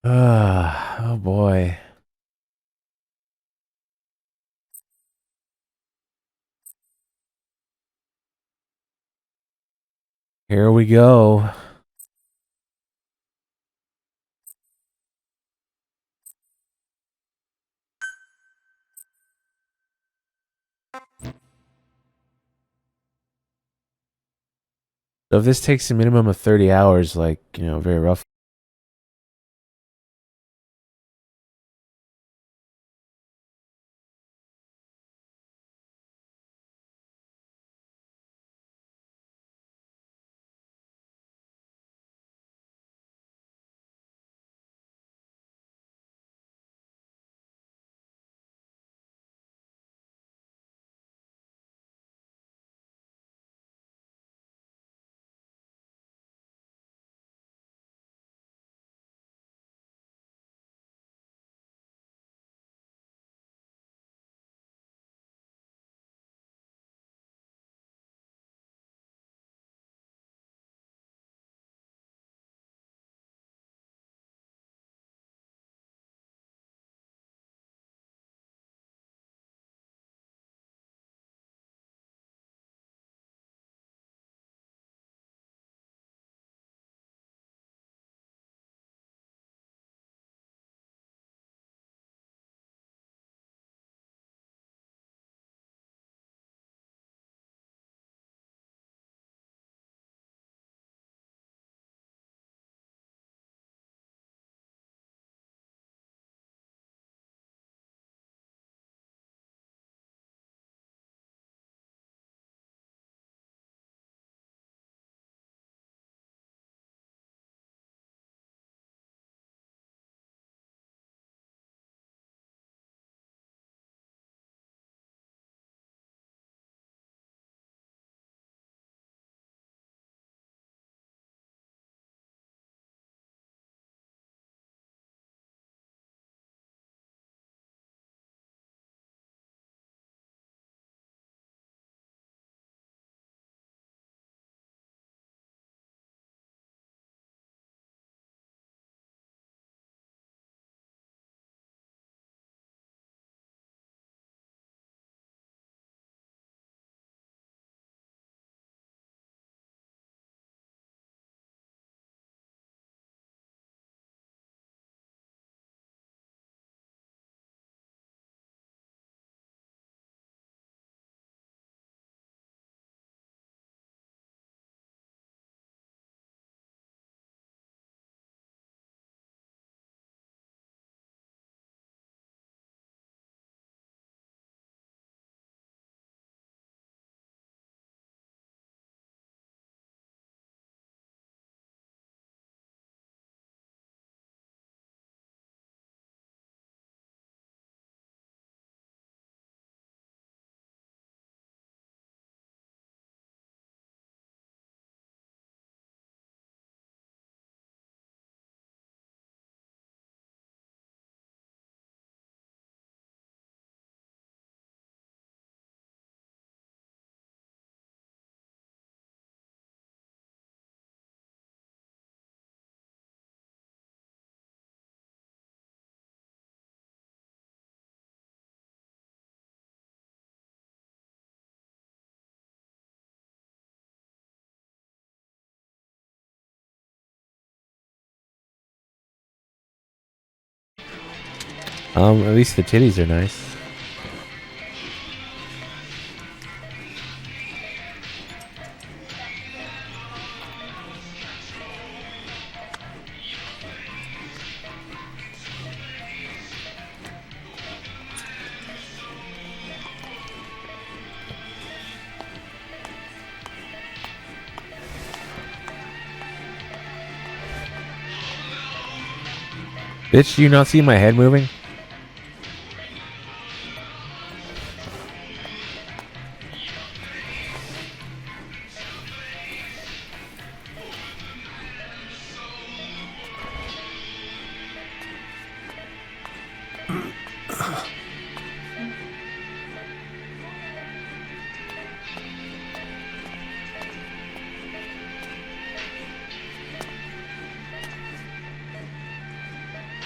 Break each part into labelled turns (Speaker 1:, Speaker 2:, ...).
Speaker 1: Oh boy. Here we go. So if this takes a minimum of 30 hours, like, very rough. At least the titties are nice. Bitch, do you not see my head moving?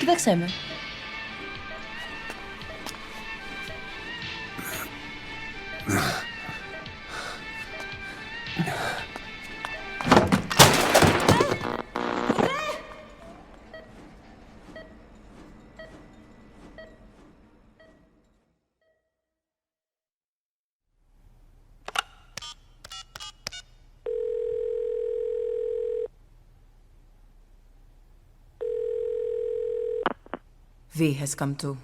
Speaker 2: wechselmy.
Speaker 3: V has come to.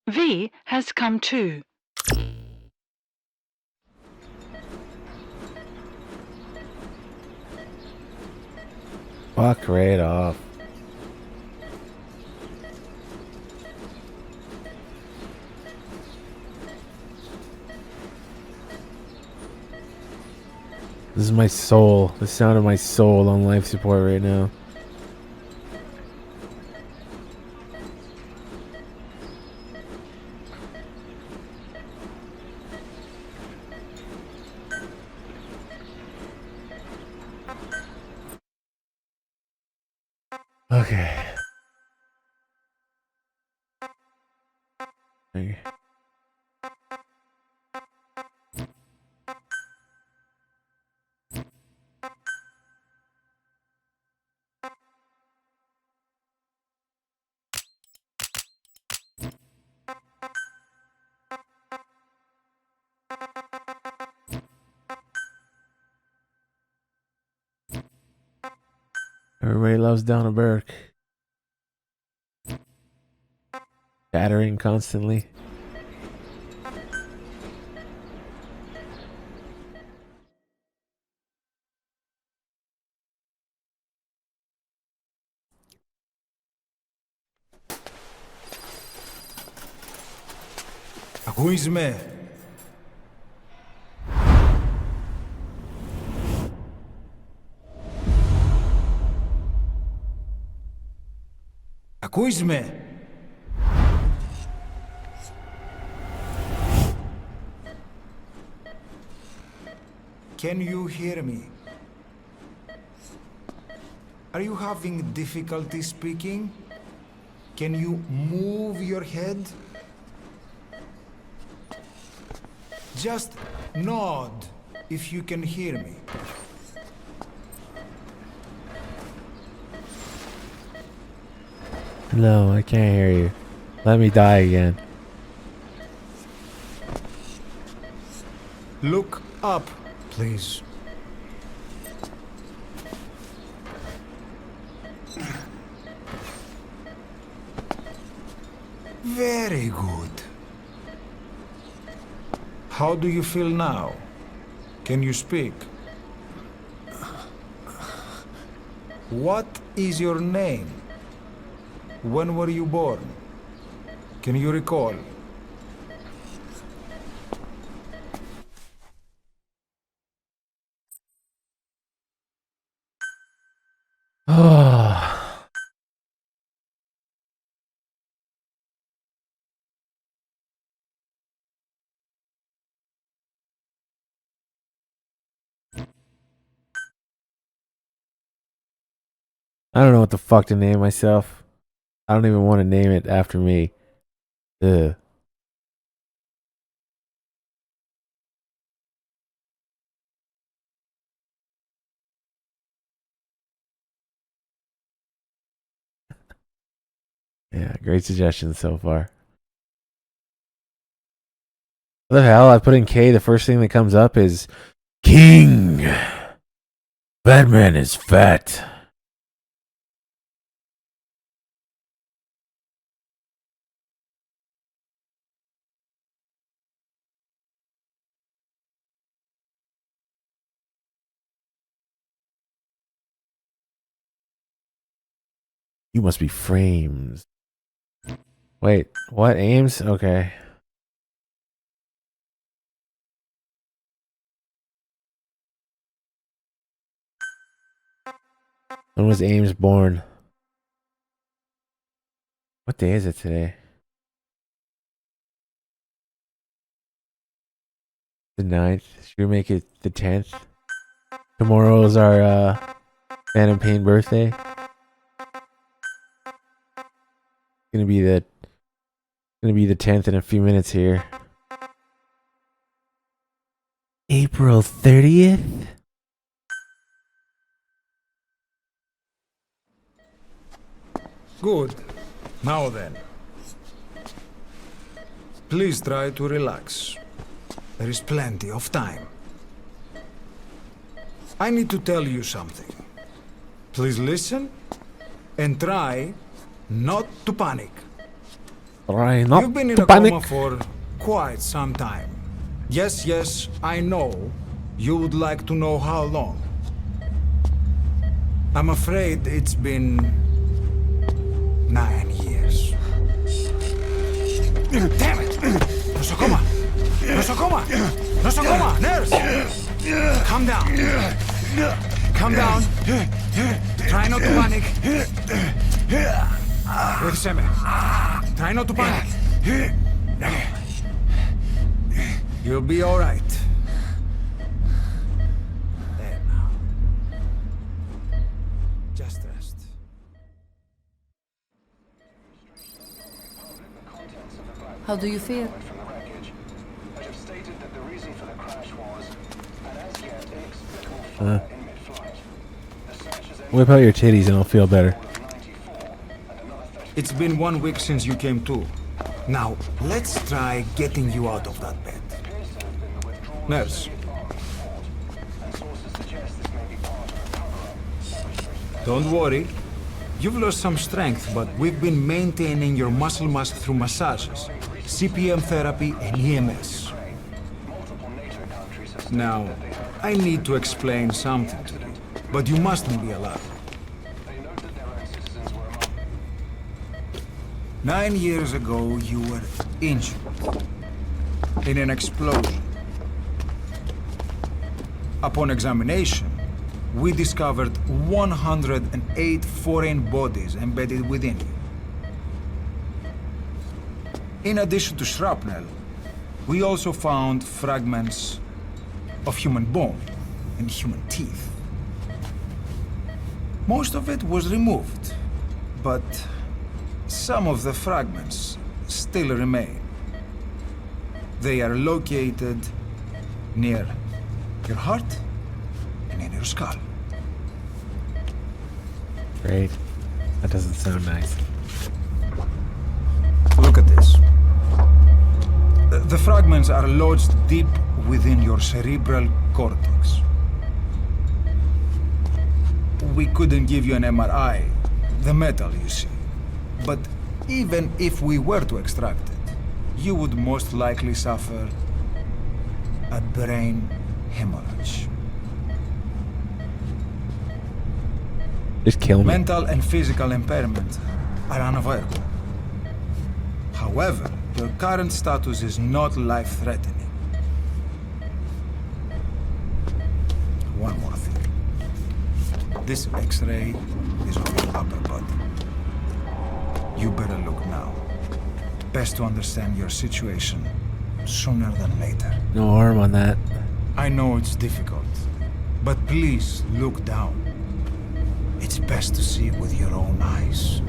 Speaker 4: V has come too.
Speaker 1: Fuck right off. This is my soul. The sound of my soul on life support right now. Okay. Okay. Everybody loves Donna Burke. Battering constantly.
Speaker 5: Ακούς με? Ακούς με? Can you hear me? Are you having difficulty speaking? Can you move your head? Just nod if you can hear me.
Speaker 1: No, I can't hear you. Let me die again.
Speaker 5: Look up, please. Very good. How do you feel now? Can you speak? What is your name? When were you born? Can you recall?
Speaker 1: Oh. I don't know what the fuck to name myself. I don't even want to name it after me. Ugh. Yeah, great suggestions so far. What the hell? I put in K, the first thing that comes up is King. Batman is fat. You must be frames. Wait, what? Ames? Okay. When was Ames born? What day is it today? The 9th. Should we make it the 10th? Tomorrow is our Phantom Pain birthday. Gonna be the 10th in a few minutes here. April 30th?
Speaker 5: Good. Now then. Please try to relax. There is plenty of time. I need to tell you something. Please listen and try not to panic.
Speaker 1: Try not
Speaker 5: You've been in
Speaker 1: to
Speaker 5: a
Speaker 1: panic.
Speaker 5: coma for quite some time. Yes, I know. You would like to know how long. I'm afraid it's been 9 years. Damn it! Nosocoma! Nosocoma! Nosocoma! Nurse! Calm down. Calm down. Try not to panic. Wait a second. Try not to panic. You'll be all right. There now. Just rest.
Speaker 2: How do you feel?
Speaker 1: Whip out your titties and I'll feel better.
Speaker 5: It's been 1 week since you came to. Now, let's try getting you out of that bed. Nurse. Don't worry. You've lost some strength, but we've been maintaining your muscle mass through massages, CPM therapy, and EMS. Now, I need to explain something to you, but you mustn't be alarmed. 9 years ago, you were injured in an explosion. Upon examination, we discovered 108 foreign bodies embedded within you. In addition to shrapnel, we also found fragments of human bone and human teeth. Most of it was removed, but some of the fragments still remain. They are located near your heart and in your skull.
Speaker 1: Great. That doesn't sound nice.
Speaker 5: Look at this. The fragments are lodged deep within your cerebral cortex. We couldn't give you an MRI, the metal, you see. But even if we were to extract it, you would most likely suffer a brain hemorrhage.
Speaker 1: Just kill me.
Speaker 5: Mental and physical impairment are unavoidable. However, your current status is not life-threatening. One more thing. This X-ray is on your upper body. You better look now. Best to understand your situation sooner than later.
Speaker 1: No harm on that.
Speaker 5: I know it's difficult, but please look down. It's best to see with your own eyes.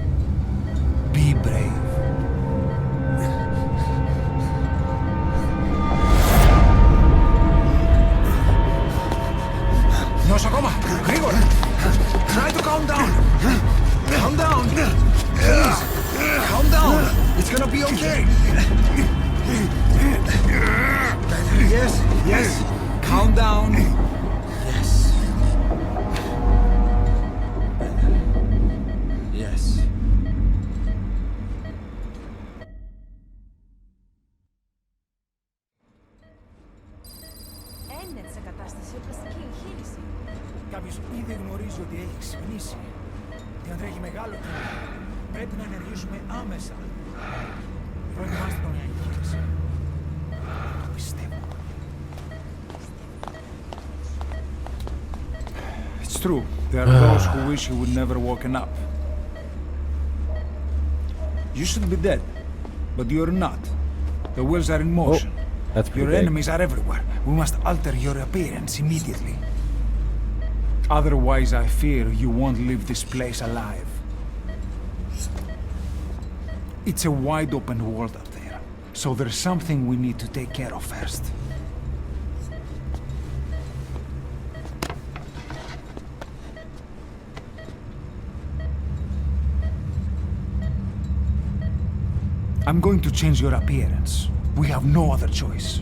Speaker 5: Be brave. Nosocoma! Grigor! Try to calm down! Calm down! Please! Calm down! It's gonna be okay! Yes! Calm down! Yes. Yes.
Speaker 2: Έμεινε σε κατάσταση οπλιστική εγχείρηση.
Speaker 3: Κάποιος ήδη γνωρίζει ότι έχει ξυπνήσει και αν τρέχει μεγάλο κίνημα. Πρέπει να ενεργήσουμε άμεσα. Προετοιμάστε τον για εγχείρηση. Το πιστεύω.
Speaker 5: It's true. There are those who wish you would never woken up. You should be dead, but you're not. The wheels are in motion.
Speaker 1: That's pretty
Speaker 5: Your
Speaker 1: big.
Speaker 5: enemies are everywhere. We must alter your appearance immediately. Otherwise, I fear you won't leave this place alive. It's a wide open world up there, so there's something we need to take care of first. I'm going to change your appearance. We have no other choice.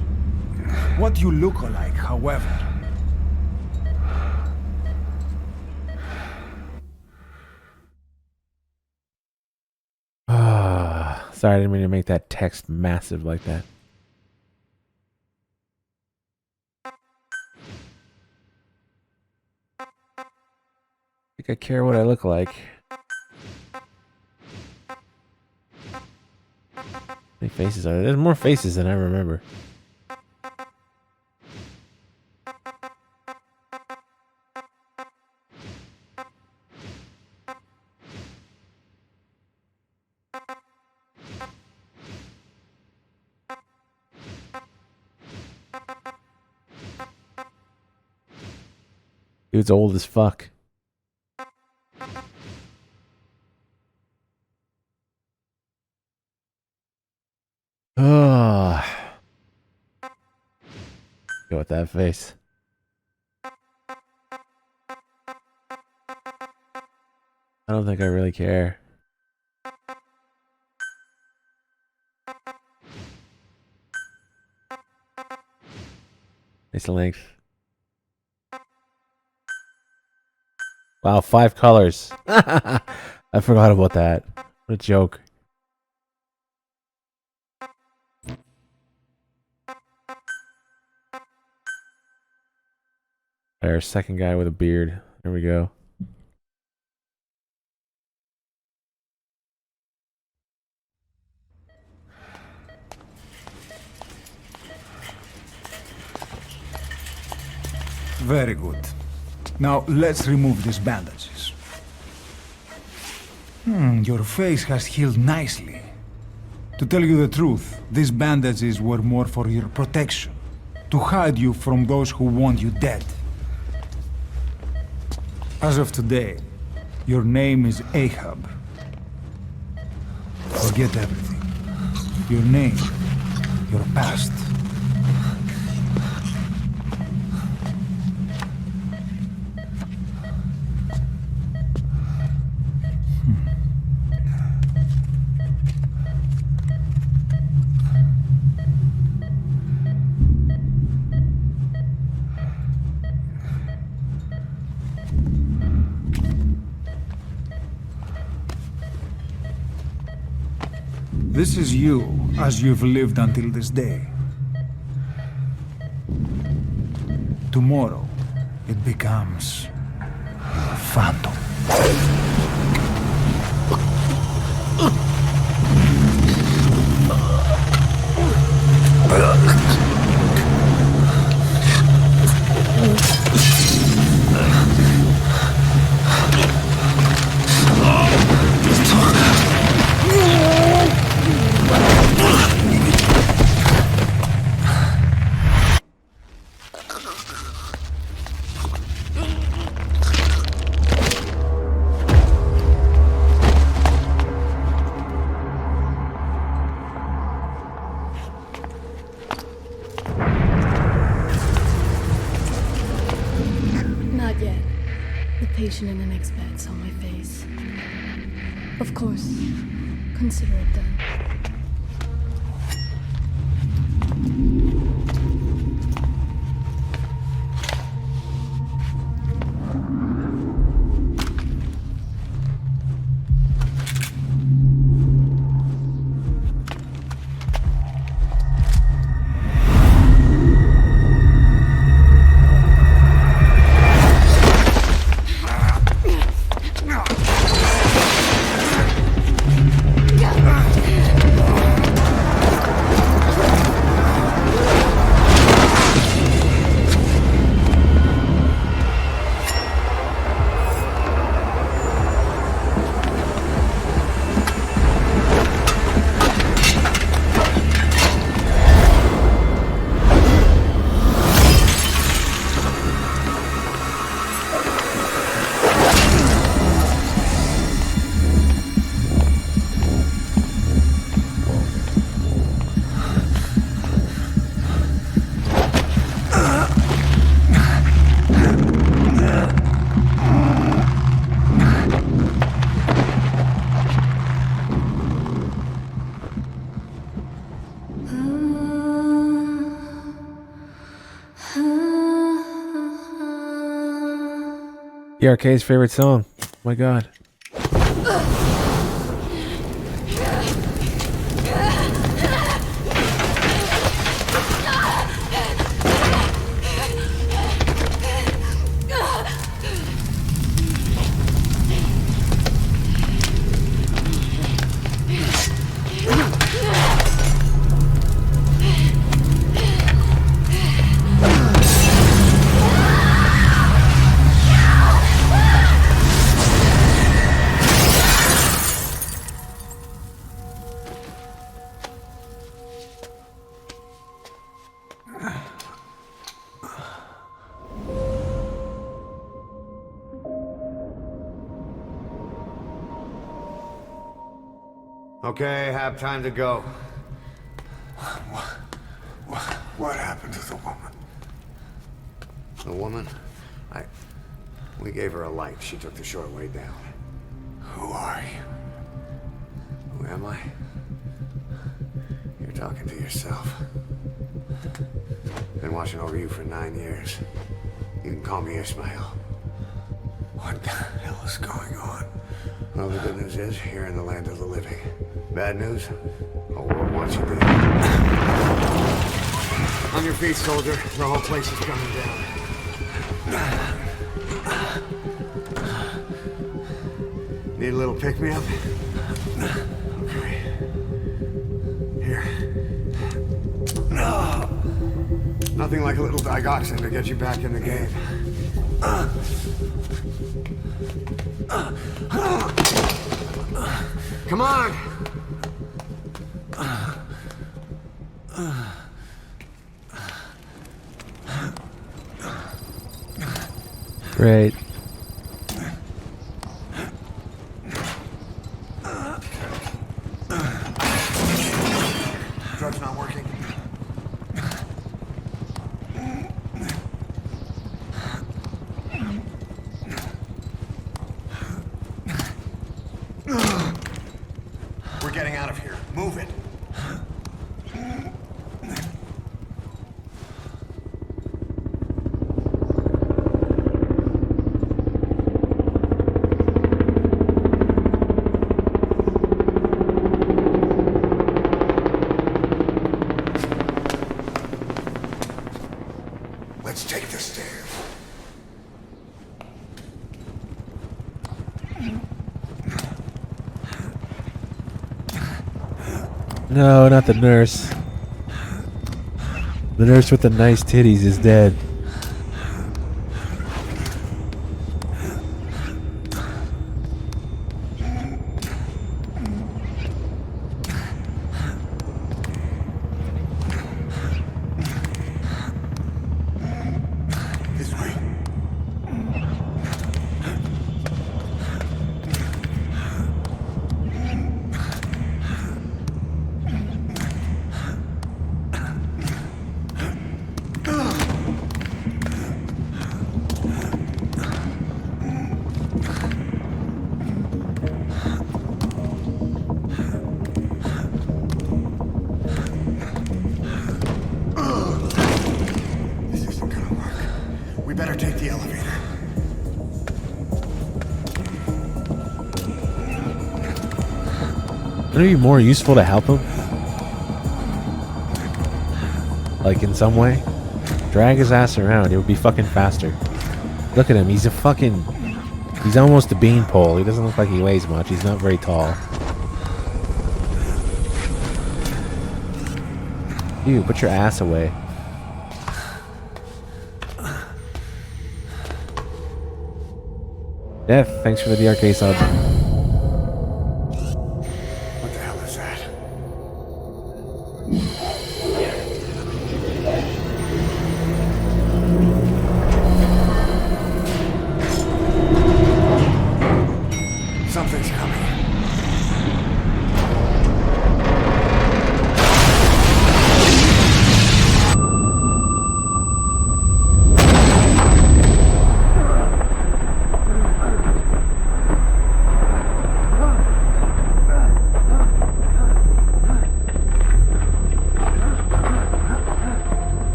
Speaker 5: What you look like, however...
Speaker 1: Sorry, I didn't mean to make that text massive like that. I think I care what I look like. How many faces are there? There's more faces than I remember. Dude's old as fuck. Oh. Go with that face. I don't think I really care. Nice length. Wow, 5 colors. I forgot about that. What a joke. Our second guy with a beard. There we go.
Speaker 5: Very good. Now, let's remove these bandages. Your face has healed nicely. To tell you the truth, these bandages were more for your protection, to hide you from those who want you dead. As of today, your name is Ahab. Forget everything. Your name, your past. This is you, as you've lived until this day. Tomorrow, it becomes your phantom.
Speaker 2: Not yet. The patient in the next bed saw my face. Of course. Consider it done.
Speaker 1: DRK's favorite song. Oh my god.
Speaker 6: Okay, have time to go.
Speaker 7: What happened to the woman?
Speaker 6: The woman? We gave her a light. She took the short way down.
Speaker 7: Who are you?
Speaker 6: Who am I? You're talking to yourself. Been watching over you for 9 years. You can call me Ishmael.
Speaker 7: What the hell is going on?
Speaker 6: Well, the good news is, you're in the land of the living. Bad news? The whole world wants you dead. On your feet, soldier. The whole place is coming down. Need a little pick-me-up? Okay. Here. Nothing like a little digoxin to get you back in the game. Come on!
Speaker 1: Great.
Speaker 6: Drug's not working. We're getting out of here. Move it.
Speaker 7: Let's take the stairs.
Speaker 1: No, not the nurse. The nurse with the nice titties is dead.
Speaker 7: This way. This isn't gonna work. We better take the elevator.
Speaker 1: Wouldn't it be more useful to help him? Like in some way? Drag his ass around, it would be fucking faster. Look at him, he's a fucking... He's almost a beanpole. He doesn't look like he weighs much. He's not very tall. Ew, put your ass away. Death, thanks for the DRK sub.
Speaker 7: What the hell is that?
Speaker 6: Something's coming.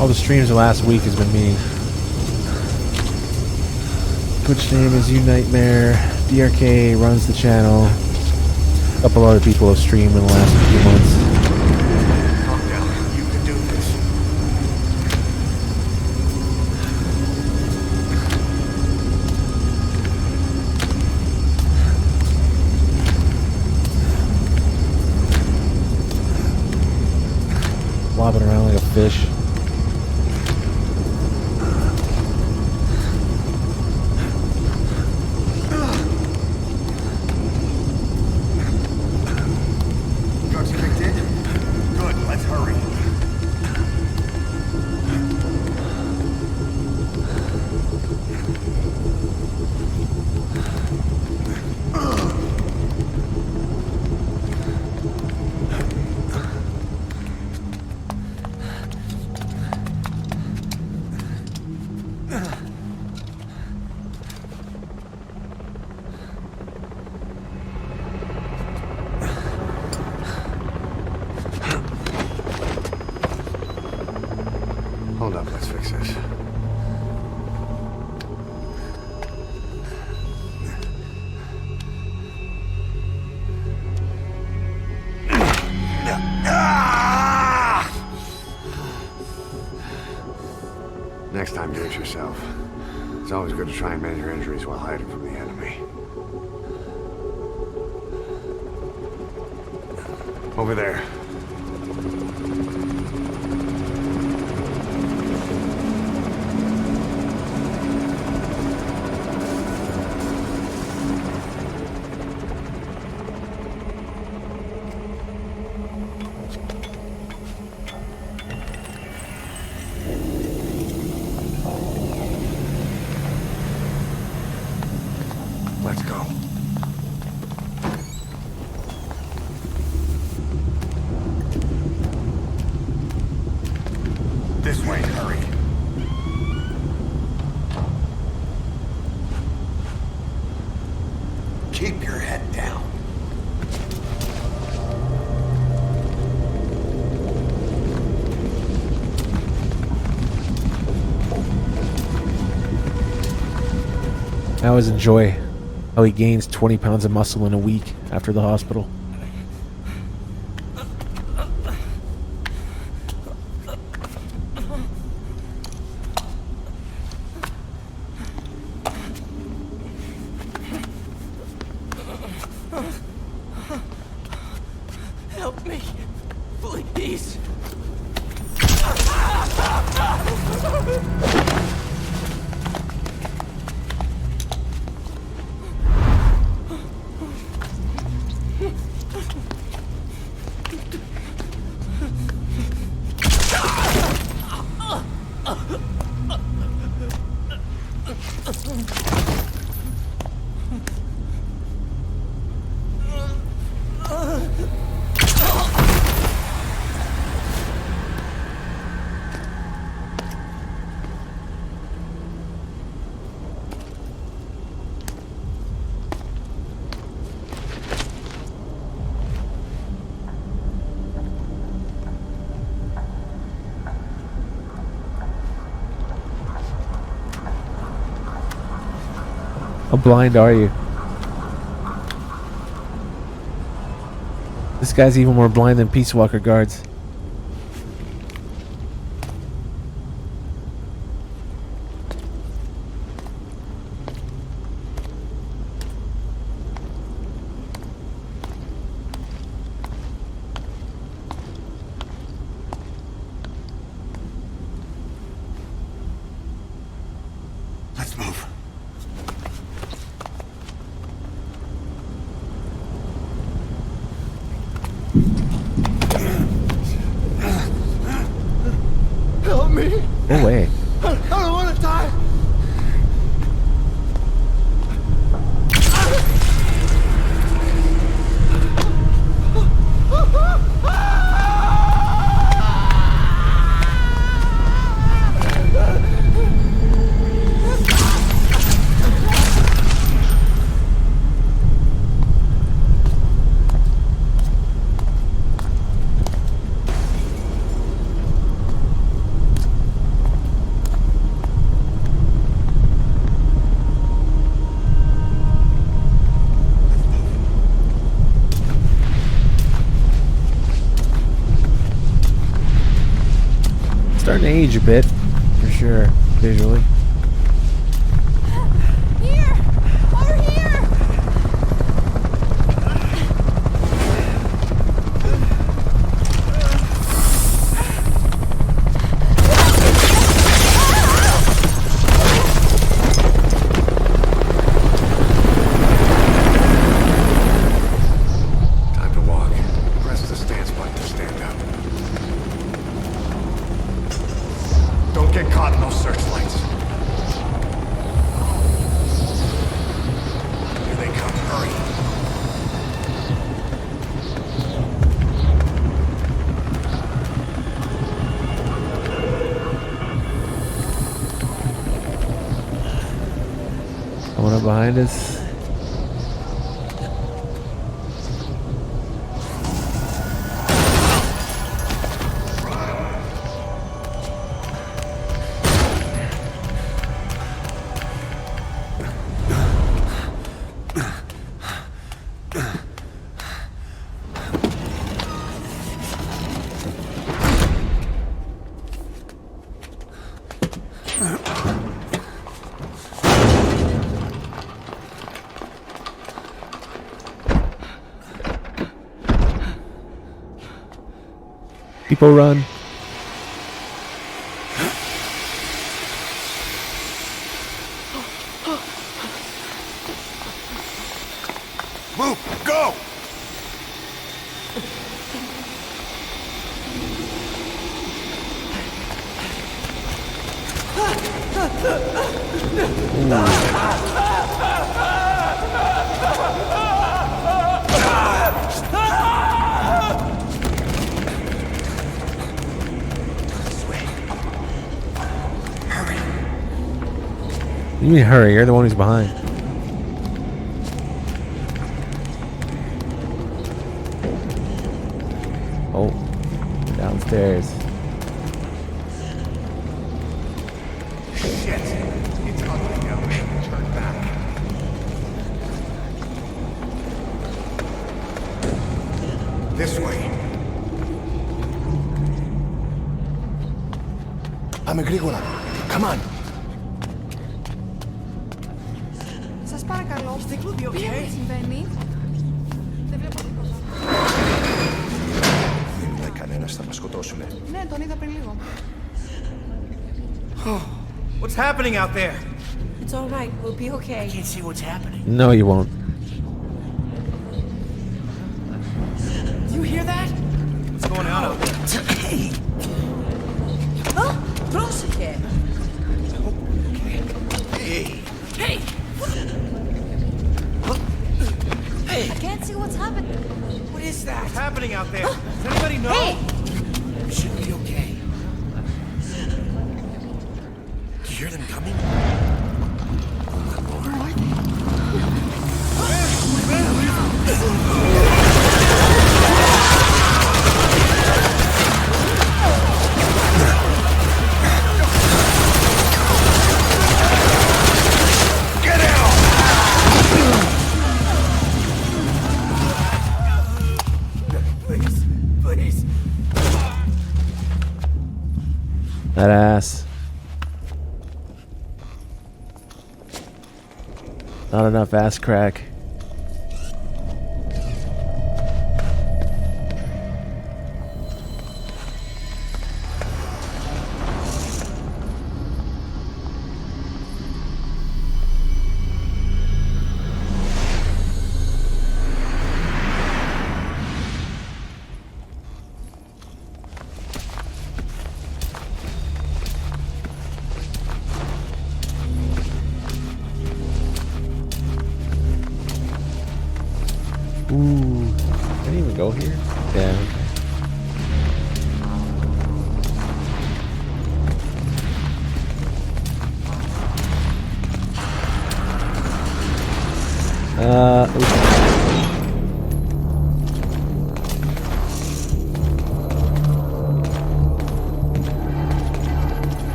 Speaker 1: All the streams the last week has been me. Twitch name is Uknightmare. DRK runs the channel. A couple other people have streamed in the last few months.
Speaker 6: Calm down. You can do this.
Speaker 1: Flopping around like a fish.
Speaker 6: Drugs kicked in? Good, let's hurry. Hold up, let's fix this. Next time, do it yourself. It's always good to try and manage your injuries while hiding from the enemy. Over there. Let's go. This way, hurry. Keep your head down.
Speaker 1: I always enjoy how he gains 20 pounds of muscle in a week after the hospital.
Speaker 3: Help me, please.
Speaker 1: How blind are you? This guy's even more blind than Peace Walker guards.
Speaker 6: Let's move. Help me!
Speaker 1: No way.
Speaker 6: I don't want to die!
Speaker 1: Starting to age a bit, for sure, visually.
Speaker 2: Here! Over here!
Speaker 7: Time to walk. Press the stance button to stand up. Don't get caught in those searchlights. Here they come. Hurry.
Speaker 1: Someone up behind us. People run.
Speaker 7: Move! Go!
Speaker 1: You mean hurry? You're the one who's behind. Oh, downstairs.
Speaker 7: Shit! It's ugly now. Turn back. This way. Πάμε γρήγορα. Come on.
Speaker 2: Σας παρακαλώ. Τι συμβαίνει? Δεν βλέπω τίποτα.
Speaker 7: Δεν μιλάει κανένας, θα μας σκοτώσουνε.
Speaker 2: Ναι, τον είδα πριν λίγο.
Speaker 3: What's happening out there?
Speaker 8: It's all right. We'll be okay.
Speaker 3: I can't see what's happening.
Speaker 1: No, you won't.
Speaker 3: Do you hear that? What's going on out there?
Speaker 8: Πρόσεχε.
Speaker 3: Hey! Hey! Hey!
Speaker 2: I can't see what's happening.
Speaker 3: What is that? What's happening out there? Does anybody know?
Speaker 2: Hey!
Speaker 3: We should be okay. Do you hear them coming?
Speaker 1: That ass. Not enough ass crack. Ooh, can I even go here? Yeah. Oops.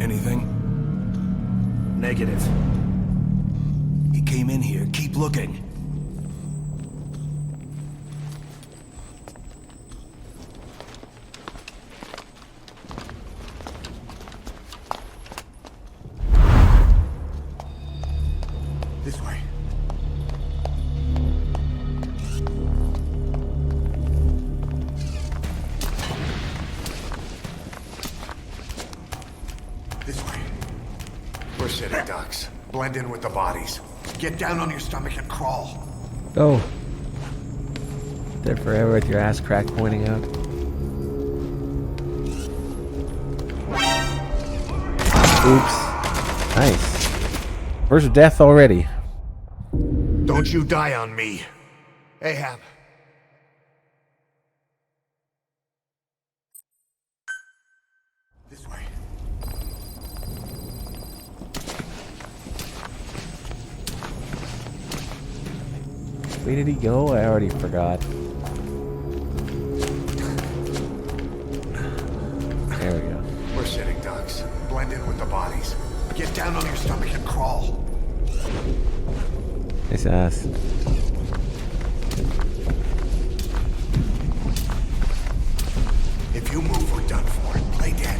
Speaker 3: Anything? Negative. He came in here. Keep looking.
Speaker 6: This way. This way. We're sitting ducks. Blend in with the bodies. Get down on your stomach and crawl.
Speaker 1: Go. There forever with your ass crack pointing out. Oops. Nice. First death already.
Speaker 6: Don't you die on me. Ahab. This way.
Speaker 1: Where did he go? I already forgot. There we go.
Speaker 6: We're sitting ducks. Blend in with the bodies. Get down on your stomach and crawl.
Speaker 1: Nice ass.
Speaker 6: If you move, we're done for. Play dead.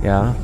Speaker 1: Yeah.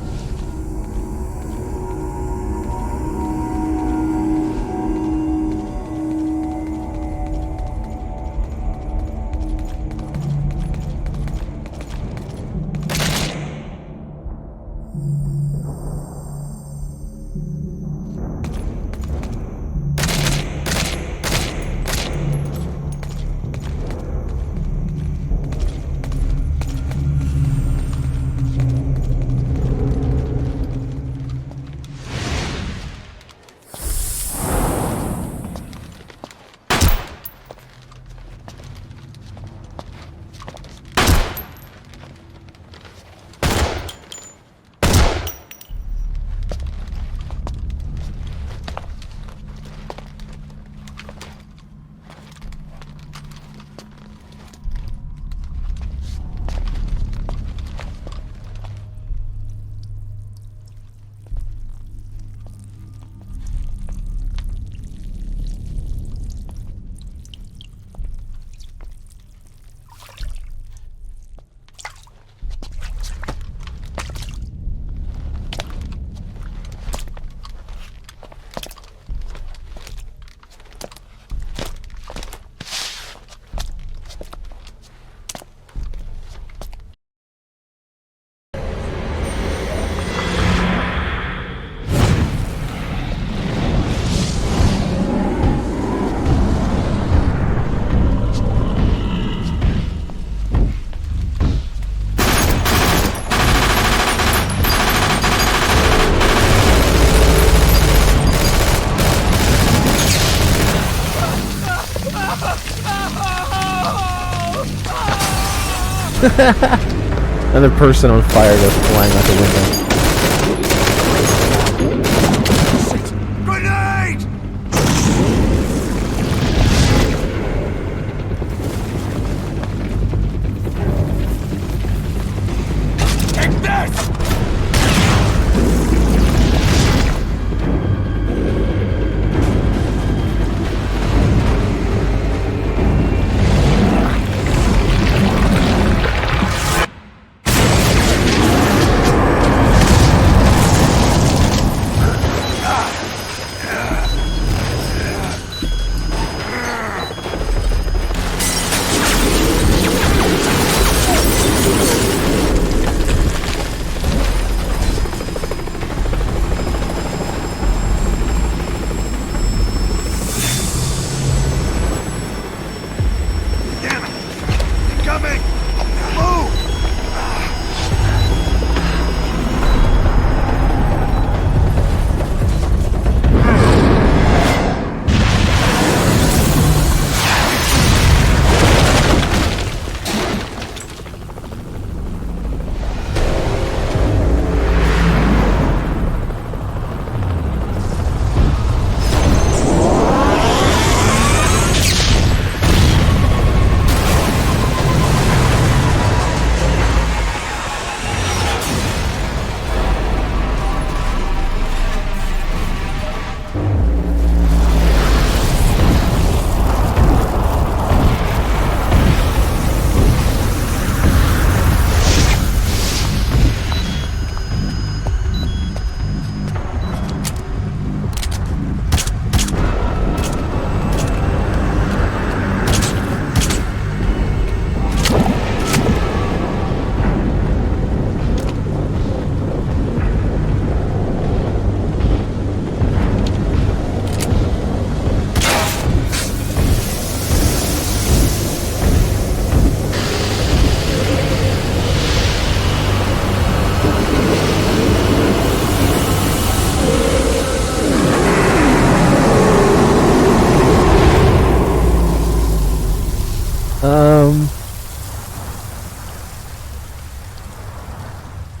Speaker 1: Another person on fire goes flying out the window.
Speaker 6: Grenade! Take this!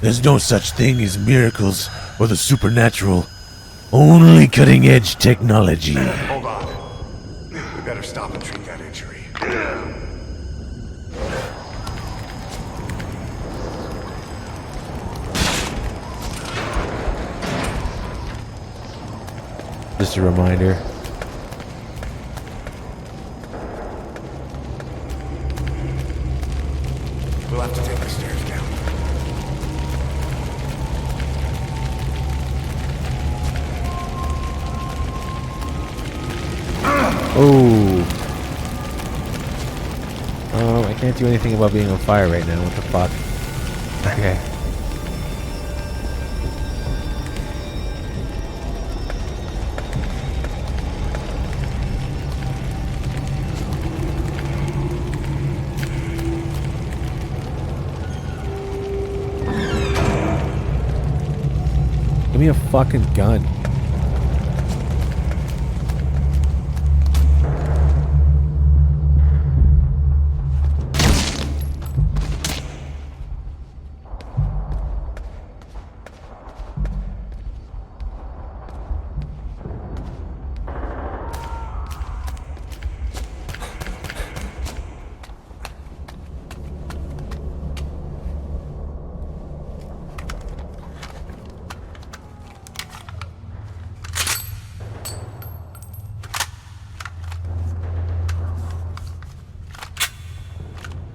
Speaker 1: There's no such thing as miracles or the supernatural. Only cutting-edge technology.
Speaker 6: Hold on. We better stop and treat that injury.
Speaker 1: Just a reminder.
Speaker 6: We'll have to take the stairs down.
Speaker 1: Oh. I can't do anything about being on fire right now. What the fuck? Okay. Give me a fucking gun.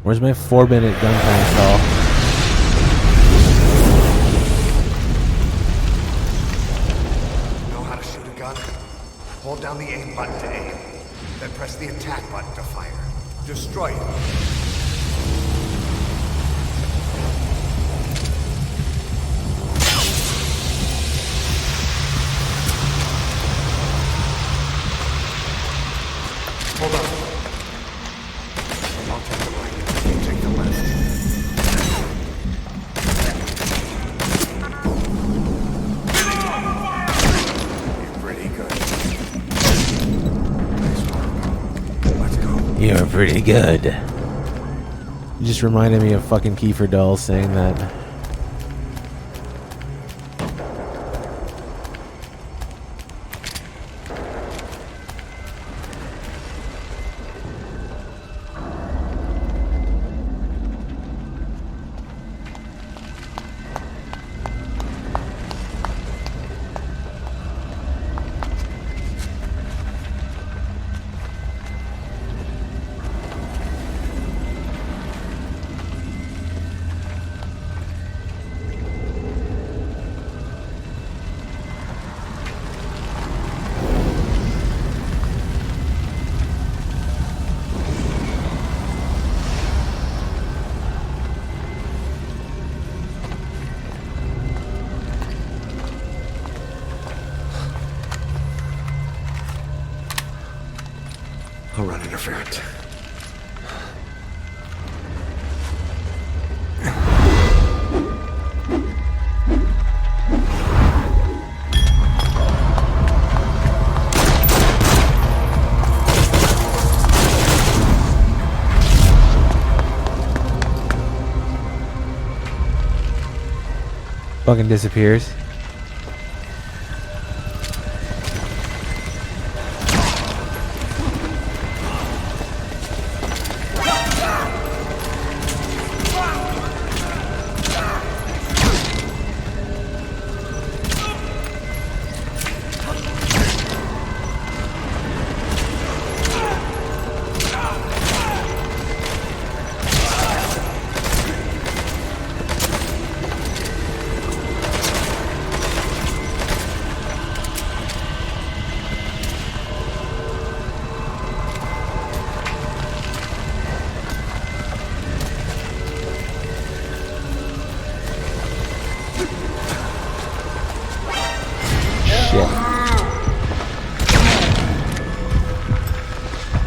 Speaker 1: Where's my 4-minute gun install?
Speaker 6: Know how to shoot a gun? Hold down the aim button to aim. Then press the attack button to fire. Destroy it. Hold on. I'll take the right. You take the left. You're pretty good. Nice work. Let's go.
Speaker 1: You're pretty good. You just reminded me of fucking Kiefer Doll saying that.
Speaker 7: I'll run interference.
Speaker 1: Fucking disappears.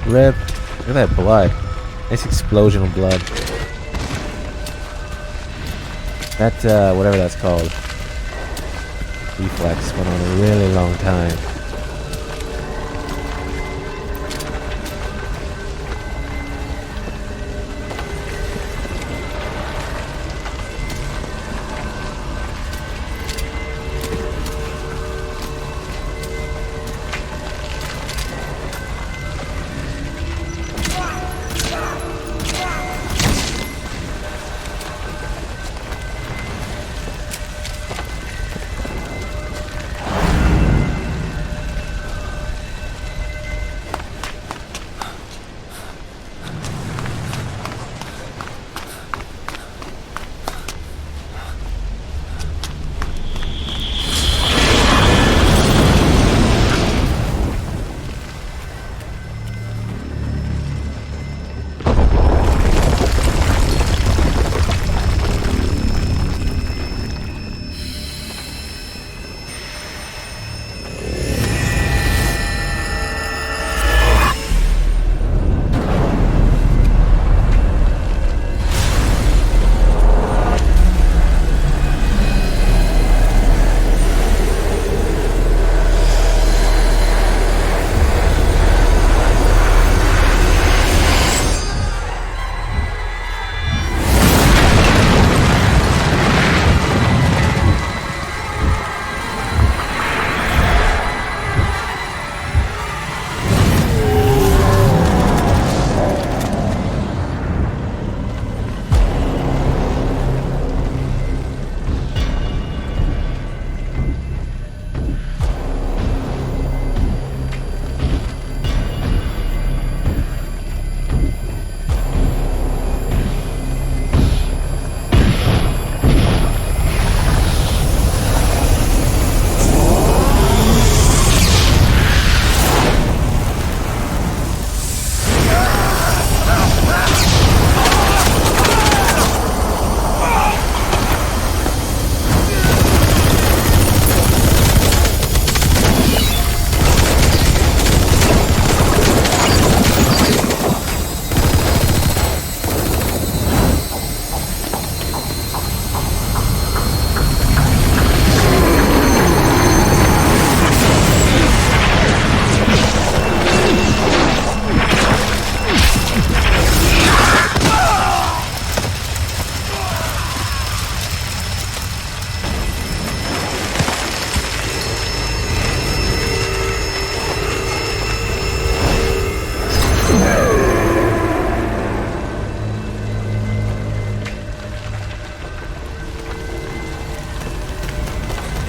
Speaker 1: Rip. Look at that blood. Nice explosion of blood. That, whatever that's called. Reflex went on a really long time.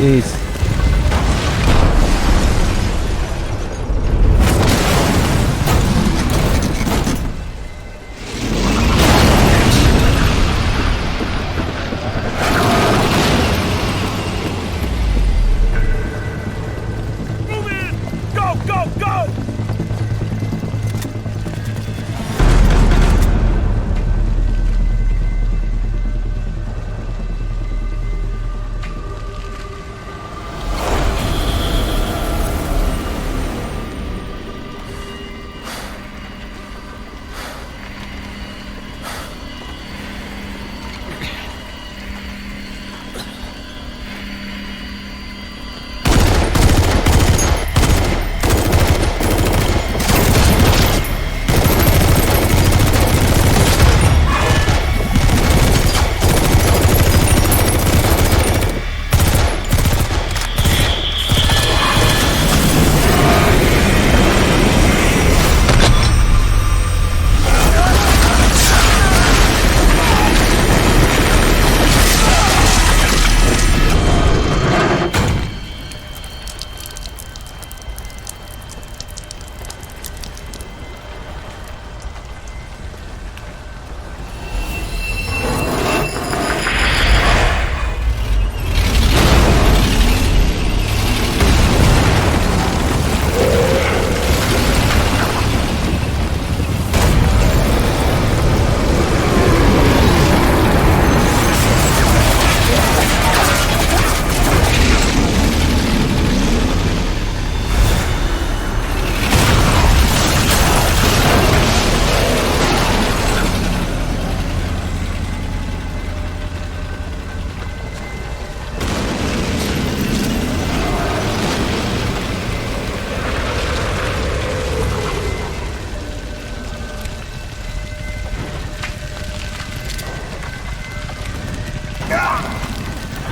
Speaker 1: Jeez.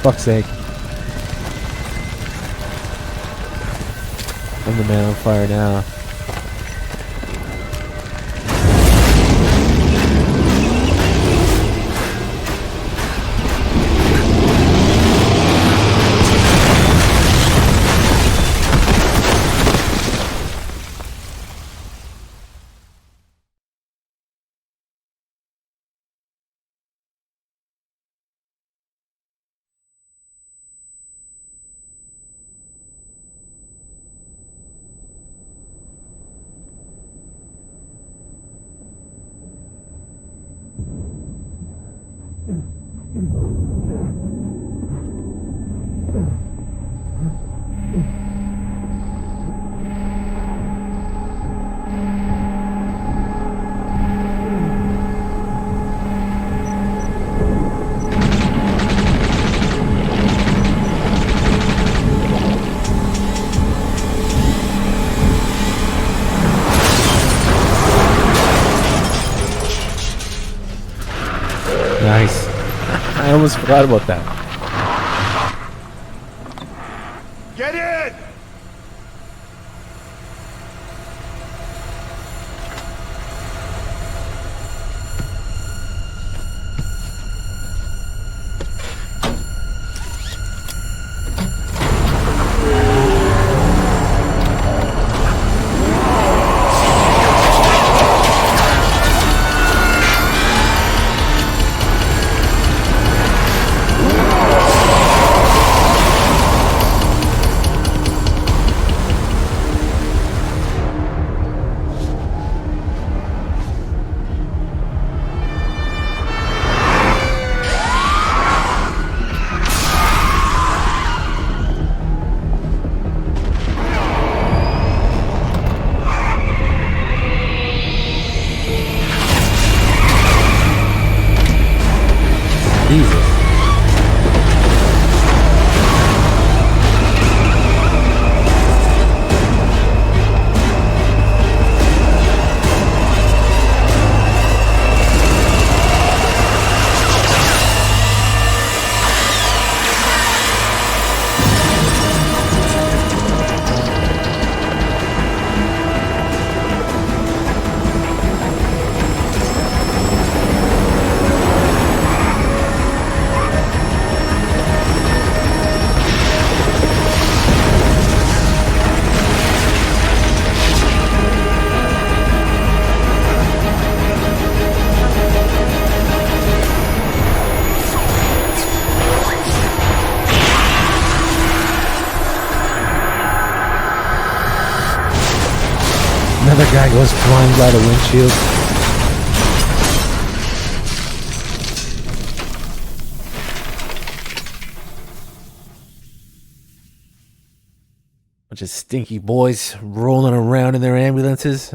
Speaker 1: Fuck's sake. I'm the man on fire now. Nice. I almost forgot about that.
Speaker 6: Get in!
Speaker 1: Another guy goes flying by the windshield. Bunch of stinky boys rolling around in their ambulances.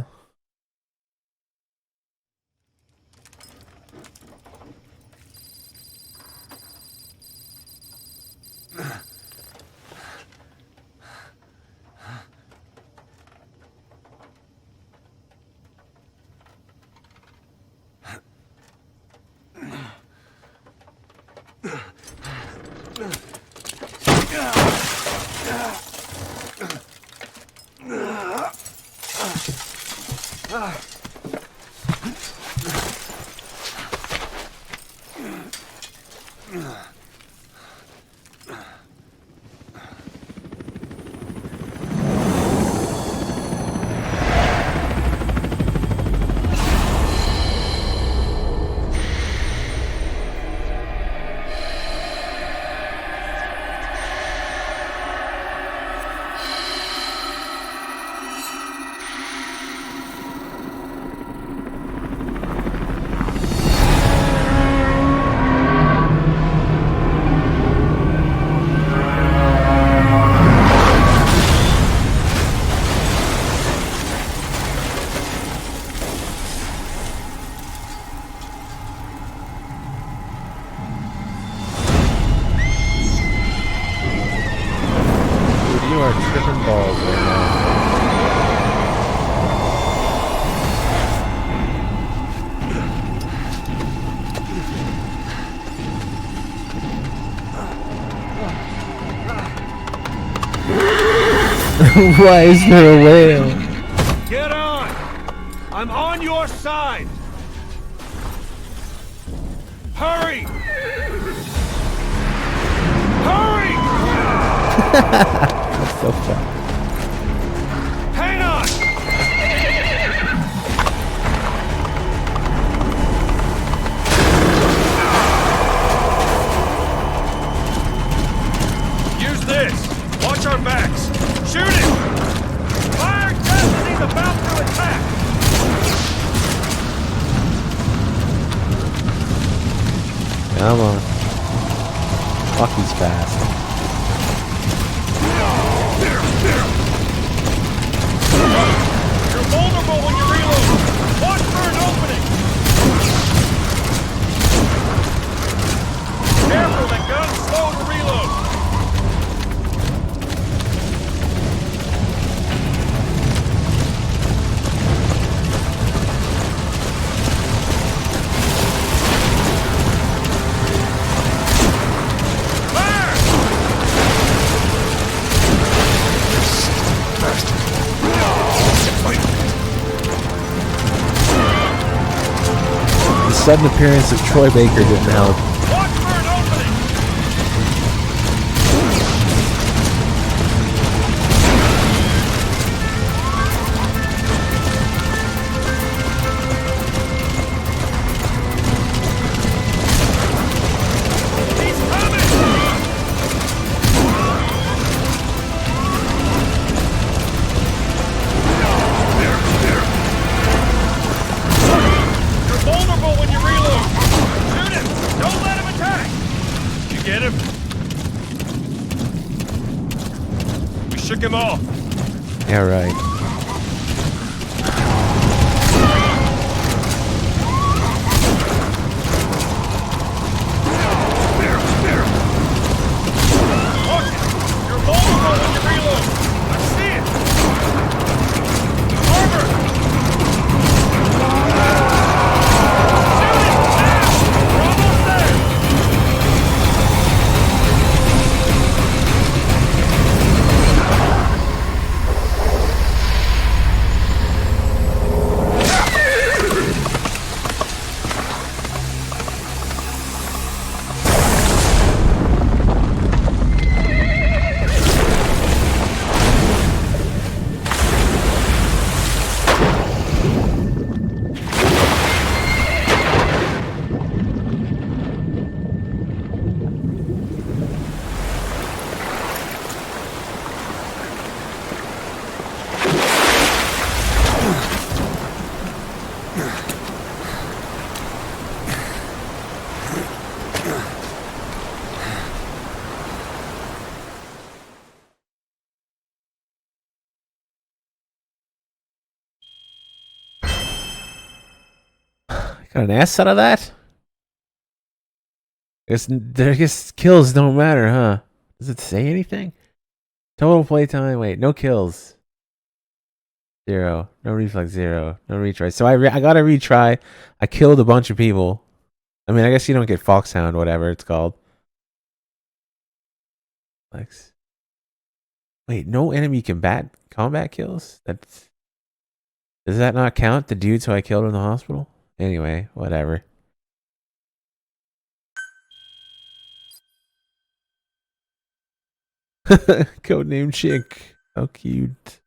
Speaker 1: You are tripping balls right now. Why is there a whale?
Speaker 6: Get on! I'm on your side! Hurry! Hurry!
Speaker 1: That's so fun.
Speaker 6: Hang on! Use this! Watch our backs! Shoot it! Fire Destiny's about to attack!
Speaker 1: Come on. Fuck, he's fast.
Speaker 6: You're vulnerable when you reload! Watch for an opening! Careful, the gun's slow to reload!
Speaker 1: The sudden appearance of Troy Baker didn't help.
Speaker 6: Watch for an opening! He's coming! You're vulnerable when you reload! Shoot him! Don't let him attack! You get him? We shook him off.
Speaker 1: Yeah, right.
Speaker 6: Look! You're vulnerable when you reload! I see it! Harbor! Shoot it! Now! We're almost there!
Speaker 1: Got an S out of that? I guess kills don't matter, huh? Does it say anything? Total playtime. Wait, no kills. 0. No reflex. 0. No retry. So I got to retry. I killed a bunch of people. I mean, I guess you don't get Foxhound, whatever it's called. Flex. Wait, no enemy combat kills? Does that not count? The dudes who I killed in the hospital? Anyway, whatever. Codename Chick. How cute.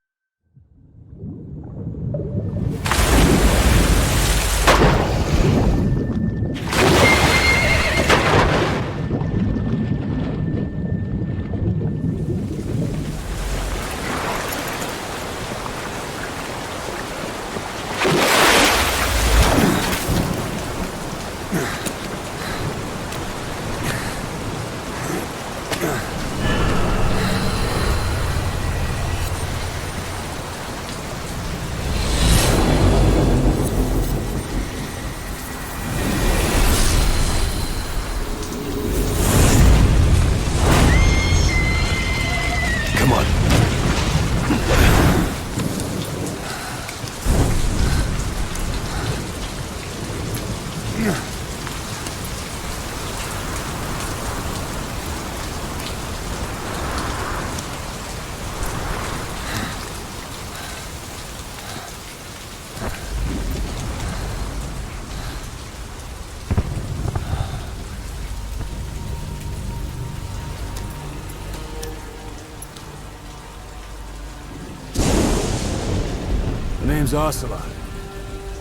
Speaker 9: Name's Ocelot.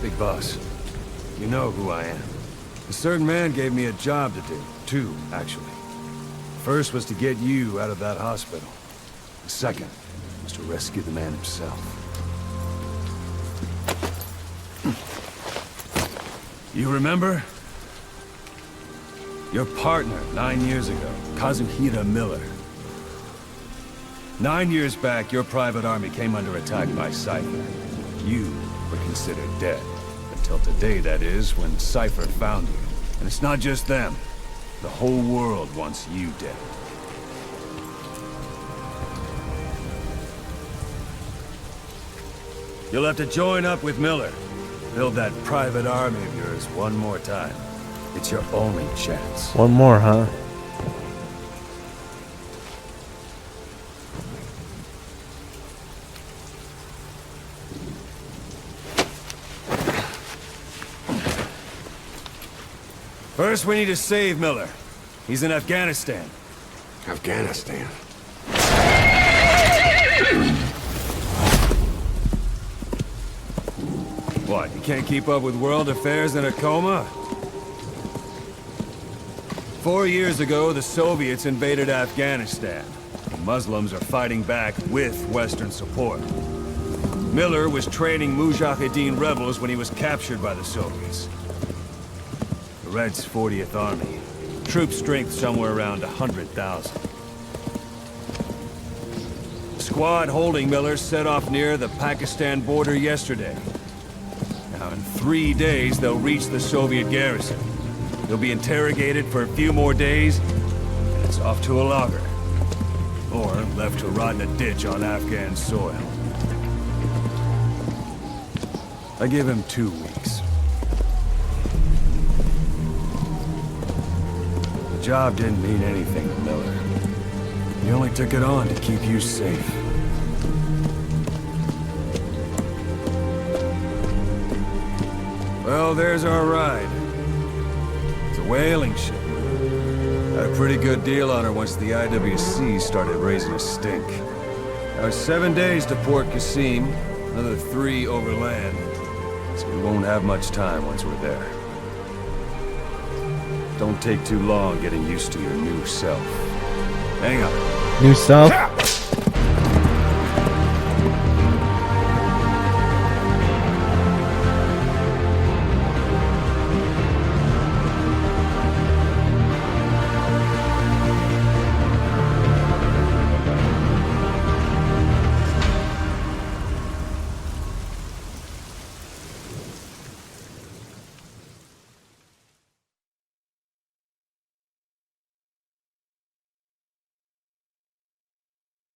Speaker 9: Big boss. You know who I am. A certain man gave me a job to do. 2, actually. First was to get you out of that hospital. The second was to rescue the man himself. You remember? Your partner 9 years ago, Kazuhira Miller. 9 years back, your private army came under attack by Cypher. You were considered dead. Until today, that is, when Cypher found you. And it's not just them. The whole world wants you dead. You'll have to join up with Miller. Build that private army of yours one more time. It's your only chance.
Speaker 1: One more, huh?
Speaker 9: First, we need to save Miller. He's in Afghanistan.
Speaker 7: Afghanistan?
Speaker 9: What, you can't keep up with world affairs in a coma? 4 years ago, the Soviets invaded Afghanistan. The Muslims are fighting back with Western support. Miller was training Mujahideen rebels when he was captured by the Soviets. The Red's 40th Army. Troop strength somewhere around 100,000. The squad holding Miller set off near the Pakistan border yesterday. Now in 3 days, they'll reach the Soviet garrison. They'll be interrogated for a few more days, and it's off to a lager. Or left to rot in a ditch on Afghan soil. I give him 2 weeks. The job didn't mean anything to Miller. He only took it on to keep you safe. Well, there's our ride. It's a whaling ship. Had a pretty good deal on her once the IWC started raising a stink. Now it's 7 days to Port Qasim, another 3 overland. So we won't have much time once we're there. Don't take too long getting used to your new self. Hang on.
Speaker 1: New self?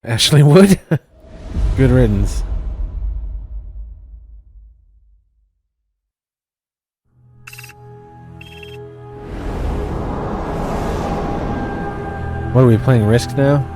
Speaker 1: Ashley Wood? Good riddance. What are we playing Risk now?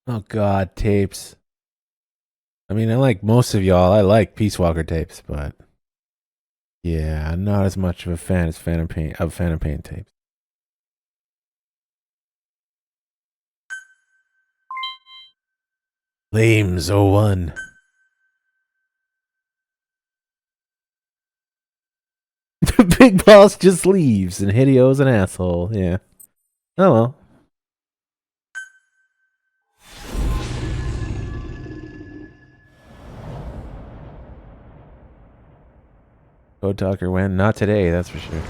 Speaker 1: Oh god, tapes. I mean, I like most of y'all. I like Peace Walker tapes, but yeah, I'm not as much of a fan as Phantom Pain tapes. Flames 01. The big boss just leaves and Hideo's an asshole. Yeah. Oh well. Code Talker when? Not today, that's for sure.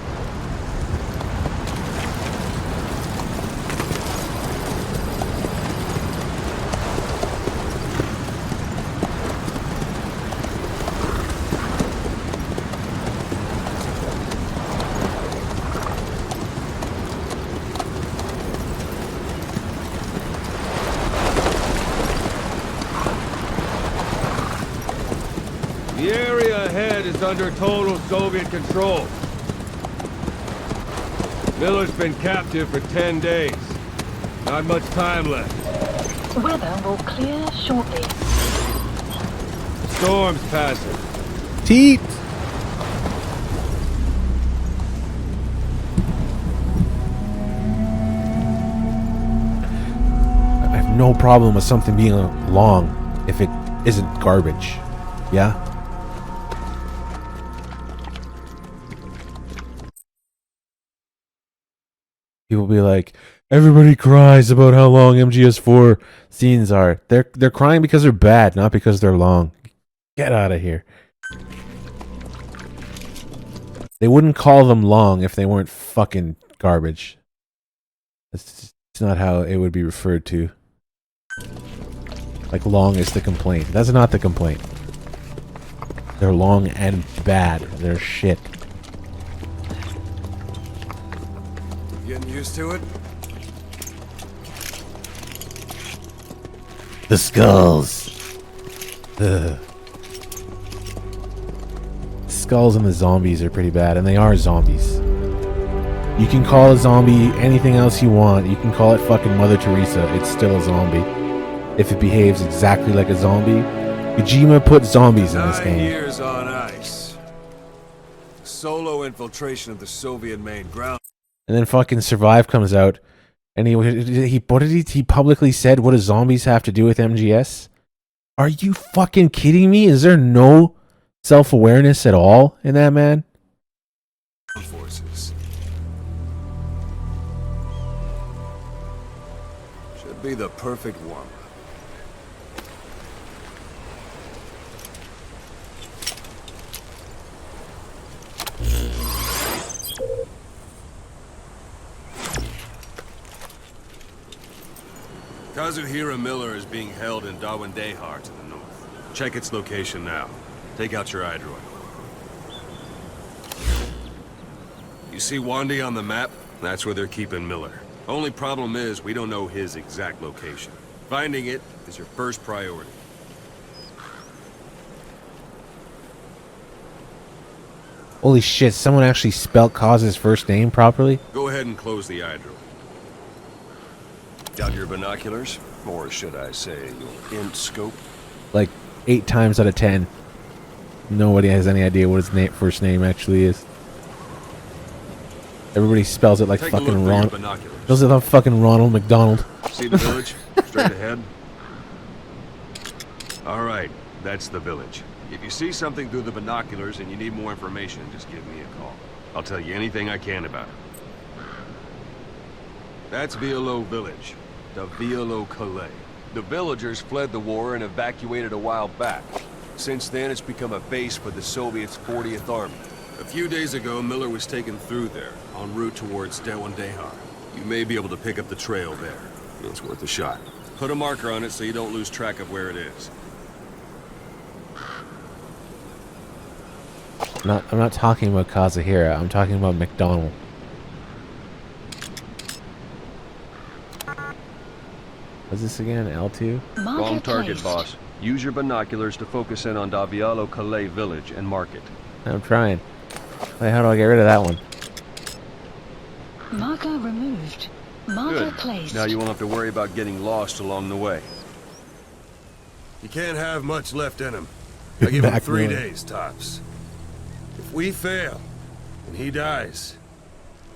Speaker 9: The area ahead is under total Soviet control. Miller's been captive for 10 days. Not much time left.
Speaker 4: Weather will clear shortly.
Speaker 9: Storm's passing.
Speaker 1: Teat! I have no problem with something being long if it isn't garbage. Yeah? People be like, everybody cries about how long MGS4 scenes are. They're crying because they're bad, not because they're long. Get out of here. They wouldn't call them long if they weren't fucking garbage. It's not how it would be referred to. Like long is the complaint. That's not the complaint. They're long and bad. They're shit.
Speaker 6: Getting used to it?
Speaker 1: The skulls. Ugh. Skulls and the zombies are pretty bad, and they are zombies. You can call a zombie anything else you want. You can call it fucking Mother Teresa. It's still a zombie. If it behaves exactly like a zombie. Kojima put zombies in this
Speaker 9: 9
Speaker 1: game.
Speaker 9: years on ice. Solo infiltration of the Soviet main ground.
Speaker 1: And then fucking Survive comes out, and he publicly said, what do zombies have to do with MGS? Are you fucking kidding me? Is there no self-awareness at all in that man?
Speaker 9: Forces. Should be the perfect warm-up. Kazuhira Miller is being held in Dawandehar to the north. Check its location now. Take out your eye droid. You see Wandy on the map? That's where they're keeping Miller. Only problem is, we don't know his exact location. Finding it is your first priority.
Speaker 1: Holy shit, someone actually spelled Coz's first name properly?
Speaker 9: Go ahead and close the eye drill. Got your binoculars? Or should I say, your int scope?
Speaker 1: Like 8 times out of 10. Nobody has any idea what his first name actually is. Everybody spells it like
Speaker 9: Take a look
Speaker 1: fucking
Speaker 9: through your
Speaker 1: Ronald.
Speaker 9: binoculars.
Speaker 1: Spells it like fucking Ronald McDonald.
Speaker 9: See the village? Straight ahead? Alright, that's the village. If you see something through the binoculars and you need more information, just give me a call. I'll tell you anything I can about it. That's Violo Village. The Violo Calais. The villagers fled the war and evacuated a while back. Since then, it's become a base for the Soviets' 40th Army. A few days ago, Miller was taken through there, en route towards Dewandehar. You may be able to pick up the trail there. It's worth a shot. Put a marker on it so you don't lose track of where it is.
Speaker 1: I'm not talking about Kazuhira. I'm talking about McDonald. What's this again? L2?
Speaker 9: Wrong target, boss. Use your binoculars to focus in on Davialo Calais village and mark it.
Speaker 1: I'm trying. Wait, how do I get rid of that one?
Speaker 4: Marker removed. Marker
Speaker 9: Good.
Speaker 4: placed.
Speaker 9: Now you won't have to worry about getting lost along the way. You can't have much left in him. I give him
Speaker 1: Back
Speaker 9: 3
Speaker 1: row.
Speaker 9: days, tops. If we fail, and he dies,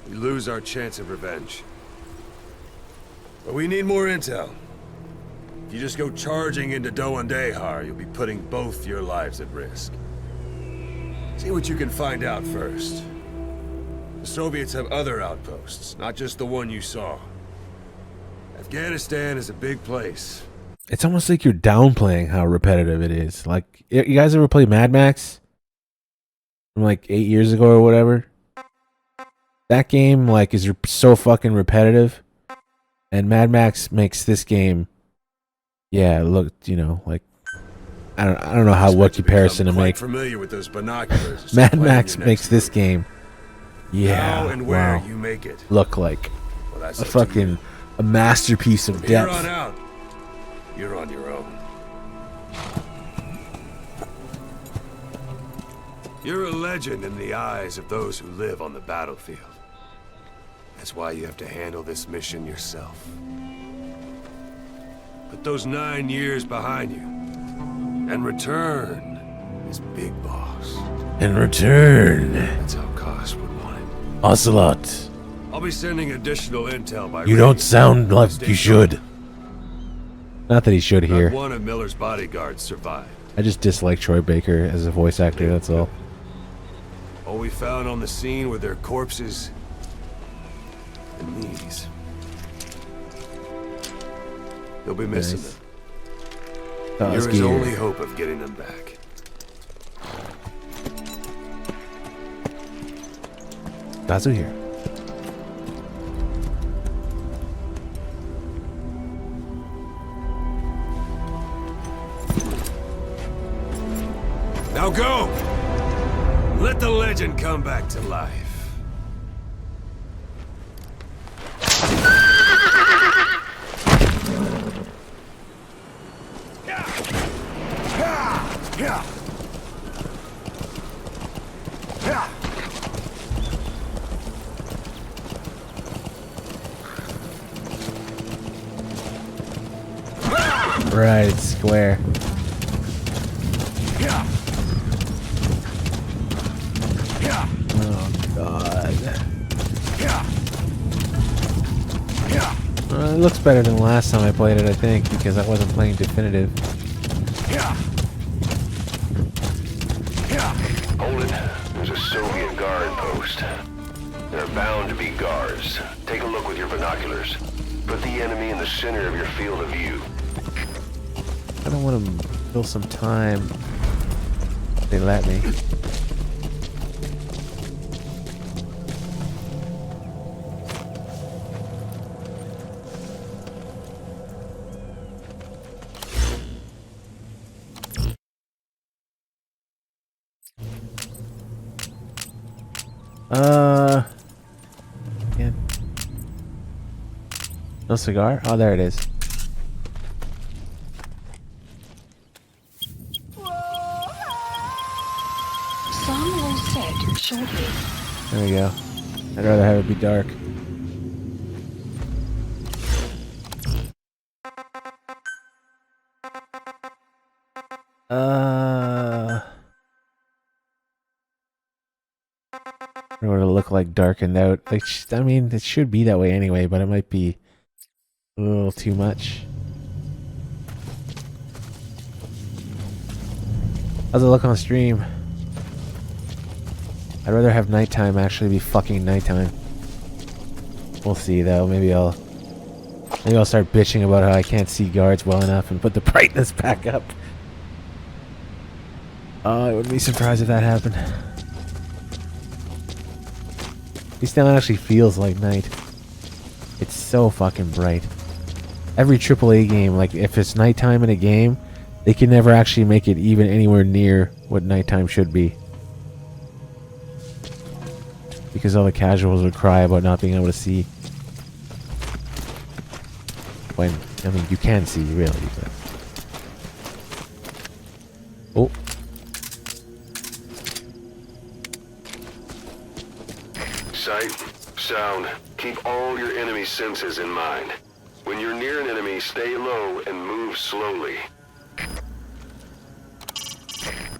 Speaker 9: we lose our chance of revenge. But we need more intel. If you just go charging into Dewandehar, you'll be putting both your lives at risk. See what you can find out first. The Soviets have other outposts, not just the one you saw. Afghanistan is a big place.
Speaker 1: It's almost like you're downplaying how repetitive it is. Like, you guys ever play Mad Max? From like 8 years ago or whatever? That game, like, is so fucking repetitive. And Mad Max makes this game, yeah, look, you know, like, I don't know how what comparison to
Speaker 9: Quite
Speaker 1: make.
Speaker 9: familiar with those binoculars.
Speaker 1: Mad Max makes this game, yeah,
Speaker 9: How and where
Speaker 1: wow,
Speaker 9: you make it.
Speaker 1: look like
Speaker 9: Well, that's
Speaker 1: a
Speaker 9: up to you.
Speaker 1: fucking a masterpiece of
Speaker 9: From here on
Speaker 1: depth.
Speaker 9: out, you're on your own. You're a legend in the eyes of those who live on the battlefield. That's why you have to handle this mission yourself. Put those 9 years behind you, and return as Big Boss.
Speaker 1: In return,
Speaker 9: That's how Koss would want it.
Speaker 1: Ocelot,
Speaker 9: I'll be sending additional intel by
Speaker 1: you don't
Speaker 9: radio.
Speaker 1: sound like
Speaker 9: Stay
Speaker 1: you
Speaker 9: sharp.
Speaker 1: should. Not that he should
Speaker 9: Not
Speaker 1: hear.
Speaker 9: one of Miller's bodyguards survived.
Speaker 1: I just dislike Troy Baker as a voice actor, that's all.
Speaker 9: All we found on the scene were their corpses and these. They'll be missing
Speaker 1: Nice.
Speaker 9: them.
Speaker 1: Oh,
Speaker 9: You're
Speaker 1: that's
Speaker 9: his
Speaker 1: gear.
Speaker 9: only hope of getting them back.
Speaker 1: Kazu here.
Speaker 9: Now go! Let the legend come back to life.
Speaker 1: Right, it's square. Oh god. It looks better than the last time I played it, I think, because I wasn't playing definitive.
Speaker 10: Hold it. There's a Soviet guard post. There are bound to be guards. Take a look with your binoculars. Put the enemy in the center of your field of view.
Speaker 1: I don't want to kill some time. If they let me. No cigar? Oh, there it is.
Speaker 4: Sun will set shortly.
Speaker 1: There we go. I'd rather have it be dark. What would it look like darkened out? Like, I mean, it should be that way anyway, but it might be a little too much. How's it look on stream? I'd rather have nighttime actually be fucking nighttime. We'll see though. Maybe I'll start bitching about how I can't see guards well enough and put the brightness back up. I wouldn't be surprised if that happened. At least now it actually feels like night. It's so fucking bright. Every AAA game, like if it's nighttime in a game, they can never actually make it even anywhere near what nighttime should be. Because all the casuals would cry about not being able to see. When, I mean, you can see, really, but... Oh.
Speaker 10: Sight, sound, keep all your enemy senses in mind. When you're near an enemy, stay low and move slowly.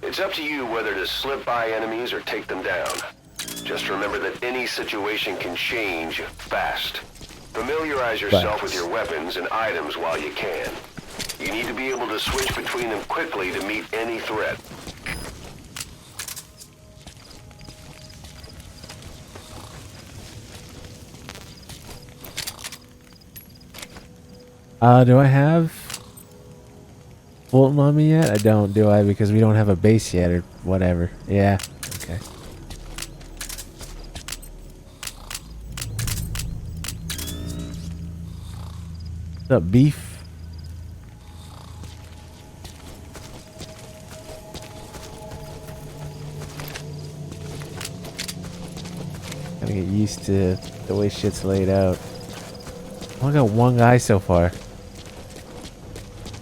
Speaker 10: It's up to you whether to slip by enemies or take them down. Just remember that any situation can change fast. Familiarize yourself with your weapons and items while you can. You need to be able to switch between them quickly to meet any threat.
Speaker 1: Do I have Fulton on me yet? I don't, do I? Because we don't have a base yet or whatever. Yeah, okay. What's up, beef? Gotta get used to the way shit's laid out. I only got one guy so far.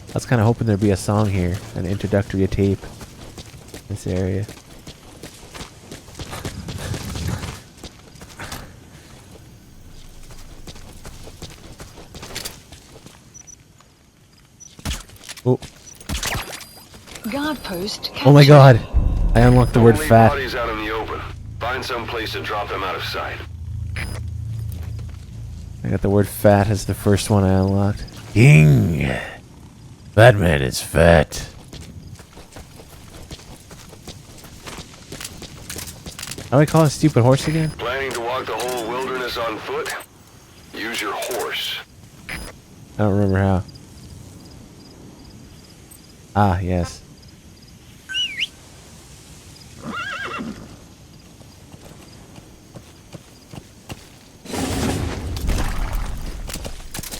Speaker 1: I was kind of hoping there'd be a song here, an introductory tape in this area. Oh.
Speaker 4: Guard post.
Speaker 1: Oh my god. I unlocked the word
Speaker 10: Don't leave
Speaker 1: fat.
Speaker 10: bodies out in the open. Find some place to drop them out of sight.
Speaker 1: I got the word fat as the first one I unlocked. King! Batman is fat. How do I call a stupid horse again?
Speaker 10: Planning to walk the whole wilderness on foot? Use your horse.
Speaker 1: I don't remember how. Ah, yes.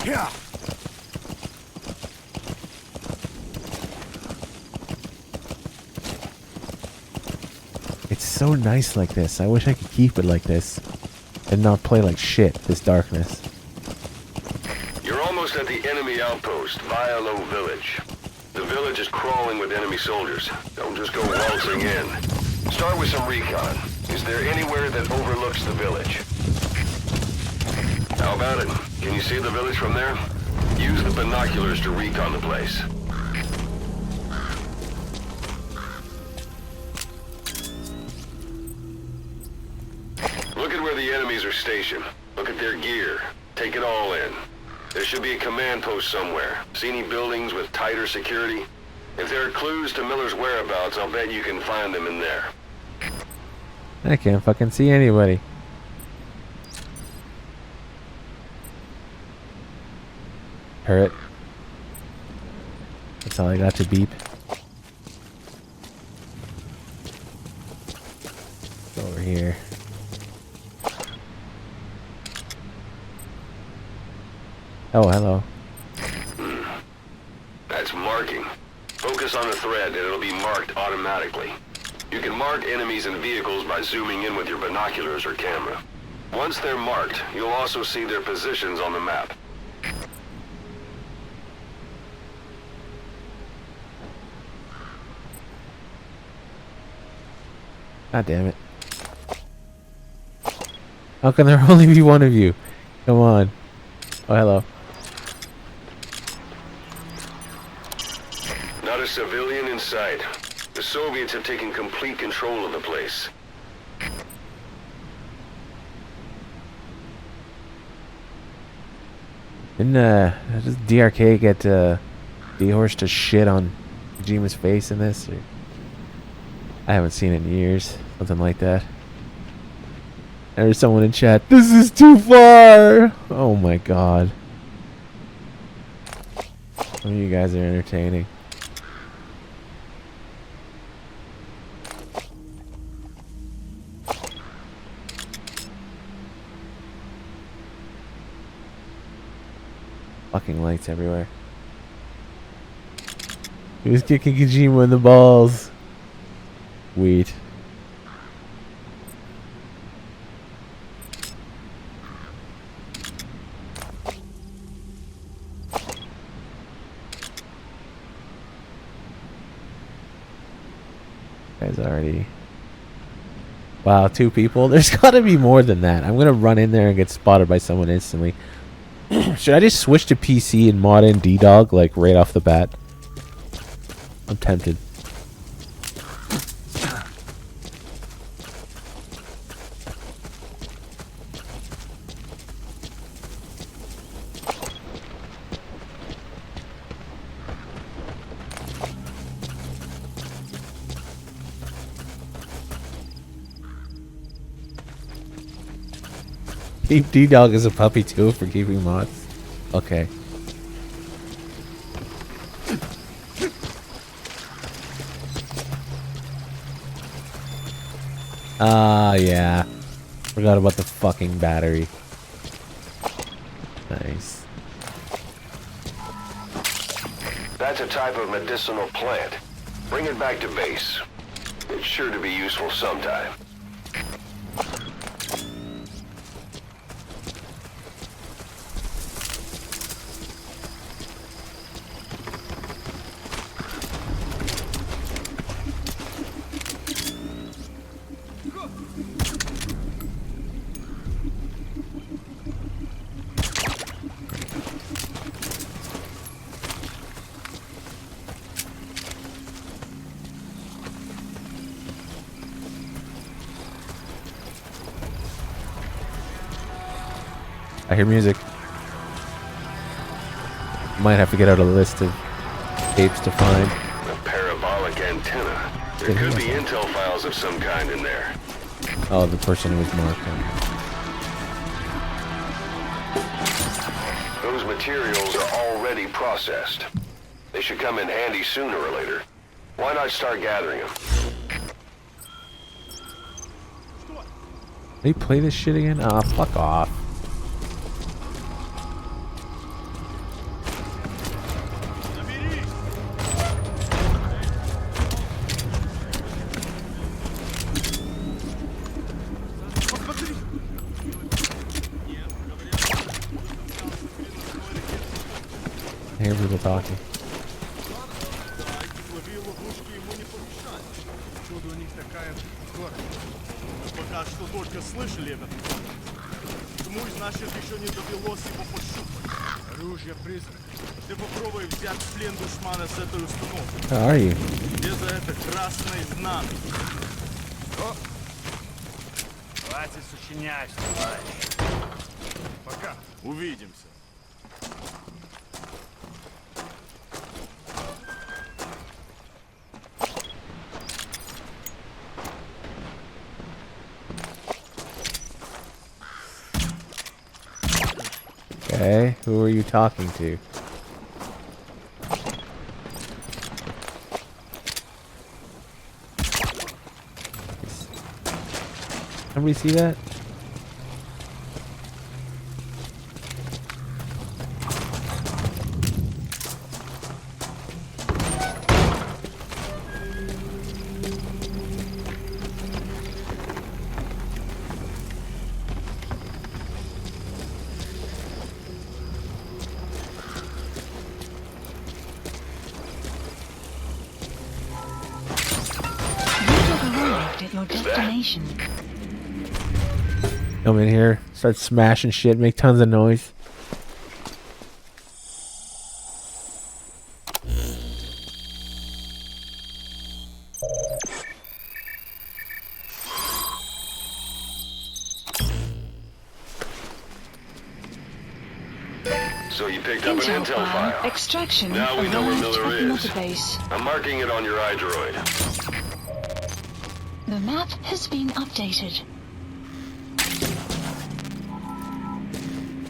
Speaker 3: Yeah.
Speaker 1: It's so nice like this. I wish I could keep it like this and not play like shit, this darkness.
Speaker 10: You're almost at the enemy outpost, Vialo Village. The village is crawling with enemy soldiers. Don't just go waltzing in. Start with some recon. Is there anywhere that overlooks the village? How about it? Can you see the village from there? Use the binoculars to recon the place. Look at where the enemies are stationed. Look at their gear. Take it all in. There should be a command post somewhere. See any buildings with tighter security? If there are clues to Miller's whereabouts, I'll bet you can find them in there.
Speaker 1: I can't fucking see anybody. Turret. That's all I got to beep. Go over here. Oh, hello.
Speaker 10: That's marking. Focus on the thread and it'll be marked automatically. You can mark enemies and vehicles by zooming in with your binoculars or camera. Once they're marked, you'll also see their positions on the map.
Speaker 1: God damn it. How can there only be one of you? Come on. Oh, hello.
Speaker 10: Not a civilian in sight. The Soviets have taken complete control of the place.
Speaker 1: Didn't does DRK get D-Horse to shit on Kojima's face in this? Or I haven't seen it in years. Something like that. There's someone in chat. This is too far! Oh my god. Some of you guys are entertaining. Fucking lights everywhere. He was kicking Kojima in the balls. Sweet. Guys already. Wow, 2 people? There's gotta be more than that. I'm gonna run in there and get spotted by someone instantly. Should I just switch to PC and mod in D-Dog, like, right off the bat? I'm tempted. Keep D-Dog as a puppy too for keeping mods. Okay. Yeah. Forgot about the fucking battery. Nice.
Speaker 10: That's a type of medicinal plant. Bring it back to base. It's sure to be useful sometime.
Speaker 1: I hear music. Might have to get out a list of tapes to find.
Speaker 10: A parabolic antenna. There could be intel files of some kind in there.
Speaker 1: Oh, the person who was marked.
Speaker 10: Those materials are already processed. They should come in handy sooner or later. Why not start gathering them?
Speaker 1: They play this shit again? Ah, fuck off. I hear people talking. How are you?
Speaker 9: Хватит сочинять, товарищ. Пока. Увидимся.
Speaker 1: Okay, who are you talking to? Somebody see that?
Speaker 4: At your destination.
Speaker 1: Come in here, start smashing shit, make tons of noise.
Speaker 10: So you picked up an intel file.
Speaker 4: Extraction
Speaker 10: Now we know where
Speaker 4: arrived
Speaker 10: Miller
Speaker 4: at
Speaker 10: is.
Speaker 4: Mother Base.
Speaker 10: I'm marking it on your iDroid.
Speaker 4: The map has been updated.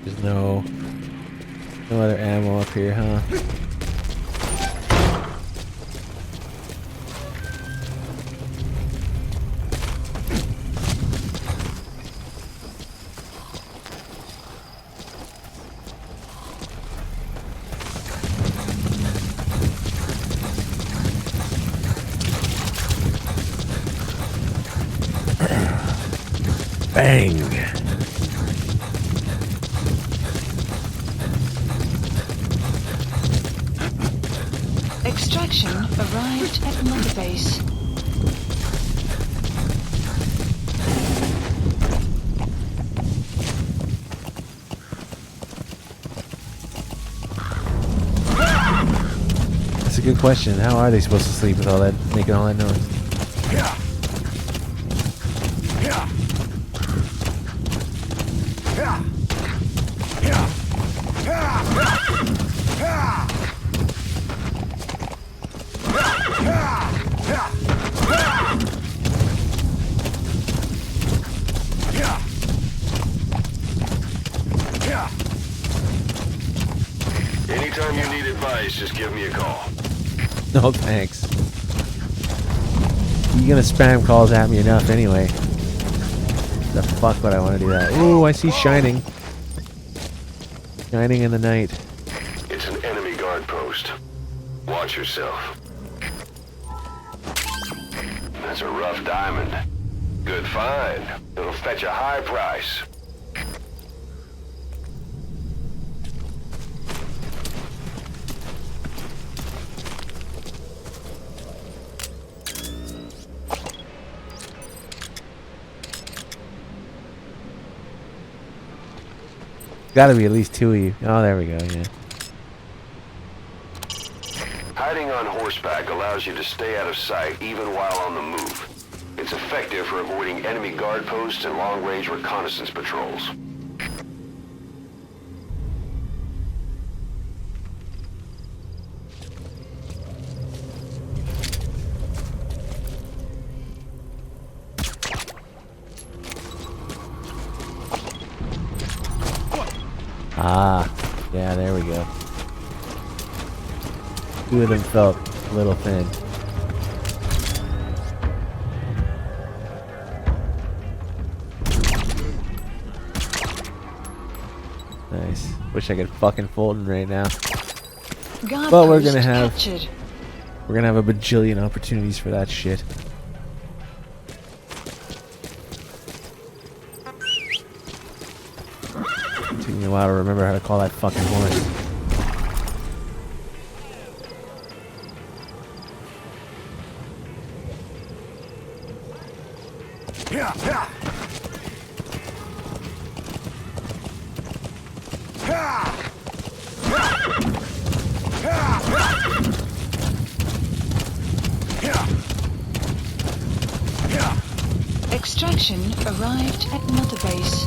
Speaker 1: There's no other ammo up here, huh? Bang!
Speaker 4: Extraction arrived at Mother Base.
Speaker 1: That's a good question. How are they supposed to sleep with all that, making all that noise?
Speaker 10: Anytime you need advice, just give me a call.
Speaker 1: No thanks. You're gonna spam calls at me enough anyway. The fuck would I want to do that? Ooh, I see shining. Shining in the night.
Speaker 10: It's an enemy guard post. Watch yourself. That's a rough diamond. Good find. It'll fetch a high price.
Speaker 1: Gotta be at least two of you. Oh, there we go, yeah.
Speaker 10: Hiding on horseback allows you to stay out of sight even while on the move. It's effective for avoiding enemy guard posts and long-range reconnaissance patrols.
Speaker 1: Ah, yeah, there we go. Two of them felt a little thin. Nice. Wish I could fucking Fulton right now.
Speaker 4: Guard
Speaker 1: But we're
Speaker 4: post
Speaker 1: gonna have
Speaker 4: captured.
Speaker 1: a bajillion opportunities for that shit. Took me a while to remember how to call that fucking horse.
Speaker 4: Extraction arrived at Mother Base.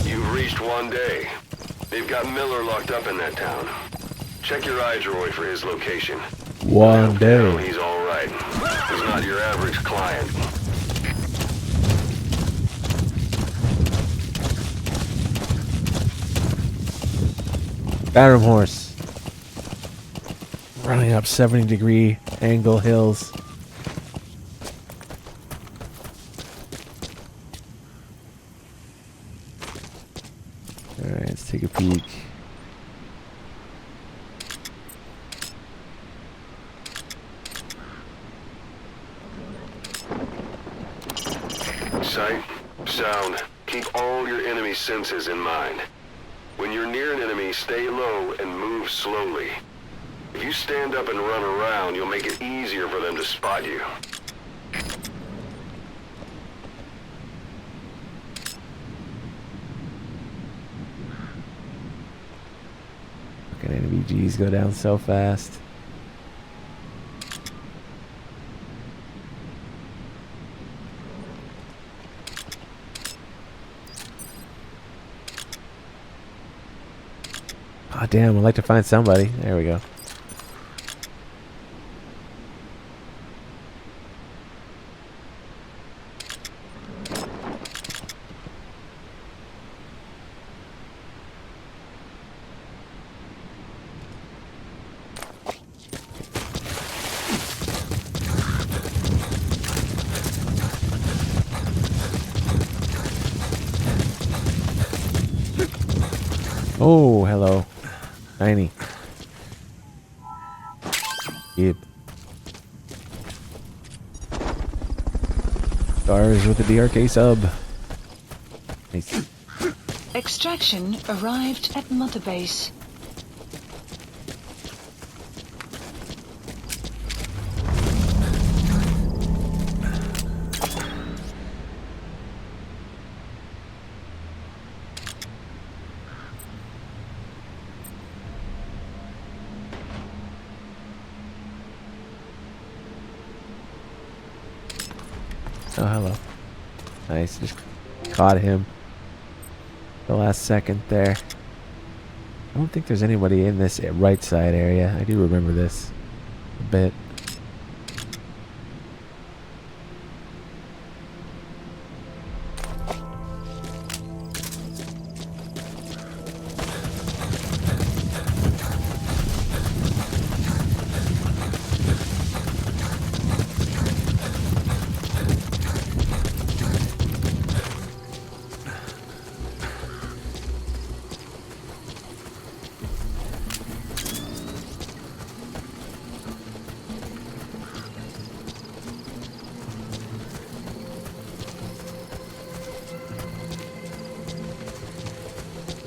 Speaker 10: You've reached one day. They've got Miller locked up in that town. Check your iDroid for his location.
Speaker 1: One day.
Speaker 10: He's all right. He's not your average client.
Speaker 1: Battering horse. Running up 70-degree angle hills. Alright, let's take a peek.
Speaker 10: Sight, sound, keep all your enemy senses in mind. When you're near an enemy, stay low and move slowly. If you stand up and run around, you'll make it easier for them to spot you.
Speaker 1: Fucking NVGs go down so fast. Oh damn, I'd like to find somebody. There we go. Oh, hello. Tiny. Yep. Stars with the DRK sub. Nice.
Speaker 4: Extraction arrived at Mother Base.
Speaker 1: Oh, hello. Nice. Just caught him. The last second there. I don't think there's anybody in this right side area. I do remember this a bit.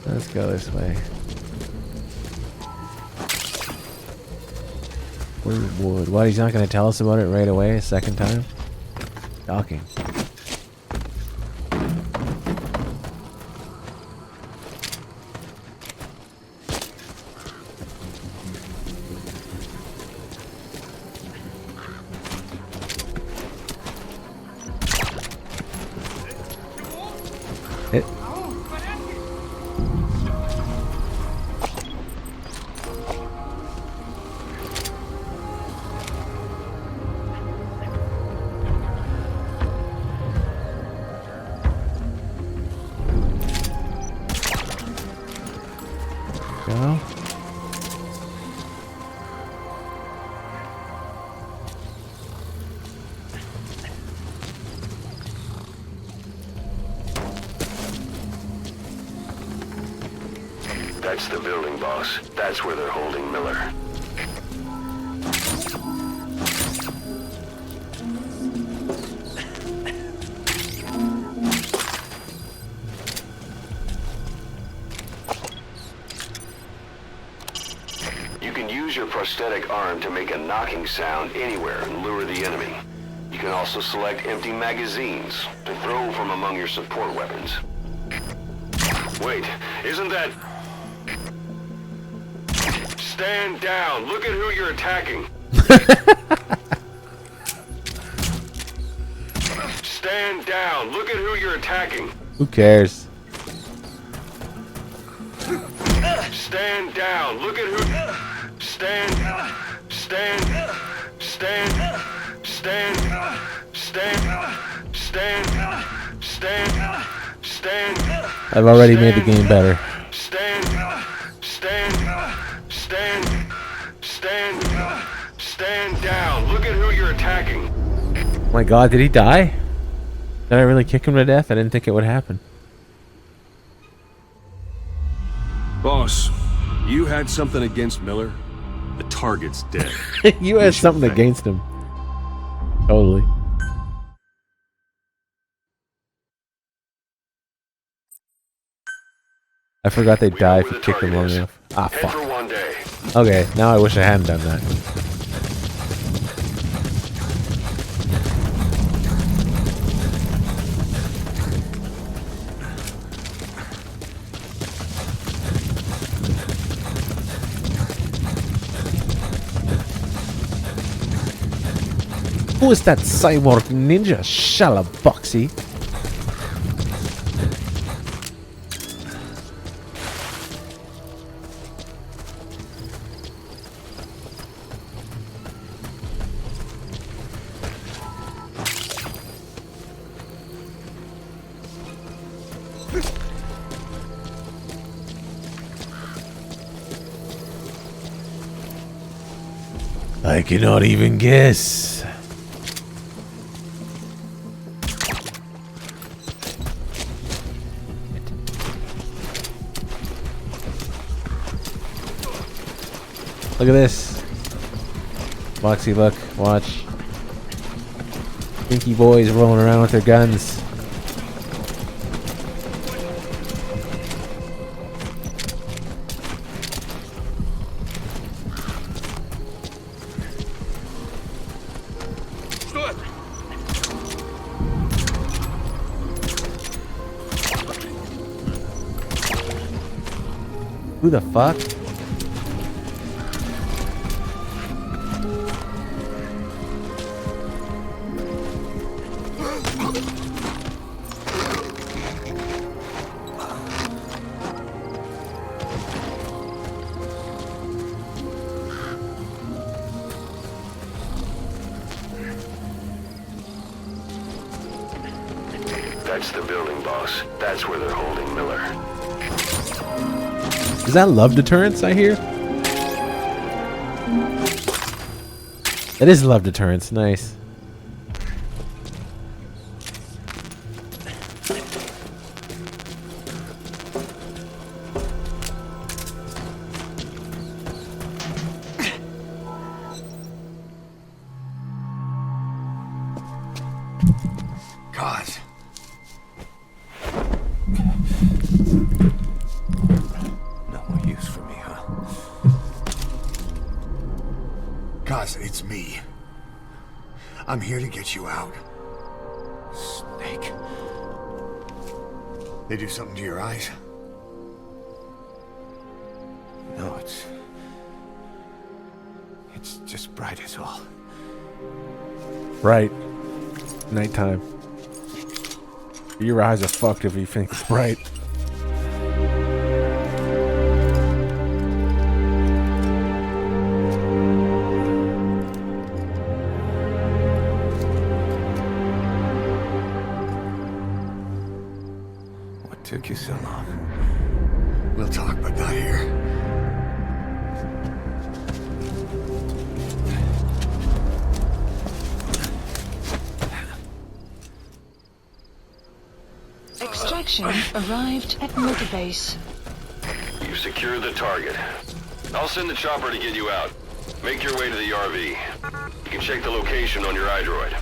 Speaker 1: Let's go this way. Wood. What? He's not going to tell us about it right away a second time? Shocking. It. Go.
Speaker 10: That's the building, boss. That's where they're holding Miller. You can use your prosthetic arm to make a knocking sound anywhere and lure the enemy. You can also select empty magazines to throw from among your support weapons. Wait, isn't that... Stand down. Look at who you're attacking. Stand down. Look at who you're attacking.
Speaker 1: Who cares?
Speaker 10: Stand down. Look at who... Stand... Stand... Stand... Stand... Stand... Stand... Stand... Stand...
Speaker 1: I've already made the game better.
Speaker 10: Stand... Stand... Stand... Stand... Stand down. Look at who you're attacking.
Speaker 1: Oh my god, did he die? Did I really kick him to death? I didn't think it would happen.
Speaker 9: Boss, you had something against Miller? The target's dead.
Speaker 1: You had something against him. Totally. I forgot they
Speaker 10: We know
Speaker 1: die if
Speaker 10: where
Speaker 1: you
Speaker 10: the
Speaker 1: kick them long
Speaker 10: target is.
Speaker 1: enough. Ah,
Speaker 10: Head
Speaker 1: fuck.
Speaker 10: for one day.
Speaker 1: Okay, now I wish I hadn't done that. Who is that cyborg ninja? Shalaboxy. I cannot even guess. Look at this. Boxy, look, watch. Pinky boys rolling around with their guns. Who the fuck?
Speaker 10: That's the building, boss. That's where they're holding Miller.
Speaker 1: Is that love deterrence I hear? It is love deterrence, nice.
Speaker 6: God.
Speaker 7: No more use for me, huh?
Speaker 6: Cause it's me. I'm here to get you out.
Speaker 7: Snake.
Speaker 6: They do something to your eyes?
Speaker 7: No, it's just bright as all.
Speaker 1: Right. Nighttime. Your eyes are fucked if you think it's bright.
Speaker 7: What took you so long?
Speaker 6: We'll talk, but not here.
Speaker 4: Extraction arrived at motor base.
Speaker 10: You've secured the target. I'll send the chopper to get you out. Make your way to the RV. You can check the location on your iDroid.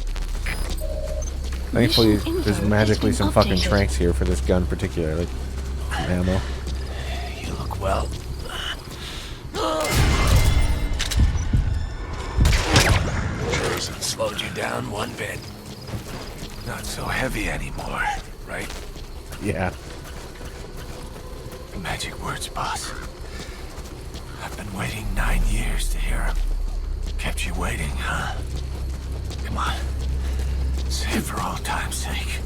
Speaker 1: Thankfully,
Speaker 4: Mission info
Speaker 1: there's
Speaker 4: has
Speaker 1: magically
Speaker 4: been
Speaker 1: some fucking
Speaker 4: updated.
Speaker 1: tranks here for this gun particularly. Ammo.
Speaker 7: You look well. Hasn't slowed you down one bit. Not so heavy anymore, right?
Speaker 1: Yeah.
Speaker 7: Magic words, boss. I've been waiting 9 years to hear 'em. Kept you waiting, huh? Come on. Say it for old time's sake.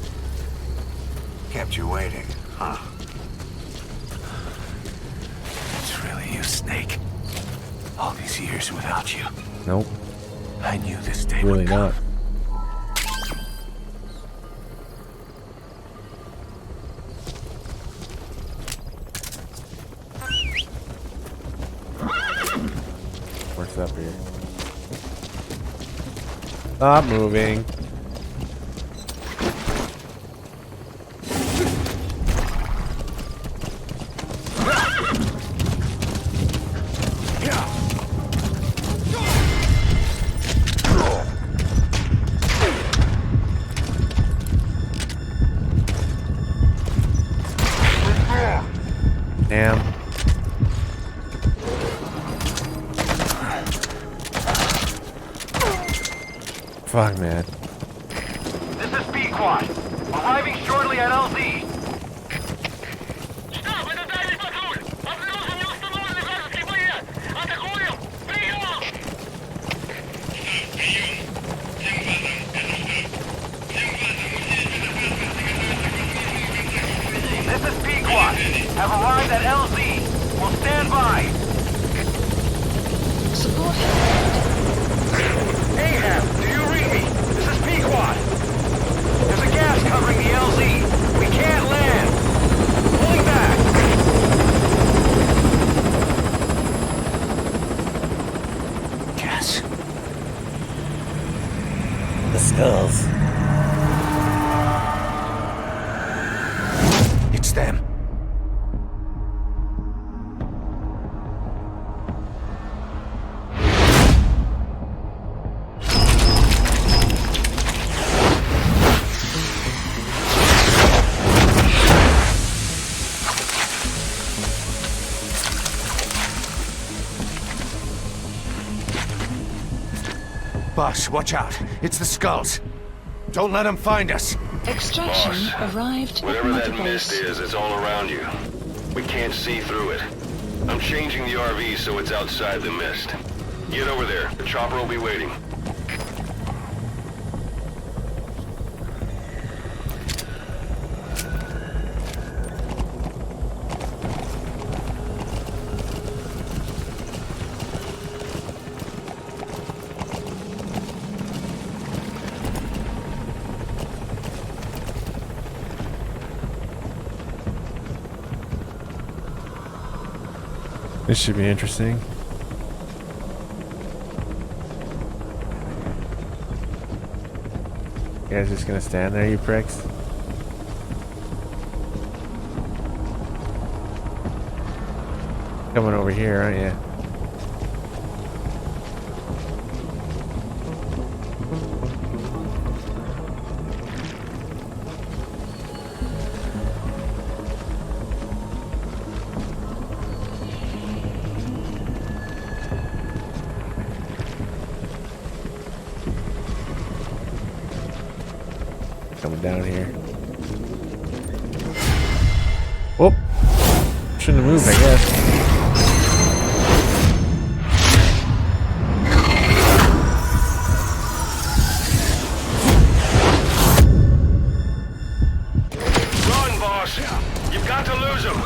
Speaker 6: Kept you waiting, huh?
Speaker 7: It's really you, Snake. All these years without you.
Speaker 1: Nope.
Speaker 7: I knew this day
Speaker 1: Really
Speaker 7: would come.
Speaker 1: not. What's up here? Stop moving. Fuck, man.
Speaker 10: This is Pequod. Arriving shortly at LZ. This is Pequod. Have arrived at LZ. We'll stand by.
Speaker 4: Support.
Speaker 10: Ahab, do you read me? This is Pequod. There's a gas covering the LZ. We can't land. Pulling back.
Speaker 7: Gas.
Speaker 1: The skulls.
Speaker 7: It's them. Boss, watch out. It's the skulls. Don't let them find us.
Speaker 4: Extraction
Speaker 10: Boss,
Speaker 4: arrived at
Speaker 10: whatever that
Speaker 4: motor
Speaker 10: mist
Speaker 4: base.
Speaker 10: is, it's all around you. We can't see through it. I'm changing the RV so it's outside the mist. Get over there. The chopper will be waiting.
Speaker 1: This should be interesting. You guys just gonna stand there, you pricks? Coming over here, aren't you? Coming down here. Whoop! Shouldn't have moved, I guess.
Speaker 10: Run, boss! You've got to lose him!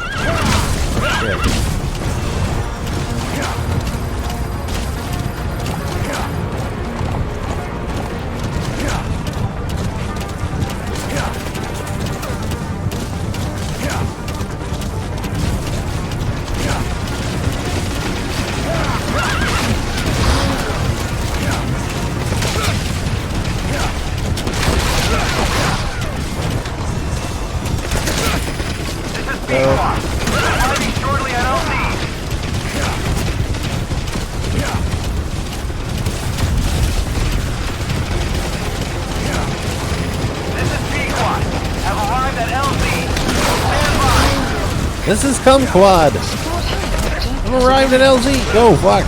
Speaker 1: Shit.
Speaker 10: Arriving shortly at LZ. This is Pequod. Have arrived at LZ. Stand by.
Speaker 1: This is Kumquat. I'm arrived at LZ. Go, fuck.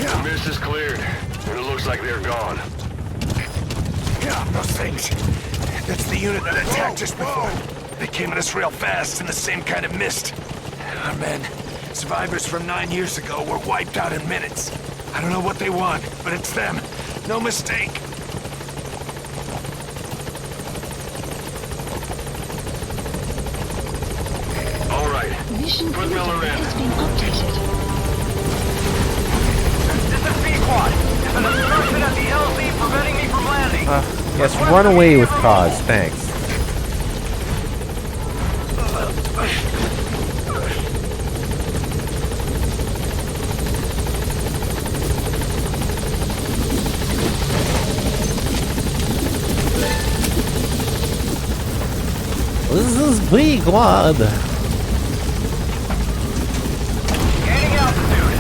Speaker 10: The mist is cleared, and it looks like they're gone.
Speaker 7: Those things. That's the unit that attacked us before. They came at us real fast in the same kind of mist. Our men, survivors from 9 years ago, were wiped out in minutes. I don't know what they want, but it's them. No mistake.
Speaker 10: All right.
Speaker 4: Mission
Speaker 10: Put Miller in.
Speaker 4: has been updated.
Speaker 10: This is Pequod. There's an obstruction at the LZ preventing me from landing.
Speaker 1: Yes, run away with cause. Thanks. This is Pequod.
Speaker 10: Gaining altitude.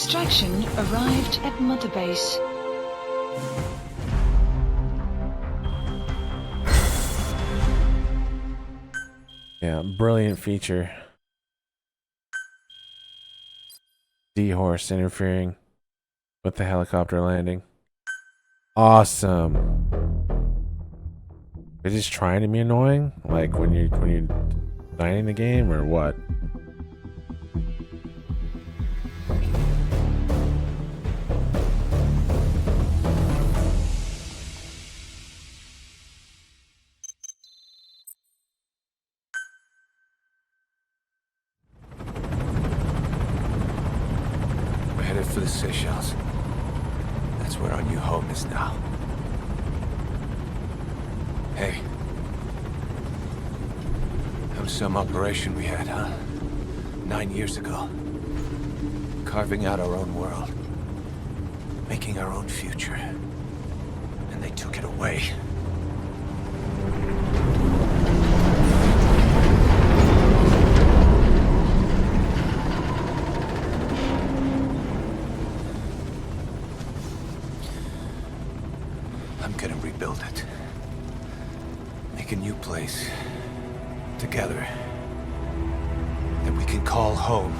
Speaker 4: Extraction arrived at Mother Base.
Speaker 1: Yeah, brilliant feature. D-Horse interfering with the helicopter landing. Awesome. They're just trying to be annoying, like when you're designing the game, or what?
Speaker 7: We're headed for the Seychelles. That's where our new home is now. Hey. That was some operation we had, huh? 9 years ago. Carving out our own world. Making our own future. And they took it away. I'm gonna rebuild it. Make a new place. Together. That we can call home.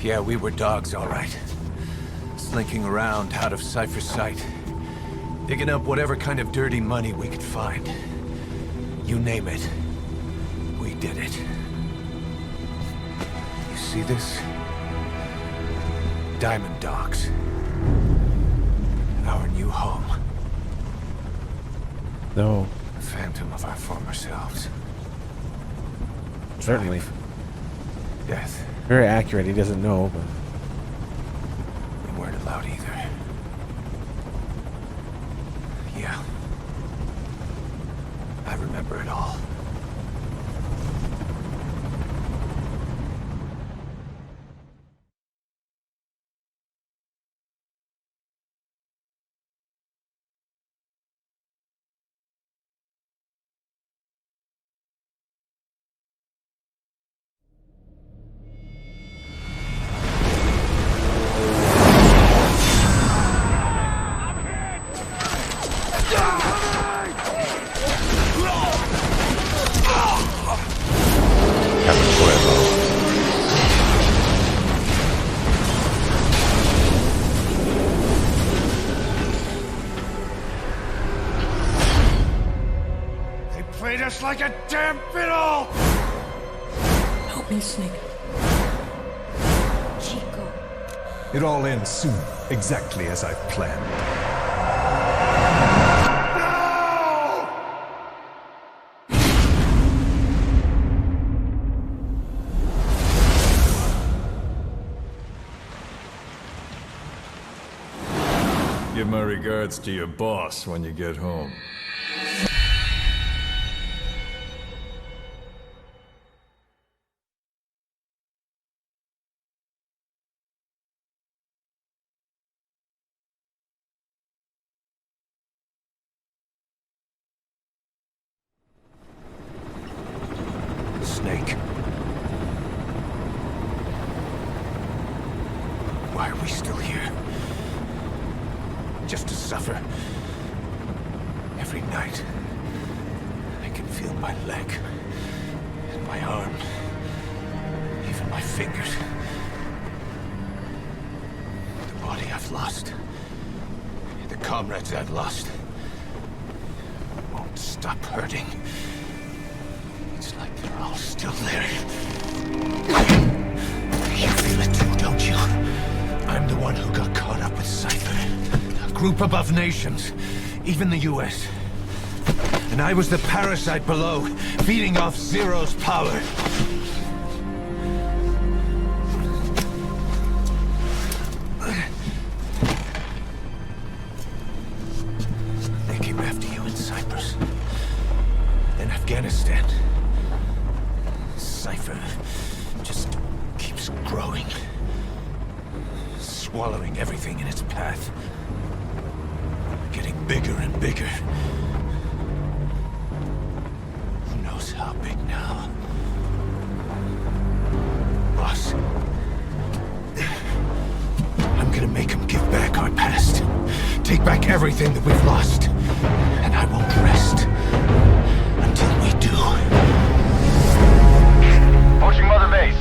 Speaker 7: Yeah, we were dogs, all right. Slinking around out of Cypher's sight. Digging up whatever kind of dirty money we could find. You name it. We did it. You see this? Diamond Dogs. Our new home.
Speaker 1: No.
Speaker 7: A phantom of our former selves.
Speaker 1: Certainly.
Speaker 7: Death.
Speaker 1: Very accurate, he doesn't know, but...
Speaker 7: We weren't allowed either. Yeah. I remember it all.
Speaker 3: Played us like a damn fiddle!
Speaker 8: Help me, Snake. Chico.
Speaker 11: It all ends soon, exactly as I've planned.
Speaker 9: Give my regards to your boss when you get home.
Speaker 7: Snake. Why are we still here? Just to suffer. Every night, I can feel my leg, and my arm, even my fingers. The body I've lost, the comrades I've lost, won't stop hurting. It's like they're all still there. You feel it too, don't you? I'm the one who got caught up with Cypher. A group above nations, even the US. And I was the parasite below, feeding off Zero's power. They came after you in Cyprus. In Afghanistan. Cypher just keeps growing. Swallowing everything in its path. Getting bigger and bigger. Who knows topic now. Boss. I'm gonna make him give back our past. Take back everything that we've lost. And I won't rest until we do.
Speaker 10: Approaching Mother Base.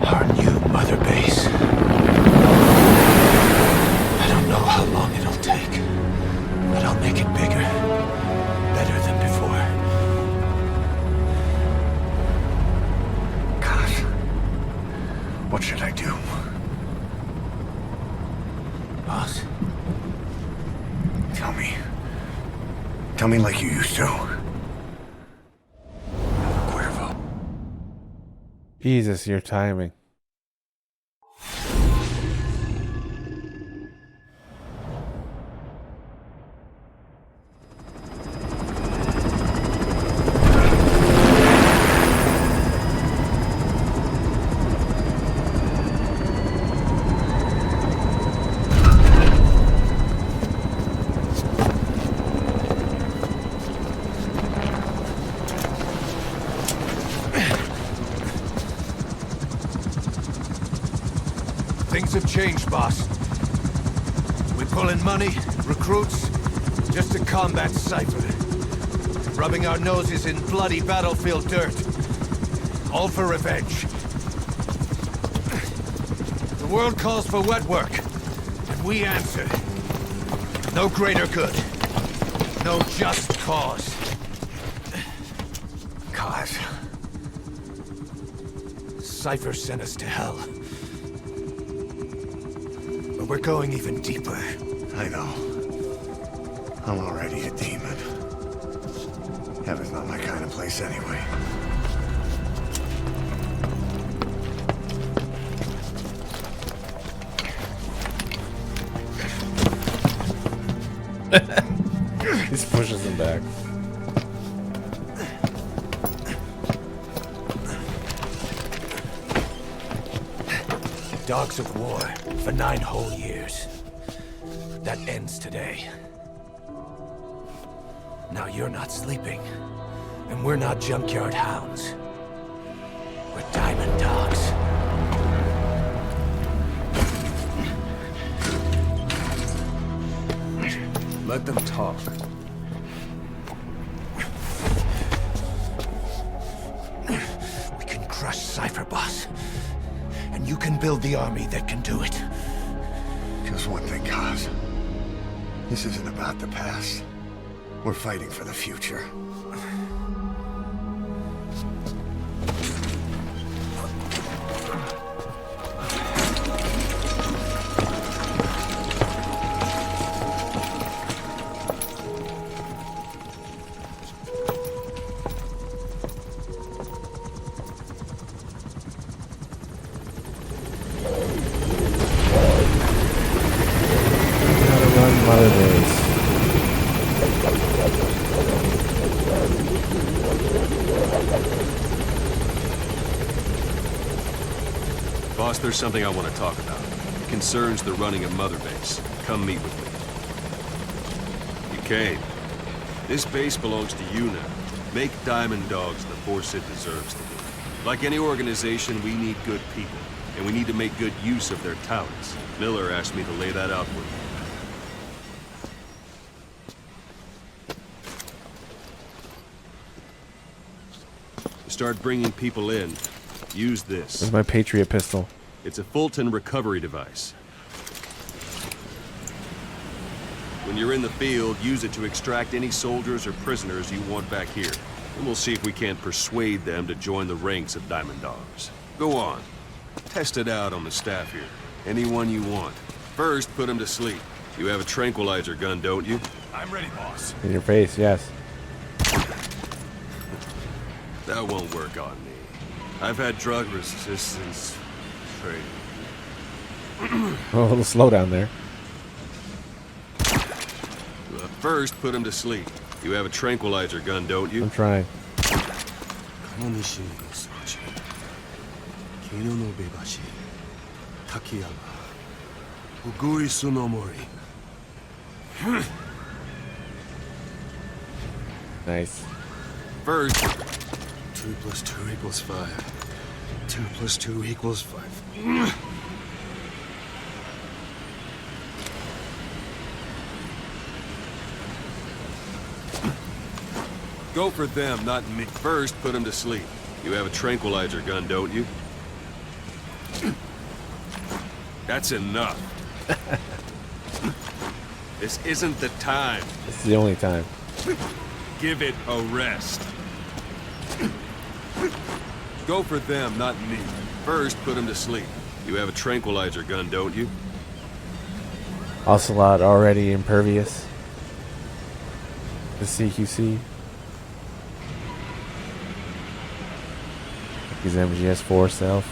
Speaker 7: Our new Mother Base. I don't know how long it'll take, but I'll make it bigger. Better than before.
Speaker 6: Gosh. What should I do?
Speaker 7: Boss?
Speaker 6: Tell me. Tell me like you used to. Cuervo.
Speaker 1: Jesus, your timing.
Speaker 7: Things have changed, boss. We pull in money, recruits, just to combat Cypher. Rubbing our noses in bloody battlefield dirt. All for revenge. The world calls for wet work, and we answer. No greater good. No just cause.
Speaker 6: Cause.
Speaker 7: Cypher sent us to hell. But we're going even deeper.
Speaker 6: I know. I'm already a demon. Heaven's not my kind of place anyway.
Speaker 1: He pushes him back.
Speaker 7: Dogs of war for 9 whole years. That ends today. Now you're not sleeping, and we're not junkyard hounds. We're diamond dogs.
Speaker 9: Let them talk.
Speaker 7: We can crush Cypher, boss. And you can build the army that can do it.
Speaker 6: Just one thing, Kaz. This isn't about the past. We're fighting for the future.
Speaker 1: Mother Base.
Speaker 9: Boss, there's something I want to talk about. It concerns the running of Mother Base. Come meet with me. You came. This base belongs to you now. Make Diamond Dogs the force it deserves to be. Like any organization, we need good people, and we need to make good use of their talents. Miller asked me to lay that out for you. Start bringing people in. Use this.
Speaker 1: Where's my Patriot pistol?
Speaker 9: It's a Fulton recovery device. When you're in the field, use it to extract any soldiers or prisoners you want back here. And we'll see if we can't persuade them to join the ranks of Diamond Dogs. Go on. Test it out on the staff here. Anyone you want. First, put them to sleep. You have a tranquilizer gun, don't you?
Speaker 7: I'm ready, boss.
Speaker 1: In your face, yes.
Speaker 9: That won't work on me. I've had drug resistance training.
Speaker 1: Oh, a little slow down there.
Speaker 9: First, put him to sleep. You have a tranquilizer gun, don't you?
Speaker 1: I'm trying.
Speaker 7: Ugui Sunomori.
Speaker 1: Nice.
Speaker 7: First, 2 + 2 = 5. 2 + 2 = 5. Go for them, not me. First, put them to sleep. You have a tranquilizer gun, don't you? That's enough. This isn't the time.
Speaker 1: This is the only time.
Speaker 7: Give it a rest. Go for them, not me. First, put them to sleep. You have a tranquilizer gun, don't you?
Speaker 1: Ocelot already impervious. The CQC. His MGS4 self.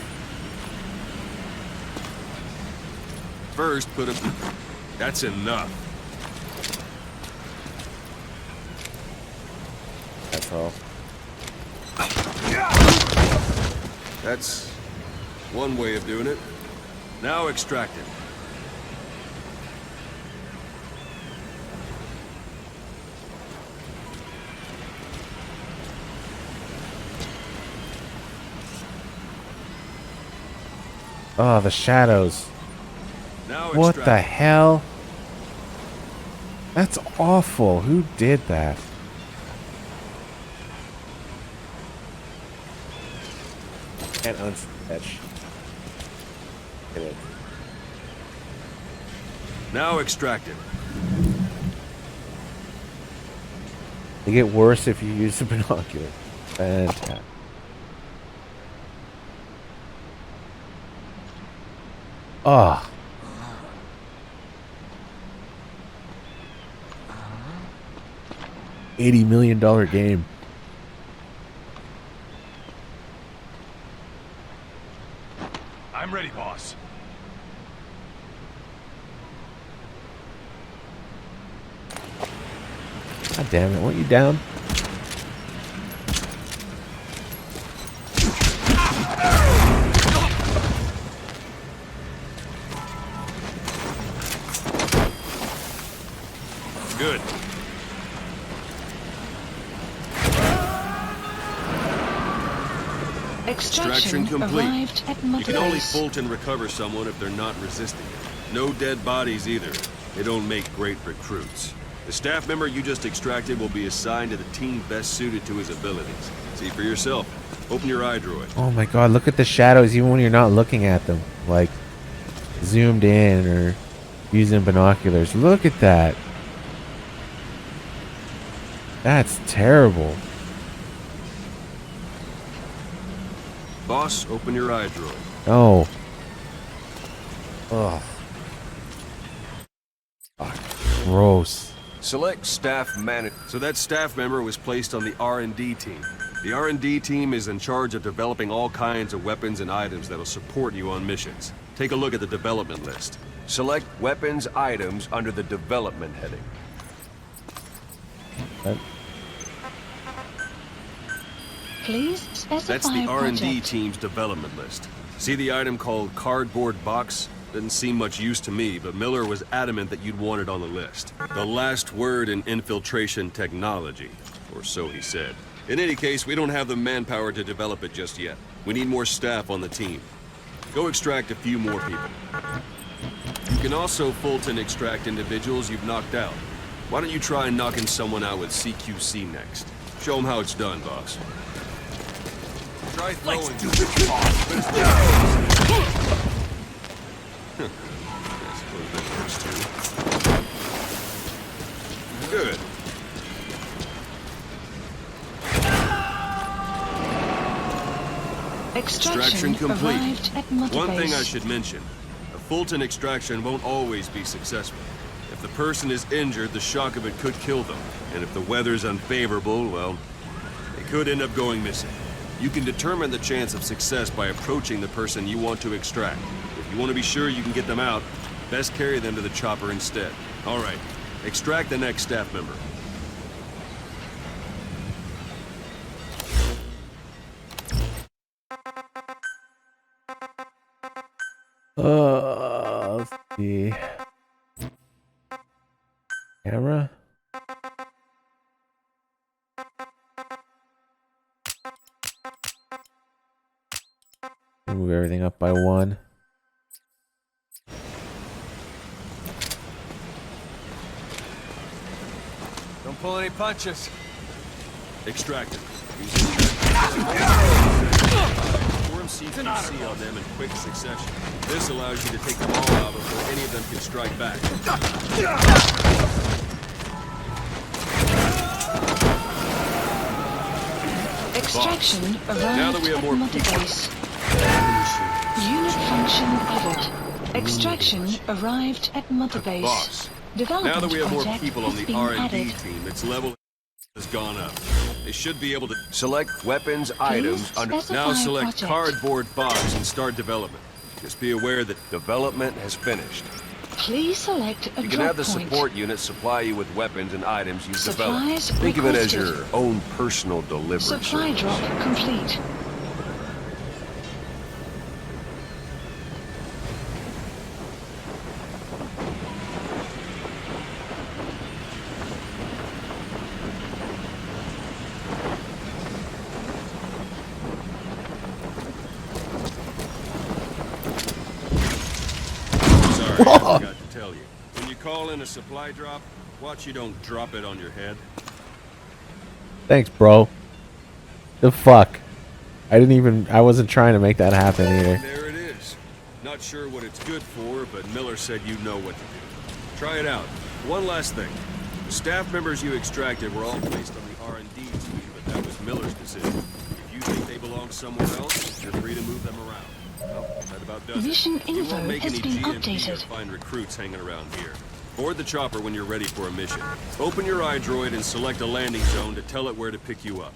Speaker 7: First, put him... That's enough.
Speaker 1: That's all.
Speaker 7: That's one way of doing it. Now extract it.
Speaker 1: Oh, the shadows.
Speaker 7: Now
Speaker 1: What
Speaker 7: extract
Speaker 1: the
Speaker 7: it.
Speaker 1: hell? That's awful. Who did that? Can't unsketch. Get it.
Speaker 7: Now extract it.
Speaker 1: They get worse if you use the binocular. Fantastic. Oh. $80 million game.
Speaker 7: I'm ready, boss.
Speaker 1: God damn it, weren't you down?
Speaker 7: Good.
Speaker 4: Extraction
Speaker 7: complete.
Speaker 4: arrived at
Speaker 7: You
Speaker 4: Mother
Speaker 7: can only
Speaker 4: Base.
Speaker 7: bolt and recover someone if they're not resisting it. No dead bodies either. They don't make great recruits. The staff member you just extracted will be assigned to the team best suited to his abilities. See for yourself. Open your eye droid.
Speaker 1: Oh my god, look at the shadows even when you're not looking at them. Like, zoomed in or using binoculars. Look at that. That's terrible.
Speaker 7: Boss, open your eye droid.
Speaker 1: Oh. Ugh. Fuck. Gross.
Speaker 7: Select staff manager. So that staff member was placed on the R&D team. The R&D team is in charge of developing all kinds of weapons and items that'll support you on missions. Take a look at the development list. Select weapons items under the development heading.
Speaker 1: That-
Speaker 4: Please specify
Speaker 7: That's the R&D
Speaker 4: project.
Speaker 7: team's development list. See the item called cardboard box? Didn't seem much use to me, but Miller was adamant that you'd want it on the list. The last word in infiltration technology, or so he said. In any case, we don't have the manpower to develop it just yet. We need more staff on the team. Go extract a few more people. You can also Fulton extract individuals you've knocked out. Why don't you try knocking someone out with CQC next? Show them how it's done, boss. Try throwing. Let's do this, boss. I suppose that works too. Good. Extraction complete.
Speaker 4: Arrived at Mother
Speaker 7: One thing
Speaker 4: Base.
Speaker 7: I should mention. A Fulton extraction won't always be successful. If the person is injured, the shock of it could kill them. And if the weather's unfavorable, well, they could end up going missing. You can determine the chance of success by approaching the person you want to extract. If you want to be sure you can get them out, best carry them to the chopper instead. All right, extract the next staff member.
Speaker 1: The camera. Move everything up by 1.
Speaker 9: Don't pull any punches. Extractor. Form CTC on them in quick succession. This allows you to take them all out before any of them can strike back.
Speaker 4: Extraction arrived
Speaker 9: Now that we have
Speaker 4: at
Speaker 9: more
Speaker 4: Mother
Speaker 9: people.
Speaker 4: Base. Unit function added. Extraction arrived at Mother Base.
Speaker 9: Boss.
Speaker 4: Development
Speaker 9: Now that we have more
Speaker 4: project
Speaker 9: people on
Speaker 4: has
Speaker 9: the
Speaker 4: been
Speaker 9: R&D
Speaker 4: added.
Speaker 9: team, its level has gone up. They should be able to
Speaker 10: Select weapons items under...
Speaker 4: specify
Speaker 9: now select
Speaker 4: project.
Speaker 9: cardboard box and start development. Just be aware that
Speaker 10: Development has finished.
Speaker 4: Please select a
Speaker 10: You can
Speaker 4: drop
Speaker 10: have the
Speaker 4: point.
Speaker 10: support unit supply you with weapons and items you've developed.
Speaker 4: Supplies
Speaker 10: Think of it as
Speaker 4: requested.
Speaker 10: your own personal delivery
Speaker 4: Supply
Speaker 10: service.
Speaker 4: drop complete.
Speaker 9: Sorry, I forgot to tell you. When you call in a supply drop, watch you don't drop it on your head.
Speaker 1: Thanks, bro. The fuck? I wasn't trying to make that happen either.
Speaker 9: There it is. Not sure what it's good for, but Miller said you know what to do. Try it out. One last thing. The staff members you extracted were all placed on the R&D team, but that was Miller's decision. If you think they belong somewhere else, you're free to move them around. Well, that about does
Speaker 4: Mission
Speaker 9: it. You
Speaker 4: info
Speaker 9: won't make
Speaker 4: has
Speaker 9: any
Speaker 4: been
Speaker 9: GMP or
Speaker 4: updated.
Speaker 9: find recruits hanging around here. Board the chopper when you're ready for a mission. Open your iDroid and select a landing zone to tell it where to pick you up.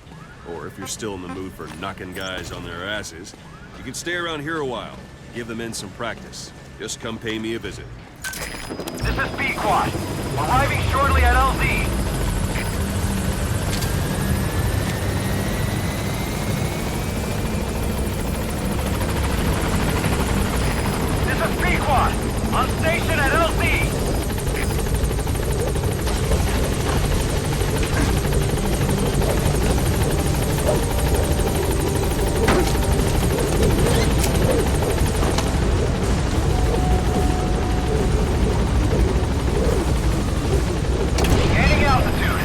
Speaker 9: Or if you're still in the mood for knocking guys on their asses, you can stay around here a while. Give the men some practice. Just come pay me a visit.
Speaker 12: This is B-Quad. Arriving shortly at LZ. This is B-Quad. On station at LZ. Gaining altitude.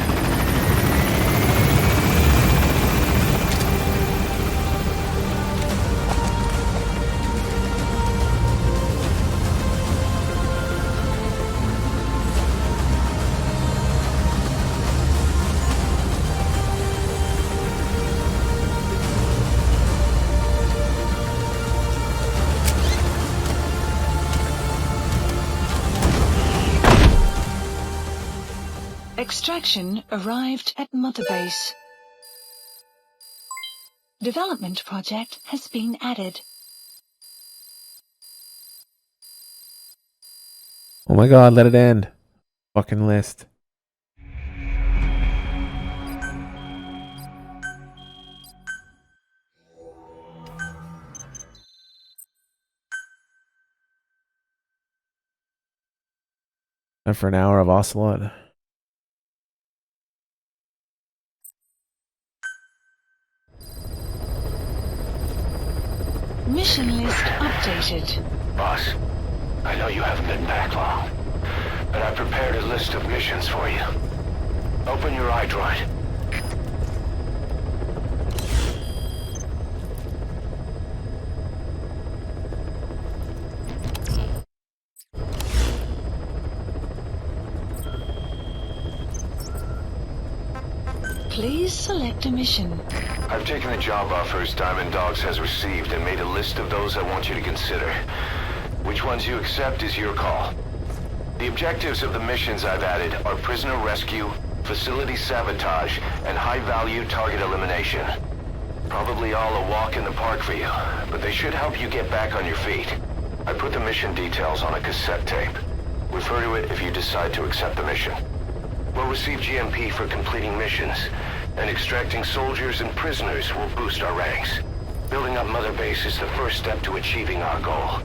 Speaker 4: Extraction arrived at Mother Base. Development project has been added.
Speaker 1: Oh my god, let it end. Fucking list. Time for an hour of Ocelot.
Speaker 4: Mission list updated.
Speaker 10: Boss, I know you haven't been back long, but I prepared a list of missions for you. Open your iDroid.
Speaker 4: Please select a mission.
Speaker 10: I've taken the job offers Diamond Dogs has received and made a list of those I want you to consider. Which ones you accept is your call. The objectives of the missions I've added are prisoner rescue, facility sabotage, and high-value target elimination. Probably all a walk in the park for you, but they should help you get back on your feet. I put the mission details on a cassette tape. Refer to it if you decide to accept the mission. We'll receive GMP for completing missions, and extracting soldiers and prisoners will boost our ranks. Building up Mother Base is the first step to achieving our goal.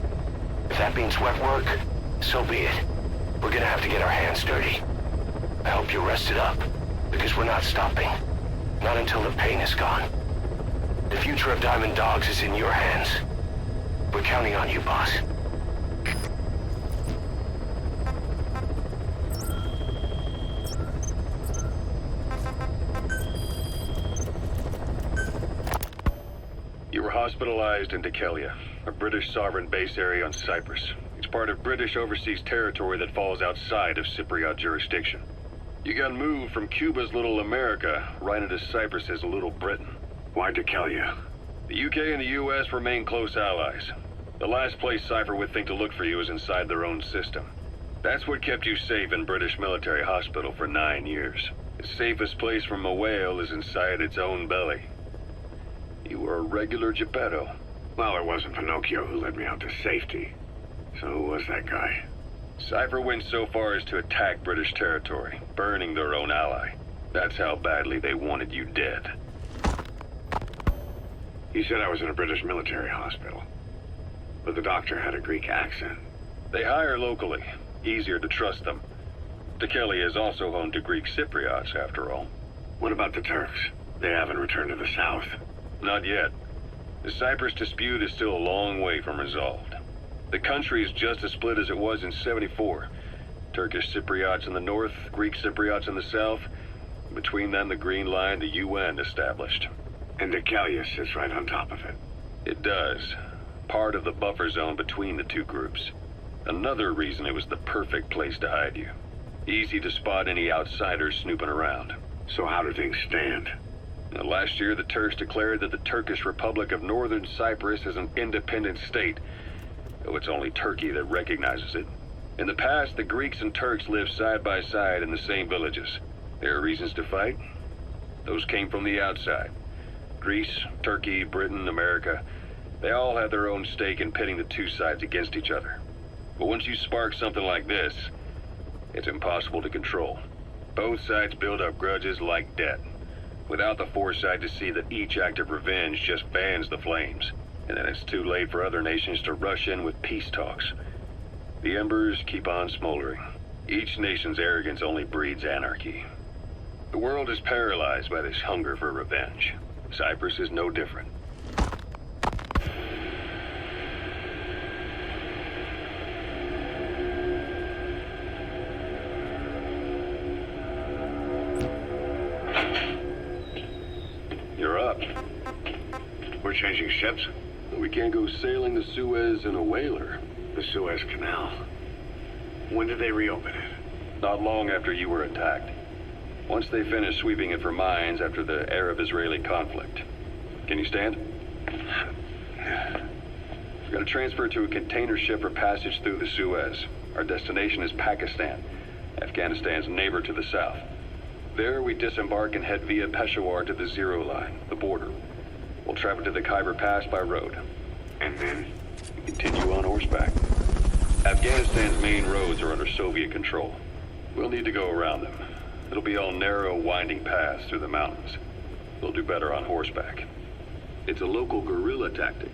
Speaker 10: If that means wet work, So be it. We're gonna have to get our hands dirty. I hope you're rested up, because we're not stopping. Not until the pain is gone. The future of Diamond Dogs is in your hands. We're counting on you, boss.
Speaker 13: You were hospitalized in Dekelia, a British sovereign base area on Cyprus. It's part of British overseas territory that falls outside of Cypriot jurisdiction. You got moved from Cuba's Little America right into Cyprus's Little Britain. Why Dekelia? The UK and the US remain close allies. The last place Cypher would think to look for you is inside their own system. That's what kept you safe in British military hospital for 9 years. The safest place from a whale is inside its own belly. You were a regular Geppetto.
Speaker 14: Well, it wasn't Pinocchio who led me out to safety. So who was that guy?
Speaker 13: Cypher went so far as to attack British territory, burning their own ally. That's how badly they wanted you dead.
Speaker 14: He said I was in a British military hospital. But the doctor had a Greek accent.
Speaker 13: They hire locally. Easier to trust them. Dekelia is also home to Greek Cypriots, after all.
Speaker 14: What about the Turks? They haven't returned to the south.
Speaker 13: Not yet. The Cyprus dispute is still a long way from resolved. The country is just as split as it was in '74. Turkish Cypriots in the north, Greek Cypriots in the south. Between them, the Green Line, the UN established.
Speaker 14: And Dekelia sits right on top of it.
Speaker 13: It does. Part of the buffer zone between the two groups. Another reason it was the perfect place to hide you. Easy to spot any outsiders snooping around.
Speaker 14: So how do things stand?
Speaker 13: Now, last year, the Turks declared that the Turkish Republic of Northern Cyprus is an independent state, though it's only Turkey that recognizes it. In the past, the Greeks and Turks lived side by side in the same villages. There are reasons to fight. Those came from the outside. Greece, Turkey, Britain, America, they all had their own stake in pitting the two sides against each other. But once you spark something like this, it's impossible to control. Both sides build up grudges like debt, without the foresight to see that each act of revenge just fans the flames. And then it's too late for other nations to rush in with peace talks. The embers keep on smoldering. Each nation's arrogance only breeds anarchy. The world is paralyzed by this hunger for revenge. Cyprus is no different. You're up.
Speaker 14: We're changing ships?
Speaker 13: We can't go sailing the Suez in a whaler.
Speaker 14: The Suez Canal. When did they reopen it?
Speaker 13: Not long after you were attacked. Once they finished sweeping it for mines after the Arab-Israeli conflict. Can you stand? We're going to transfer to a container ship for passage through the Suez. Our destination is Pakistan, Afghanistan's neighbor to the south. There, we disembark and head via Peshawar to the Zero Line, the border. We'll travel to the Khyber Pass by road.
Speaker 14: And then?
Speaker 13: We continue on horseback. Afghanistan's main roads are under Soviet control. We'll need to go around them. It'll be all narrow, winding paths through the mountains. We'll do better on horseback. It's a local guerrilla tactic.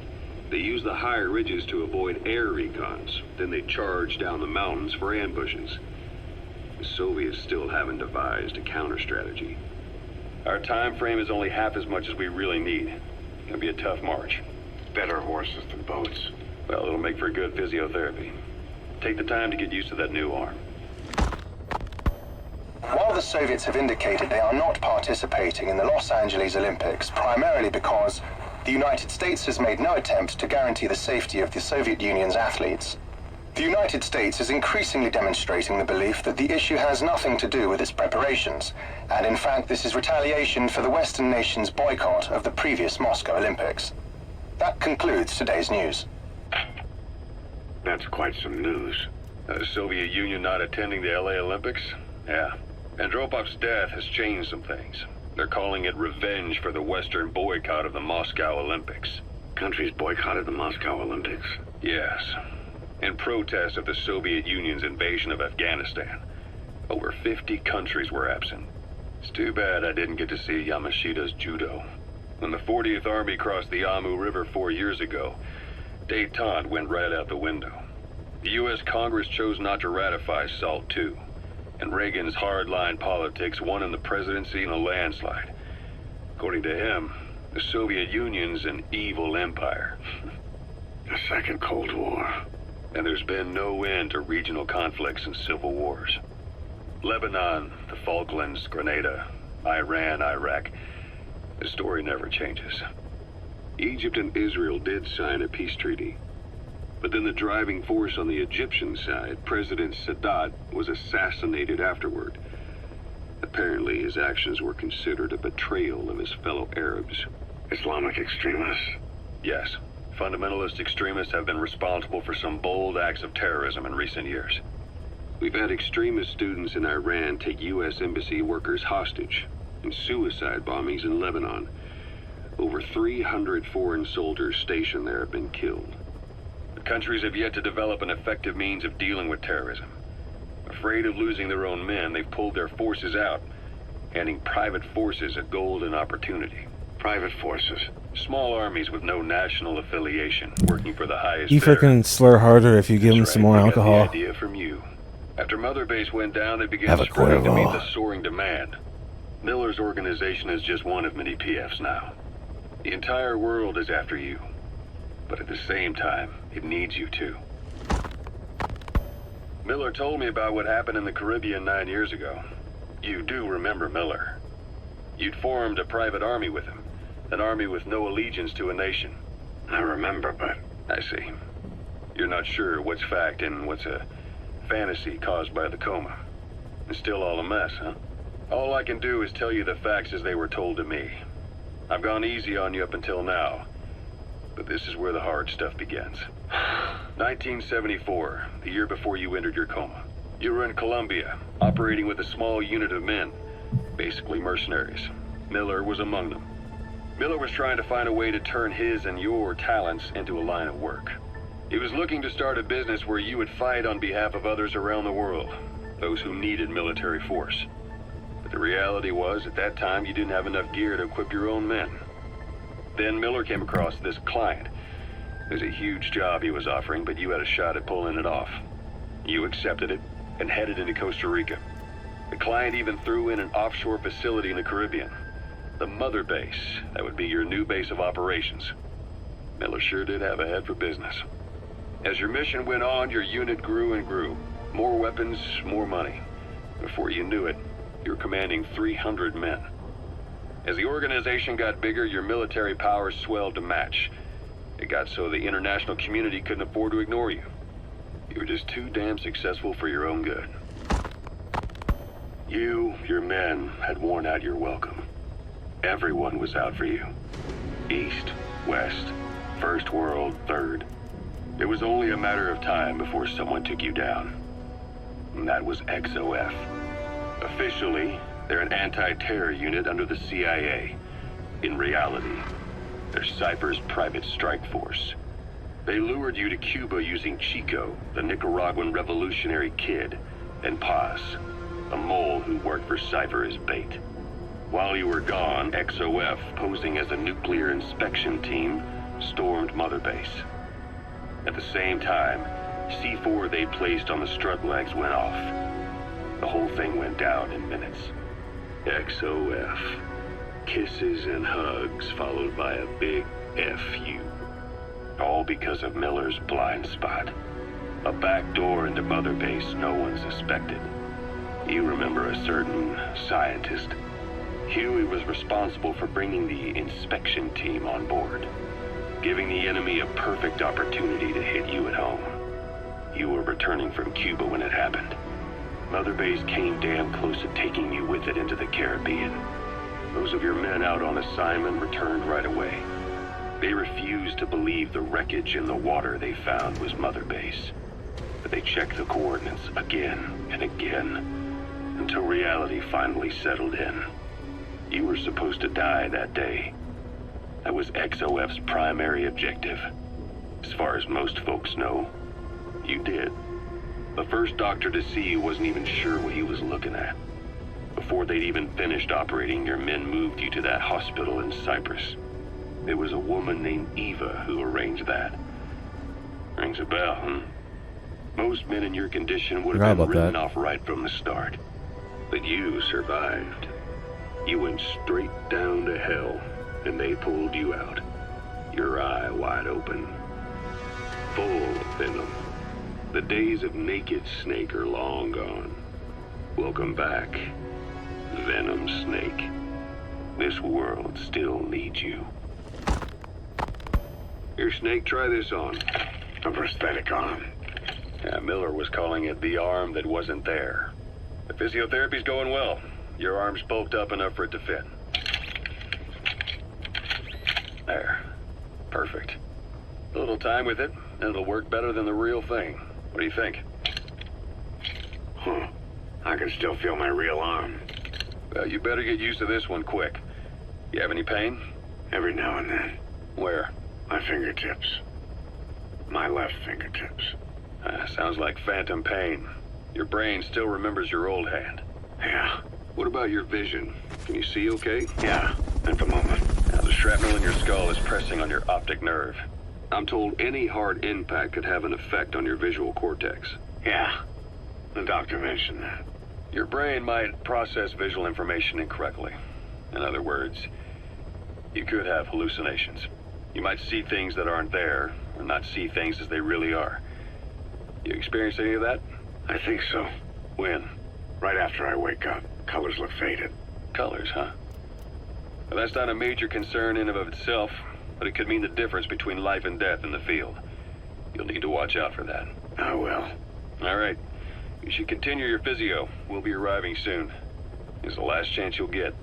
Speaker 13: They use the higher ridges to avoid air recons. Then they charge down the mountains for ambushes. The Soviets still haven't devised a counter-strategy. Our time frame is only half as much as we really need. It'll be a tough march.
Speaker 14: Better horses than boats.
Speaker 13: Well, it'll make for good physiotherapy. Take the time to get used to that new arm.
Speaker 15: While the Soviets have indicated they are not participating in the Los Angeles Olympics, primarily because the United States has made no attempt to guarantee the safety of the Soviet Union's athletes, the United States is increasingly demonstrating the belief that the issue has nothing to do with its preparations, and in fact this is retaliation for the Western nations' boycott of the previous Moscow Olympics. That concludes today's news.
Speaker 14: That's quite some news.
Speaker 13: The Soviet Union not attending the LA Olympics? Yeah. Andropov's death has changed some things. They're calling it revenge for the Western boycott of the Moscow Olympics.
Speaker 14: Countries boycotted the Moscow Olympics?
Speaker 13: Yes. In protest of the Soviet Union's invasion of Afghanistan. Over 50 countries were absent. It's too bad I didn't get to see Yamashita's judo. When the 40th Army crossed the Amu River 4 years ago, détente went right out the window. The U.S. Congress chose not to ratify SALT II, and Reagan's hardline politics won him the presidency in a landslide. According to him, the Soviet Union's an evil empire.
Speaker 14: The Second Cold War.
Speaker 13: And there's been no end to regional conflicts and civil wars. Lebanon, the Falklands, Grenada, Iran, Iraq. The story never changes.
Speaker 14: Egypt and Israel did sign a peace treaty. But then the driving force on the Egyptian side, President Sadat, was assassinated afterward. Apparently his actions were considered a betrayal of his fellow Arabs.
Speaker 13: Islamic extremists? Yes. Fundamentalist extremists have been responsible for some bold acts of terrorism in recent years.
Speaker 14: We've had extremist students in Iran take U.S. embassy workers hostage, and suicide bombings in Lebanon. Over 300 foreign soldiers stationed there have been killed.
Speaker 13: The countries have yet to develop an effective means of dealing with terrorism. Afraid of losing their own men, they've pulled their forces out, handing private forces a golden opportunity.
Speaker 14: Private forces?
Speaker 13: Small armies with no national affiliation, working for the highest
Speaker 1: You
Speaker 13: bidder.
Speaker 1: freaking slur harder if you give him some more
Speaker 13: We got
Speaker 1: alcohol.
Speaker 13: the idea from you. After Mother Base went down, they began
Speaker 1: Have a
Speaker 13: spreading to meet
Speaker 1: Cuervo.
Speaker 13: the soaring demand. Miller's organization is just one of many PFs now. The entire world is after you. But at the same time, it needs you too. Miller told me about what happened in the Caribbean 9 years ago. You do remember Miller. You'd formed a private army with him. An army with no allegiance to a nation.
Speaker 14: I remember, but...
Speaker 13: I see. You're not sure what's fact and what's a fantasy caused by the coma. It's still all a mess, huh? All I can do is tell you the facts as they were told to me. I've gone easy on you up until now. But this is where the hard stuff begins. 1974, the year before you entered your coma. You were in Colombia, operating with a small unit of men. Basically mercenaries. Miller was among them. Miller was trying to find a way to turn his and your talents into a line of work. He was looking to start a business where you would fight on behalf of others around the world, those who needed military force. But the reality was, at that time, you didn't have enough gear to equip your own men. Then Miller came across this client. It was a huge job he was offering, but you had a shot at pulling it off. You accepted it and headed into Costa Rica. The client even threw in an offshore facility in the Caribbean. The Mother Base, that would be your new base of operations. Miller sure did have a head for business. As your mission went on, your unit grew and grew. More weapons, more money. Before you knew it, you were commanding 300 men. As the organization got bigger, your military powers swelled to match. It got so the international community couldn't afford to ignore you. You were just too damn successful for your own good. You, your men, had worn out your welcome. Everyone was out for you. East, West, First World, Third. It was only a matter of time before someone took you down. And that was XOF. Officially, they're an anti-terror unit under the CIA. In reality, they're Cypher's private strike force. They lured you to Cuba using Chico, the Nicaraguan revolutionary kid, and Paz, a mole who worked for Cypher as bait. While you were gone, XOF, posing as a nuclear inspection team, stormed Mother Base. At the same time, C4 they placed on the strut legs went off. The whole thing went down in minutes. XOF. Kisses and hugs followed by a big FU. All because of Miller's blind spot. A back door into Mother Base no one suspected. You remember a certain scientist. Huey was responsible for bringing the inspection team on board, giving the enemy a perfect opportunity to hit you at home. You were returning from Cuba when it happened. Mother Base came damn close to taking you with it into the Caribbean. Those of your men out on assignment returned right away. They refused to believe the wreckage in the water they found was Mother Base. But they checked the coordinates again and again, until reality finally settled in. You were supposed to die that day. That was XOF's primary objective. As far as most folks know, you did. The first doctor to see you wasn't even sure what he was looking at. Before they'd even finished operating, your men moved you to that hospital in Cyprus. It was a woman named Eva who arranged that. Rings a bell, huh? Most men in your condition would
Speaker 1: Forgot
Speaker 13: have been
Speaker 1: about
Speaker 13: written
Speaker 1: that.
Speaker 13: off right from the start. But you survived. You went straight down to hell, and they pulled you out. Your eye wide open. Full of venom. The days of naked Snake are long gone. Welcome back, Venom Snake. This world still needs you. Here, Snake, try this on. A prosthetic arm. Yeah, Miller was calling it the arm that wasn't there. The physiotherapy's going well. Your arm's bulked up enough for it to fit. There. Perfect. A little time with it, and it'll work better than the real thing. What do you think? Huh. I can still feel my real arm. Well, you better get used to this one quick. You have any pain? Every now and then. Where? My fingertips. My left fingertips. Sounds like phantom pain. Your brain still remembers your old hand. Yeah. What about your vision? Can you see okay? Yeah, at the moment. Now, the shrapnel in your skull is pressing on your optic nerve. I'm told any hard impact could have an effect on your visual cortex. Yeah, the doctor mentioned that. Your brain might process visual information incorrectly. In other words, you could have hallucinations. You might see things that aren't there, or not see things as they really are. You experience any of that? I think so. When? Right after I wake up. Colors look faded. Colors, huh? Well, that's not a major concern in and of itself, but it could mean the difference between life and death in the field. You'll need to watch out for that. I will. All right. You should continue your physio. We'll be arriving soon. It's the last chance you'll get.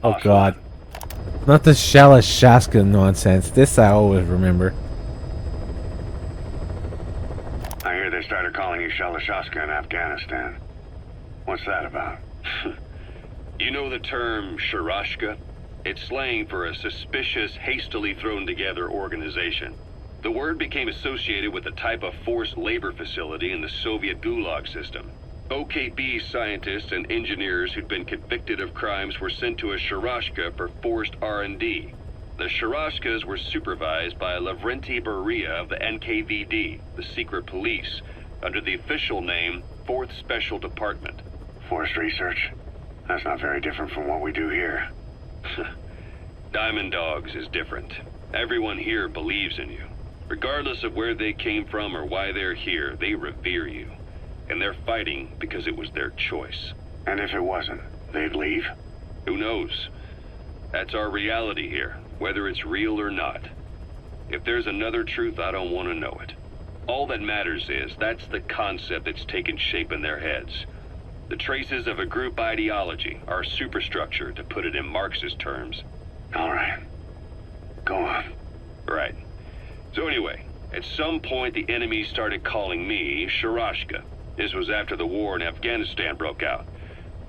Speaker 1: Oh god. Not the Shalashaska nonsense. This I always remember.
Speaker 13: I hear they started calling you Shalashaska in Afghanistan. What's that about? You know the term Sharashka? It's slang for a suspicious, hastily thrown together organization. The word became associated with a type of forced labor facility in the Soviet Gulag system. OKB scientists and engineers who'd been convicted of crimes were sent to a Sharashka for forced R&D. The Sharashkas were supervised by Lavrenti Beria of the NKVD, the secret police, under the official name 4th Special Department. Forced research? That's not very different from what we do here. Diamond Dogs is different. Everyone here believes in you. Regardless of where they came from or why they're here, they revere you. And they're fighting because it was their choice. And if it wasn't, they'd leave? Who knows? That's our reality here, whether it's real or not. If there's another truth, I don't want to know it. All that matters is that's the concept that's taken shape in their heads. The traces of a group ideology, our superstructure, to put it in Marxist terms. All right. Go on. Right. So anyway, at some point the enemy started calling me Sharashka. This was after the war in Afghanistan broke out.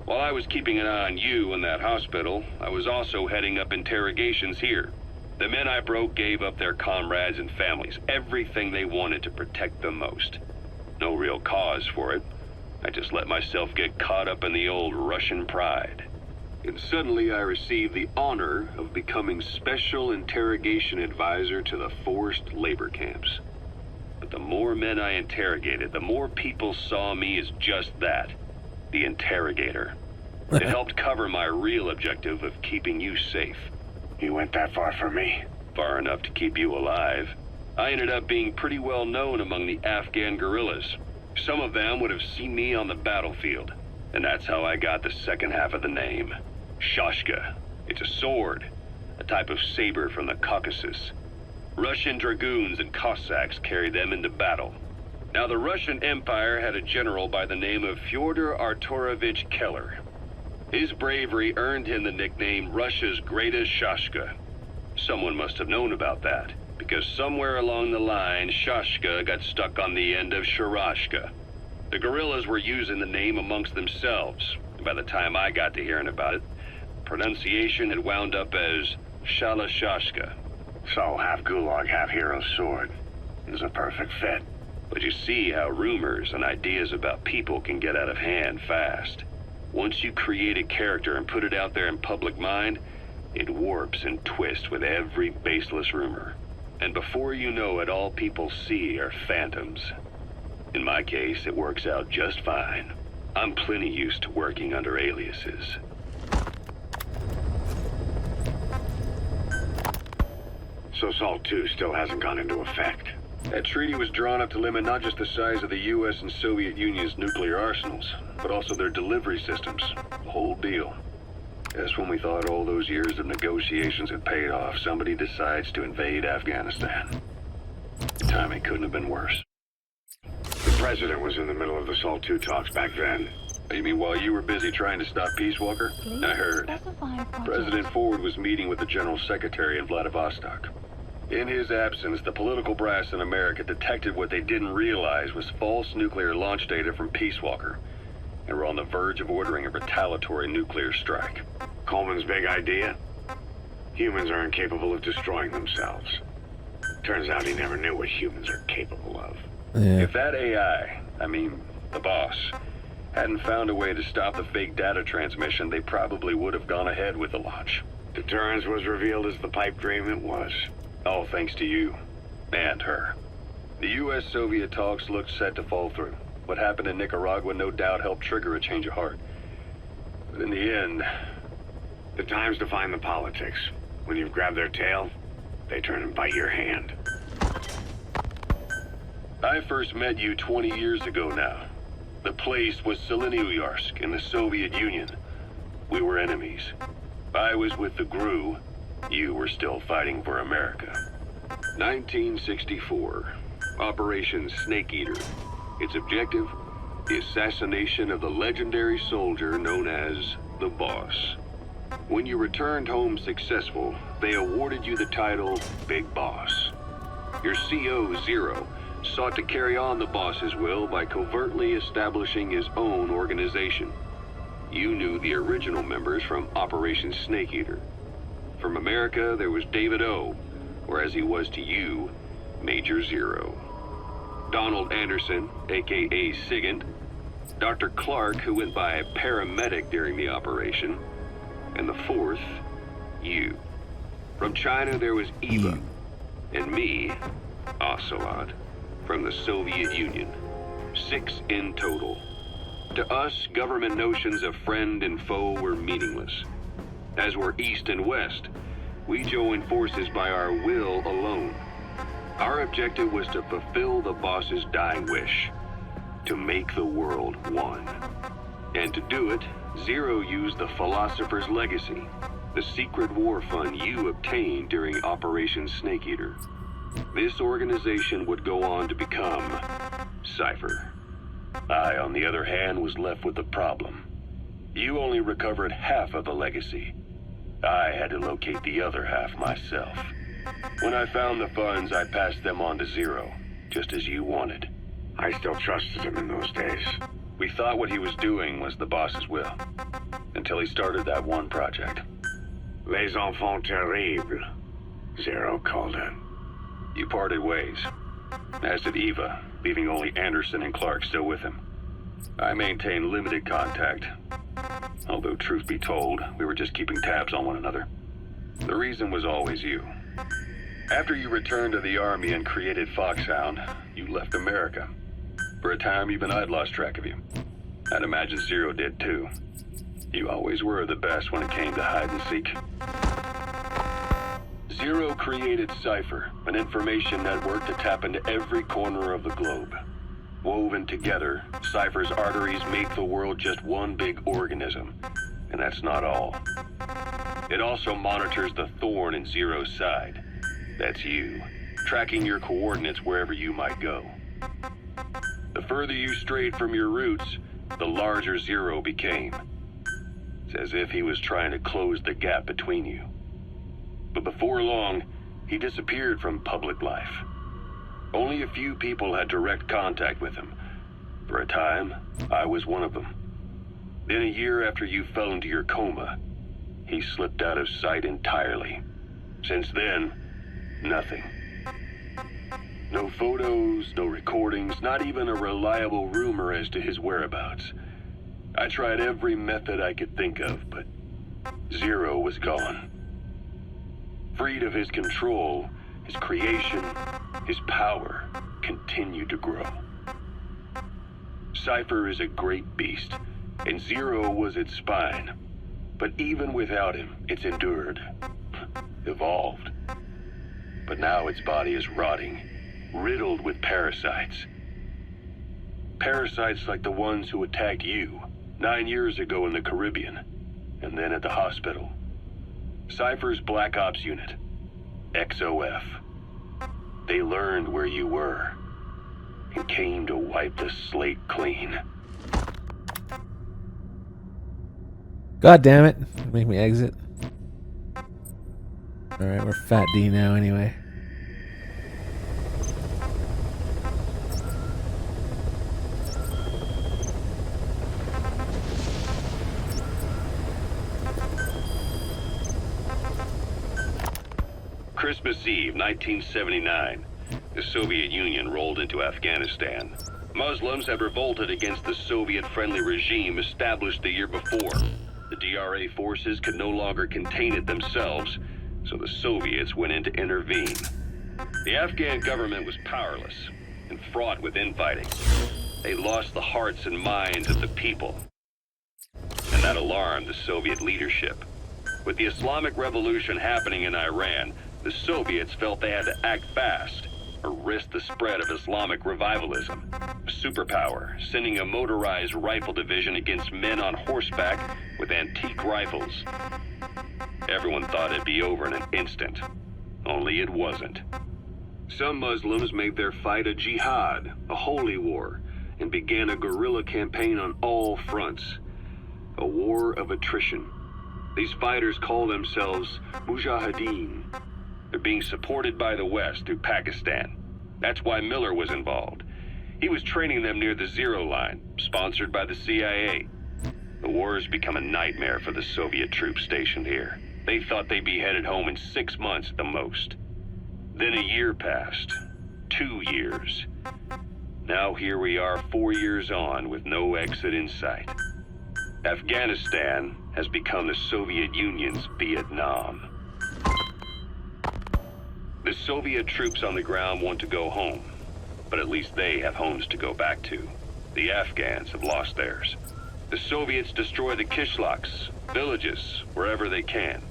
Speaker 13: While I was keeping an eye on you in that hospital, I was also heading up interrogations here. The men I broke gave up their comrades and families, everything they wanted to protect them most. No real cause for it. I just let myself get caught up in the old Russian pride. And suddenly I received the honor of becoming Special Interrogation Advisor to the forced labor camps. But the more men I interrogated, the more people saw me as just that, the interrogator. It helped cover my real objective of keeping you safe. You went that far for me? Far enough to keep you alive. I ended up being pretty well known among the Afghan guerrillas. Some of them would have seen me on the battlefield, and that's how I got the second half of the name. Shashka. It's a sword, a type of saber from the Caucasus. Russian dragoons and Cossacks carried them into battle. Now, the Russian Empire had a general by the name of Fyodor Arturovich Keller. His bravery earned him the nickname Russia's Greatest Shashka. Someone must have known about that, because somewhere along the line, Shashka got stuck on the end of Sharashka. The guerrillas were using the name amongst themselves, and by the time I got to hearing about it, pronunciation had wound up as Shalashashka. So half Gulag, half Hero Sword. It was a perfect fit. But you see how rumors and ideas about people can get out of hand fast. Once you create a character and put it out there in public mind, It warps and twists with every baseless rumor. And before you know it, all people see are phantoms. In my case, it works out just fine. I'm plenty used to working under aliases.
Speaker 14: So SALT II still hasn't gone into effect.
Speaker 13: That treaty was drawn up to limit not just the size of the US and Soviet Union's nuclear arsenals, but also their delivery systems. The whole deal. Just when we thought all those years of negotiations had paid off, somebody decides to invade Afghanistan. The timing couldn't have been worse.
Speaker 14: The president was in the middle of the SALT II talks back then.
Speaker 13: You mean while you were busy trying to stop Peace Walker? I heard. President Ford was meeting with the General Secretary in Vladivostok. In his absence, the political brass in America detected what they didn't realize was false nuclear launch data from Peace Walker, and were on the verge of ordering a retaliatory nuclear strike.
Speaker 14: Coleman's big idea? Humans are incapable of destroying themselves. Turns out he never knew what humans are capable of.
Speaker 1: Yeah.
Speaker 13: If that AI, the boss, hadn't found a way to stop the fake data transmission, they probably would have gone ahead with the launch.
Speaker 14: Deterrence was revealed as the pipe dream it was.
Speaker 13: All thanks to you. And her. The US-Soviet talks looked set to fall through. What happened in Nicaragua no doubt helped trigger a change of heart. But in the end...
Speaker 14: The time's to find the politics. When you've grabbed their tail, they turn and bite your hand.
Speaker 13: I first met you 20 years ago now. The place was Selenouyarsk in the Soviet Union. We were enemies. I was with the GRU. You were still fighting for America. 1964. Operation Snake Eater. Its objective? The assassination of the legendary soldier known as the Boss. When you returned home successful, they awarded you the title Big Boss. Your CO, Zero, sought to carry on the boss's will by covertly establishing his own organization. You knew the original members from Operation Snake Eater. From America, there was David O, or as he was to you, Major Zero. Donald Anderson, aka Sigint, Dr. Clark, who went by paramedic during the operation, and the fourth, you. From China, there was Eva, and me, Ocelot, from the Soviet Union. 6 in total. To us, government notions of friend and foe were meaningless. As were East and West, we joined forces by our will alone. Our objective was to fulfill the boss's dying wish, to make the world one. And to do it, Zero used the Philosopher's Legacy, the secret war fund you obtained during Operation Snake Eater. This organization would go on to become Cypher. I, on the other hand, was left with the problem. You only recovered half of the legacy. I had to locate the other half myself. When I found the funds, I passed them on to Zero, just as you wanted.
Speaker 14: I still trusted him in those days.
Speaker 13: We thought what he was doing was the boss's will, until he started that one project.
Speaker 14: Les enfants terribles, Zero called it.
Speaker 13: You parted ways, as did Eva, leaving only Anderson and Clark still with him. I maintained limited contact, although truth be told, we were just keeping tabs on one another. The reason was always you. After you returned to the Army and created Foxhound, you left America. For a time, even I'd lost track of you. I'd imagine Zero did too. You always were the best when it came to hide and seek. Zero created Cypher, an information network to tap into every corner of the globe. Woven together, Cypher's arteries make the world just one big organism. And that's not all. It also monitors the thorn in Zero's side. That's you, tracking your coordinates wherever you might go. The further you strayed from your roots, the larger Zero became. It's as if he was trying to close the gap between you. But before long, he disappeared from public life. Only a few people had direct contact with him. For a time, I was one of them. Then a year after you fell into your coma, he slipped out of sight entirely. Since then, nothing. No photos, no recordings, not even a reliable rumor as to his whereabouts. I tried every method I could think of, but Zero was gone. Freed of his control, his creation, his power continued to grow. Cypher is a great beast, and Zero was its spine. But even without him, it's endured, evolved. But now its body is rotting, riddled with parasites. Parasites like the ones who attacked you 9 years ago in the Caribbean, and then at the hospital. Cypher's Black Ops Unit, XOF. They learned where you were, and came to wipe the slate clean.
Speaker 1: God damn it. Make me exit. Alright, we're Fat D now anyway.
Speaker 13: Christmas Eve, 1979. The Soviet Union rolled into Afghanistan. Muslims had revolted against the Soviet-friendly regime established the year before. The DRA forces could no longer contain it themselves, so the Soviets went in to intervene. The Afghan government was powerless and fraught with infighting. They lost the hearts and minds of the people, and that alarmed the Soviet leadership. With the Islamic Revolution happening in Iran, the Soviets felt they had to act fast or risk the spread of Islamic revivalism. A superpower, sending a motorized rifle division against men on horseback with antique rifles. Everyone thought it'd be over in an instant, only it wasn't. Some Muslims made their fight a jihad, a holy war, and began a guerrilla campaign on all fronts. A war of attrition. These fighters call themselves Mujahideen. They're being supported by the West through Pakistan. That's why Miller was involved. He was training them near the Zero Line, sponsored by the CIA. The war has become a nightmare for the Soviet troops stationed here. They thought they'd be headed home in 6 months at the most. Then a year passed. 2 years. Now here we are 4 years on with no exit in sight. Afghanistan has become the Soviet Union's Vietnam. The Soviet troops on the ground want to go home, but at least they have homes to go back to. The Afghans have lost theirs. The Soviets destroy the kishlaks, villages, wherever they can.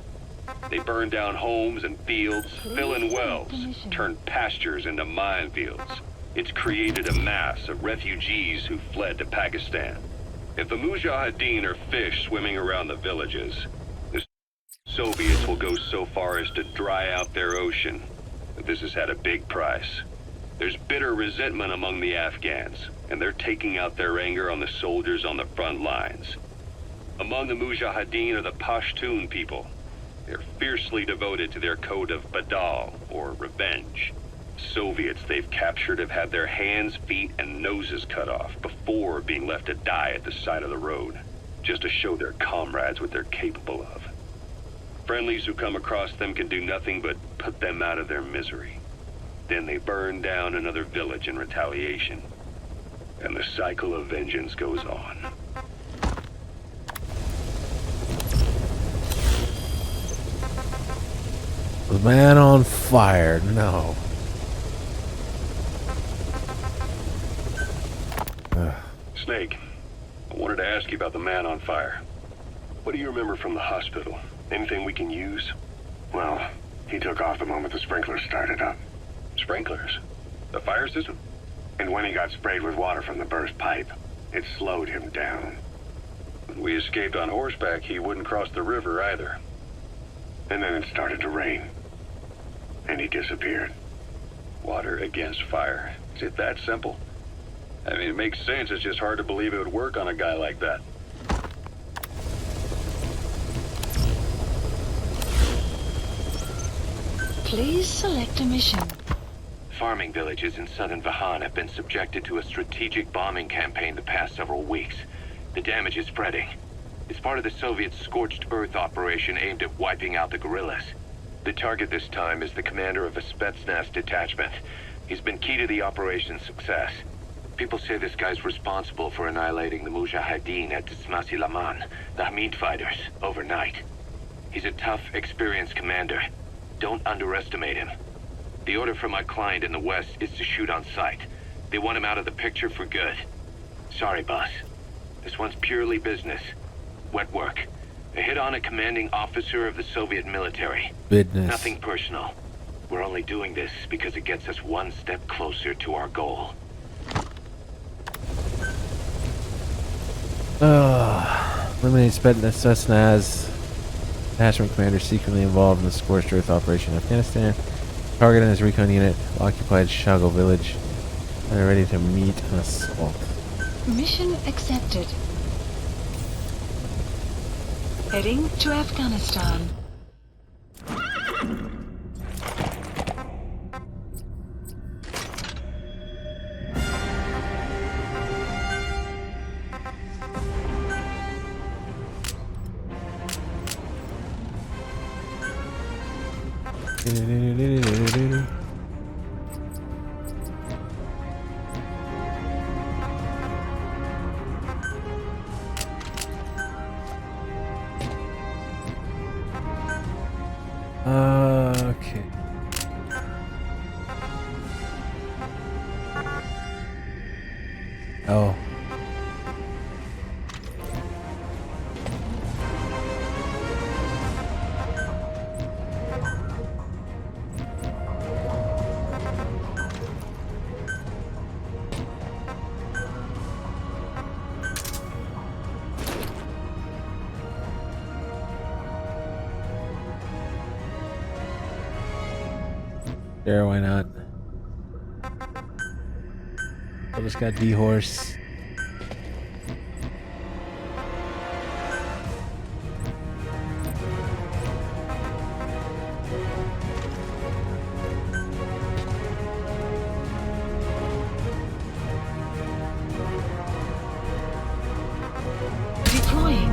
Speaker 13: They burn down homes and fields, fill in wells, turn pastures into minefields. It's created a mass of refugees who fled to Pakistan. If the Mujahideen are fish swimming around the villages, the Soviets will go so far as to dry out their ocean. But this has had a big price. There's bitter resentment among the Afghans, and they're taking out their anger on the soldiers on the front lines. Among the Mujahideen are the Pashtun people. They're fiercely devoted to their code of Badal, or revenge. Soviets they've captured have had their hands, feet, and noses cut off before being left to die at the side of the road, just to show their comrades what they're capable of. Friendlies who come across them can do nothing but put them out of their misery. Then they burn down another village in retaliation. And the cycle of vengeance goes on.
Speaker 1: The man on fire, no.
Speaker 13: Snake, I wanted to ask you about the man on fire. What do you remember from the hospital? Anything we can use?
Speaker 6: Well, he took off the moment the sprinklers started up.
Speaker 13: Sprinklers? The fire system?
Speaker 6: And when he got sprayed with water from the burst pipe, it slowed him down.
Speaker 13: When we escaped on horseback, he wouldn't cross the river either.
Speaker 6: And then it started to rain. And he disappeared.
Speaker 13: Water against fire. Is it that simple? I mean, it makes sense. It's just hard to believe it would work on a guy like that.
Speaker 4: Please select a mission.
Speaker 16: Farming villages in southern Vahan have been subjected to a strategic bombing campaign the past several weeks. The damage is spreading. It's part of the Soviet Scorched Earth operation aimed at wiping out the guerrillas. The target this time is the commander of a Spetsnaz detachment. He's been key to the operation's success. People say this guy's responsible for annihilating the Mujahideen at Tismasi Laman, the Hamid fighters, overnight. He's a tough, experienced commander. Don't underestimate him. The order from my client in the West is to shoot on sight. They want him out of the picture for good. Sorry, boss. This one's purely business. Wet work. A hit on a commanding officer of the Soviet military.
Speaker 1: Business.
Speaker 16: Nothing personal. We're only doing this because it gets us one step closer to our goal.
Speaker 1: Eliminate Spetsnaz detachment commander secretly involved in the Scorched Earth operation in Afghanistan. Target and his recon unit occupied Shago village. They're ready to meet an assault.
Speaker 4: Mission accepted. Heading to Afghanistan.
Speaker 1: Okay. Oh. Sure, why not? I just got D-Horse.
Speaker 4: Deploying.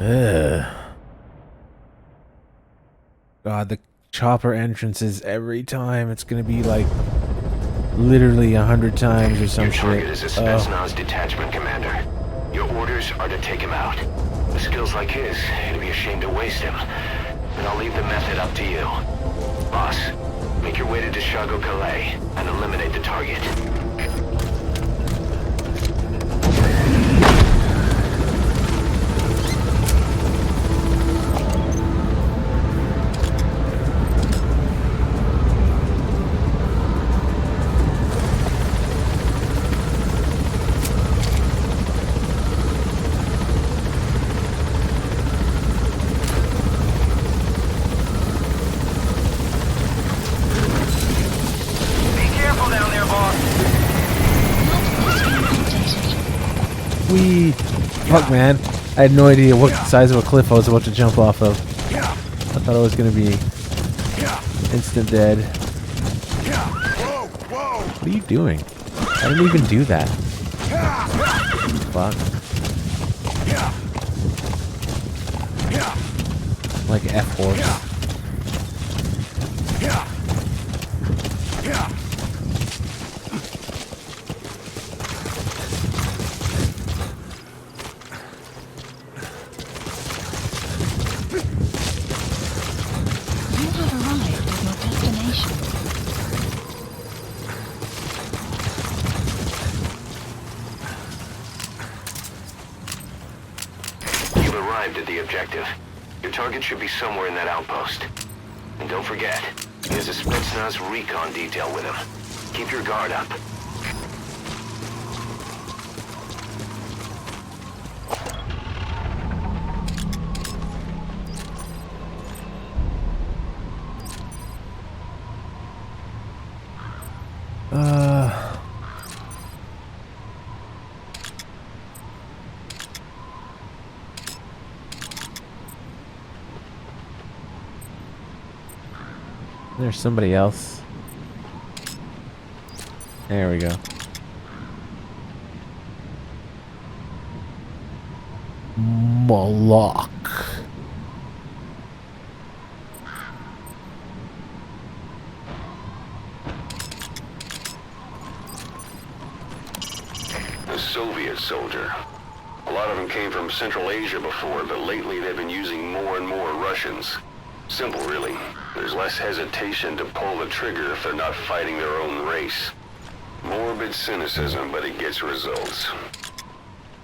Speaker 1: Ugh. God, the chopper entrances every time. It's gonna be like literally 100 times or some
Speaker 10: Your target
Speaker 1: shit.
Speaker 10: is a Spetsnaz detachment commander. Your orders are to take him out. With skills like his, it'd be a shame to waste him. And I'll leave the method up to you. Boss, make your way to Deshago Calais and eliminate the target.
Speaker 1: Wee! Fuck, man. I had no idea what size of a cliff I was about to jump off of. I thought I was gonna be instant dead. What are you doing? I didn't even do that. Fuck. Like F-Horse.
Speaker 10: At the objective. Your target should be somewhere in that outpost. And don't forget, he has a Spetsnaz recon detail with him. Keep your guard up.
Speaker 1: There's somebody else. There we go. Moloch.
Speaker 10: The Soviet soldier. A lot of them came from Central Asia before, but lately they've been using more and more Russians. Simple, really. There's less hesitation to pull the trigger if they're not fighting their own race. Morbid cynicism, but it gets results.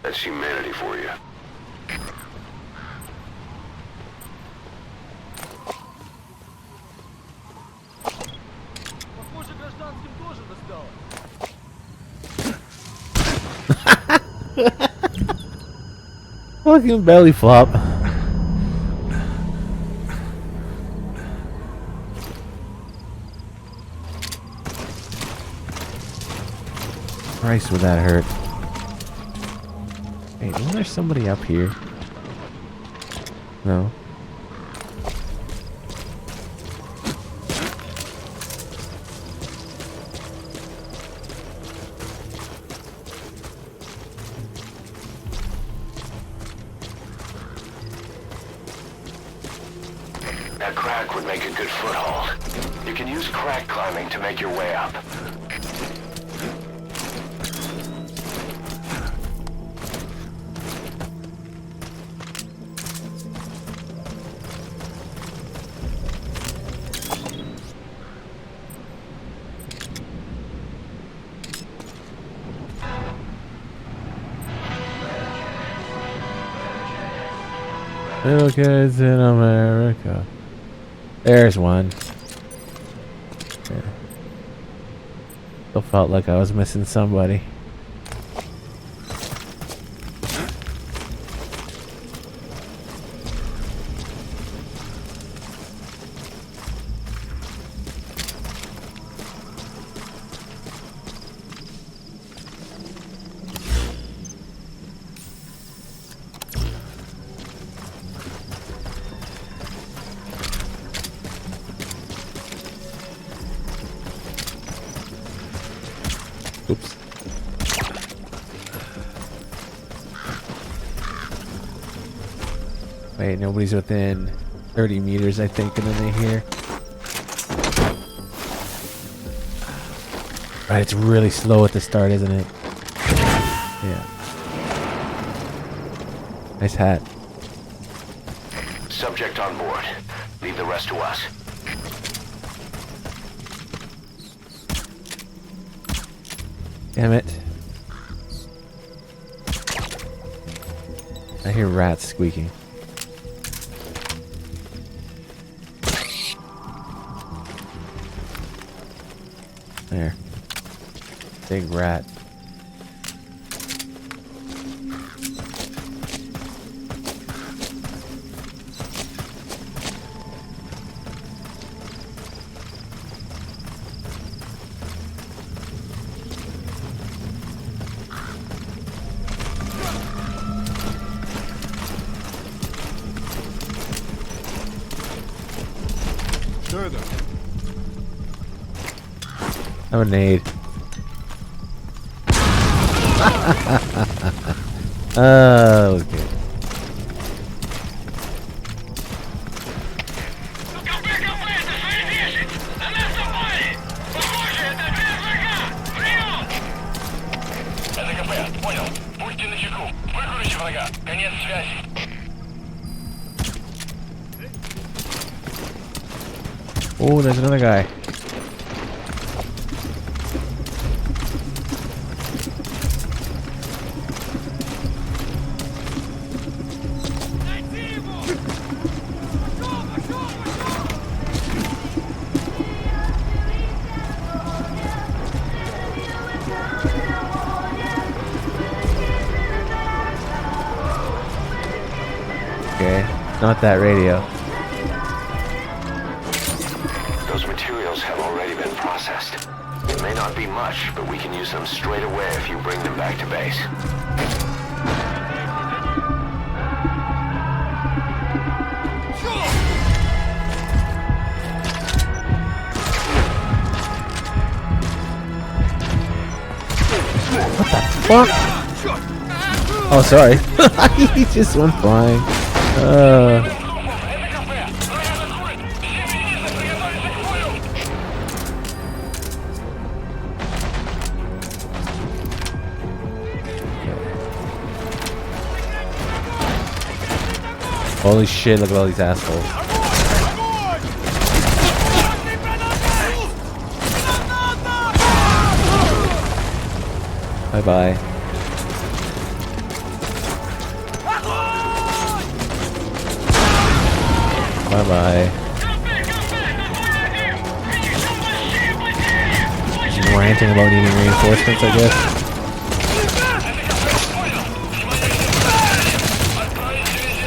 Speaker 10: That's humanity for you.
Speaker 1: Fucking belly flop. Christ, would that hurt? Wait, isn't there somebody up here? No.
Speaker 10: That crack would make a good foothold. You can use crack climbing to make your way up.
Speaker 1: Little kids in America. There's one. Yeah. Still felt like I was missing somebody. Oops. Wait, nobody's within 30 meters, I think, and then they hear. Right, it's really slow at the start, isn't it? Yeah. Nice hat.
Speaker 10: Subject on board. Leave the rest to us.
Speaker 1: Damn it. I hear rats squeaking. There. Big rat.
Speaker 9: Further.
Speaker 1: I'm a nade. That was good.
Speaker 12: Понял. Будьте начеку. Выкручи врага. Конец связи.
Speaker 1: Oh, there's another guy. Okay, not that radio.
Speaker 10: Those materials have already been processed. It may not be much, but we can use them straight away if you bring them back to base.
Speaker 1: What the fuck? Oh, sorry. He just went flying. Holy shit, look at all these assholes. Bye-bye. Bye-bye. Just ranting about needing reinforcements, I guess.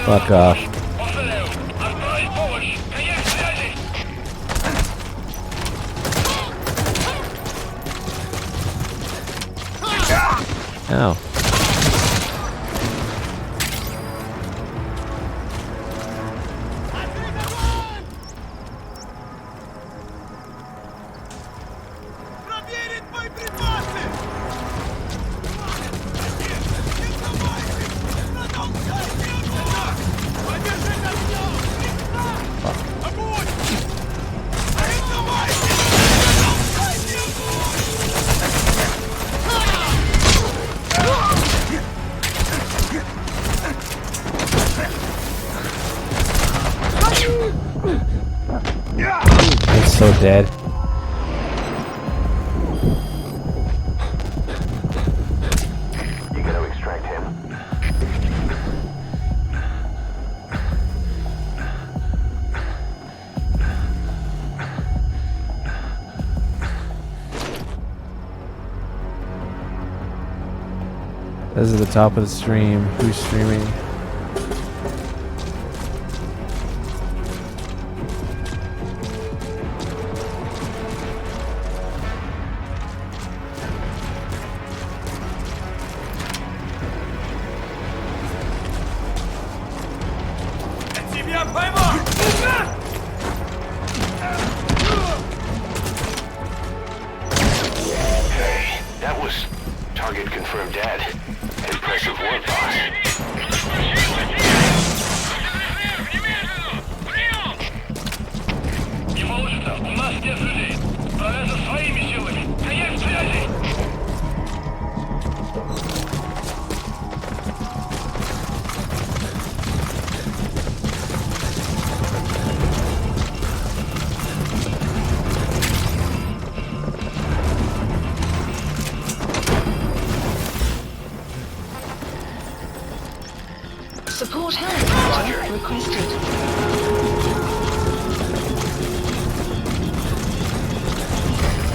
Speaker 1: Fuck off. Ow. It's so dead.
Speaker 10: You gotta extract him.
Speaker 1: This is the top of the stream. Who's streaming?
Speaker 10: Hey, that was target confirmed dead. Impressive work, boss.
Speaker 4: Support helicopter requested.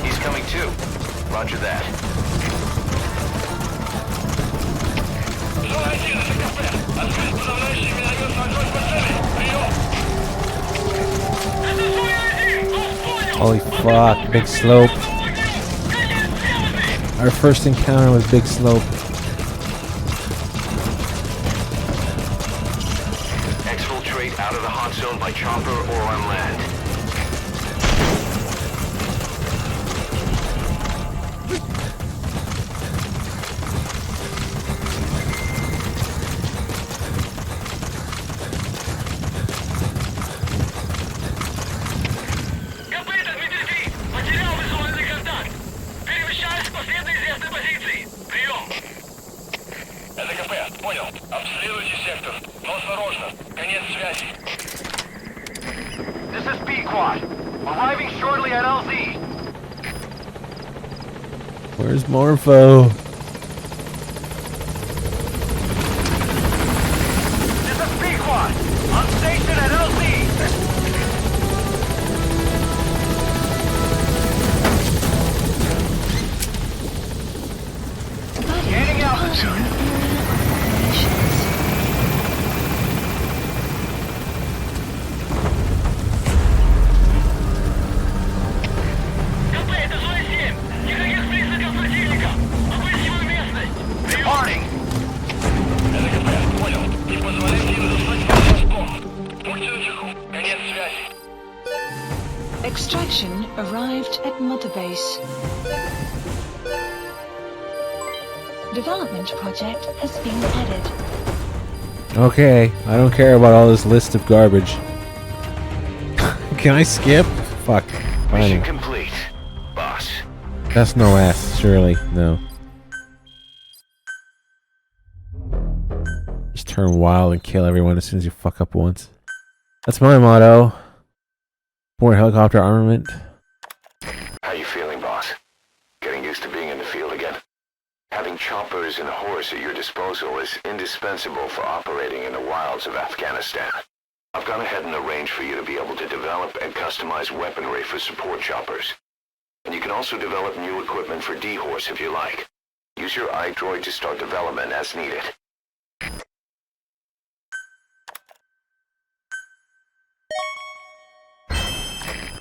Speaker 10: He's coming too. Roger that.
Speaker 1: Holy fuck, big slope. Our first encounter was big slope.
Speaker 10: Exfiltrate out of the hot zone by chopper or on land.
Speaker 12: This is B-Quad. Arriving shortly at LZ.
Speaker 1: Where's Morpho?
Speaker 12: This is B-Quad. On station at LZ. Gaining altitude.
Speaker 4: Extraction arrived at Mother Base. Development project has been added.
Speaker 1: Okay, I don't care about all this list of garbage. Can I skip? Fuck.
Speaker 10: Mission
Speaker 1: Fine.
Speaker 10: complete, boss.
Speaker 1: That's no ass, surely. No. Just turn wild and kill everyone as soon as you fuck up once. That's my motto. More helicopter armament.
Speaker 10: How you feeling, boss? Getting used to being in the field again? Having choppers and horse at your disposal is indispensable for operating in the wilds of Afghanistan. I've gone ahead and arranged for you to be able to develop and customize weaponry for support choppers. And you can also develop new equipment for D-Horse if you like. Use your iDroid to start development as needed.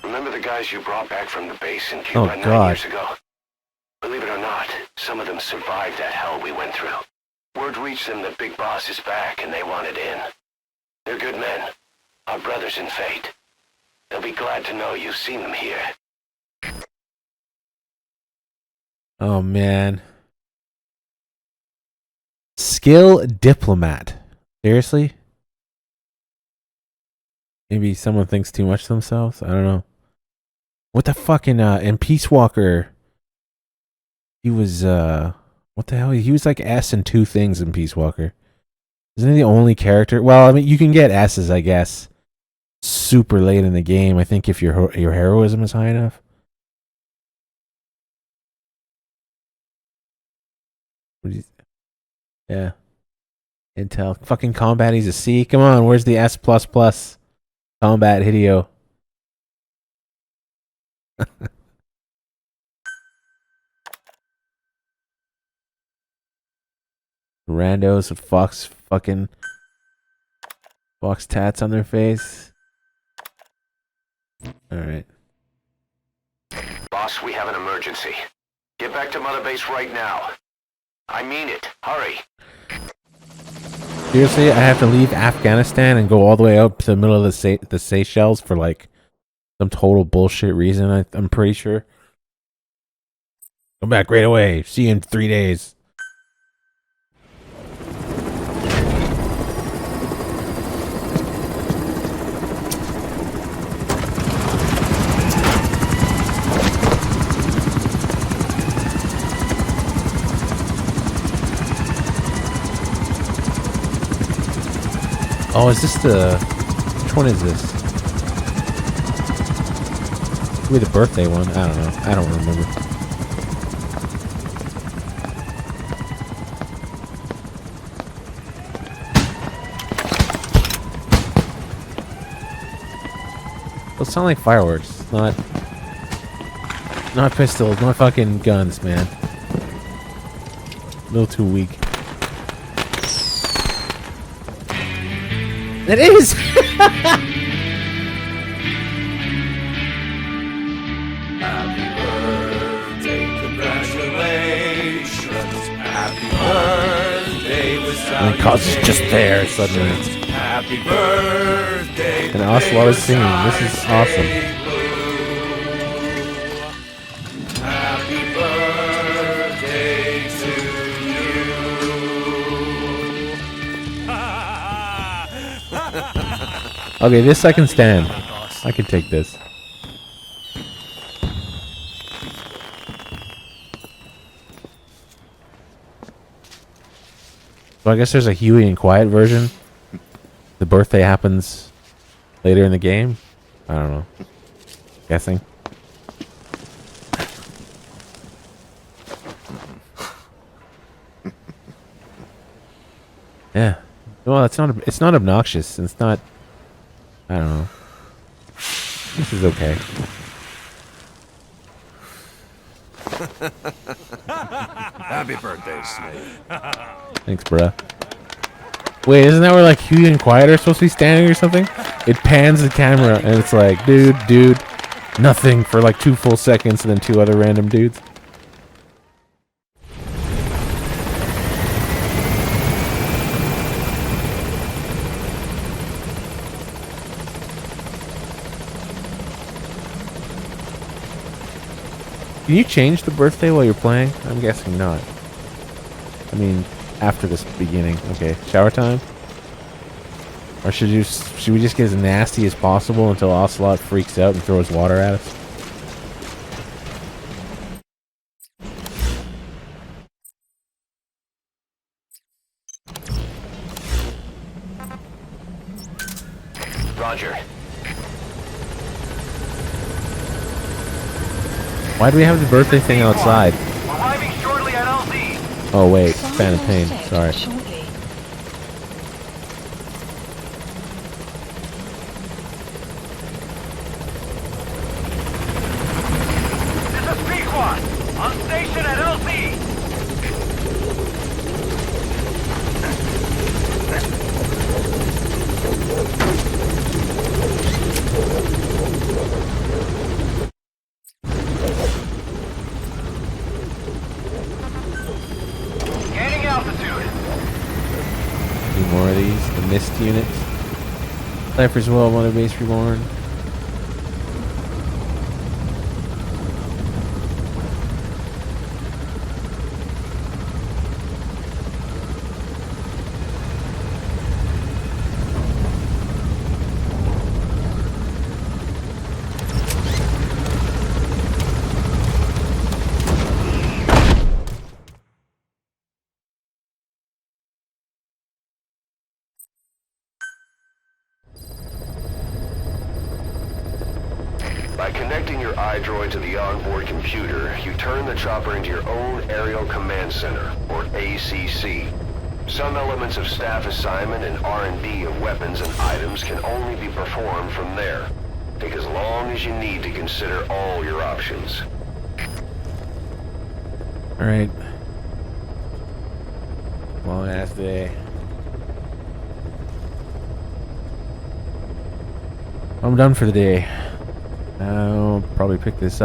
Speaker 10: Remember the guys you brought back from the base in Cuba 9 years ago? Believe it or not, some of them survived that hell we went through. Word reached them that Big Boss is back and they wanted in. They're good men, our brothers in fate. They'll be glad to know you've seen them here.
Speaker 1: Oh man. Skill diplomat. Seriously? Maybe someone thinks too much of themselves? I don't know. What the fucking in Peace Walker, he was what the hell? He was like S in 2 things in Peace Walker. Isn't he the only character? Well, I mean, you can get S's, I guess, super late in the game. I think if your heroism is high enough. Yeah. Intel. Fucking combat, he's a C. Come on, where's the S++? Combat Hideo. Randos with fox tats on their face. Alright.
Speaker 10: Boss, we have an emergency. Get back to Mother Base right now. I mean it. Hurry.
Speaker 1: Seriously, I have to leave Afghanistan and go all the way up to the middle of the Seychelles for like some total bullshit reason, I'm pretty sure. Come back right away. See you in 3 days. Oh, is this the... Which one is this? Maybe the birthday one? I don't know. I don't remember. Those sound like fireworks. Not pistols. Not fucking guns, man. A little too weak. It is!
Speaker 17: Happy birthday, congratulations. Happy birthday,
Speaker 1: And the cause is just there suddenly.
Speaker 17: Happy birthday.
Speaker 1: And Ocelot is singing. This is awesome.
Speaker 17: Happy birthday to you.
Speaker 1: Okay, this I can stand. I can take this. So I guess there's a Huey and Quiet version. The birthday happens later in the game. I don't know. Guessing. Yeah. Well, it's not obnoxious. It's not. I don't know. This is okay.
Speaker 9: Happy birthday, Snake.
Speaker 1: Thanks, bruh. Wait, isn't that where like Huey and Quiet are supposed to be standing or something? It pans the camera and it's like, dude, nothing for like 2 full seconds and then 2 other random dudes. Can you change the birthday while you're playing? I'm guessing not. I mean, after this beginning. Okay, shower time? Or should we just get as nasty as possible until Ocelot freaks out and throws water at us?
Speaker 10: Roger.
Speaker 1: Why do we have the birthday thing outside?
Speaker 12: Arriving shortly at LZ.
Speaker 1: Oh wait, Fan of Pain. Sorry.
Speaker 12: This is Pequod. On station at LZ. Gaining altitude.
Speaker 1: Need more of these. The mist units. Cypher's well, Mother Base Reborn.
Speaker 10: By connecting your iDroid to the onboard computer, you turn the chopper into your own Aerial Command Center, or ACC. Some elements of staff assignment and R&D of weapons and items can only be performed from there. Take as long as you need to consider all your options.
Speaker 1: Alright. Long ass day. I'm done for the day. I'll probably pick this up.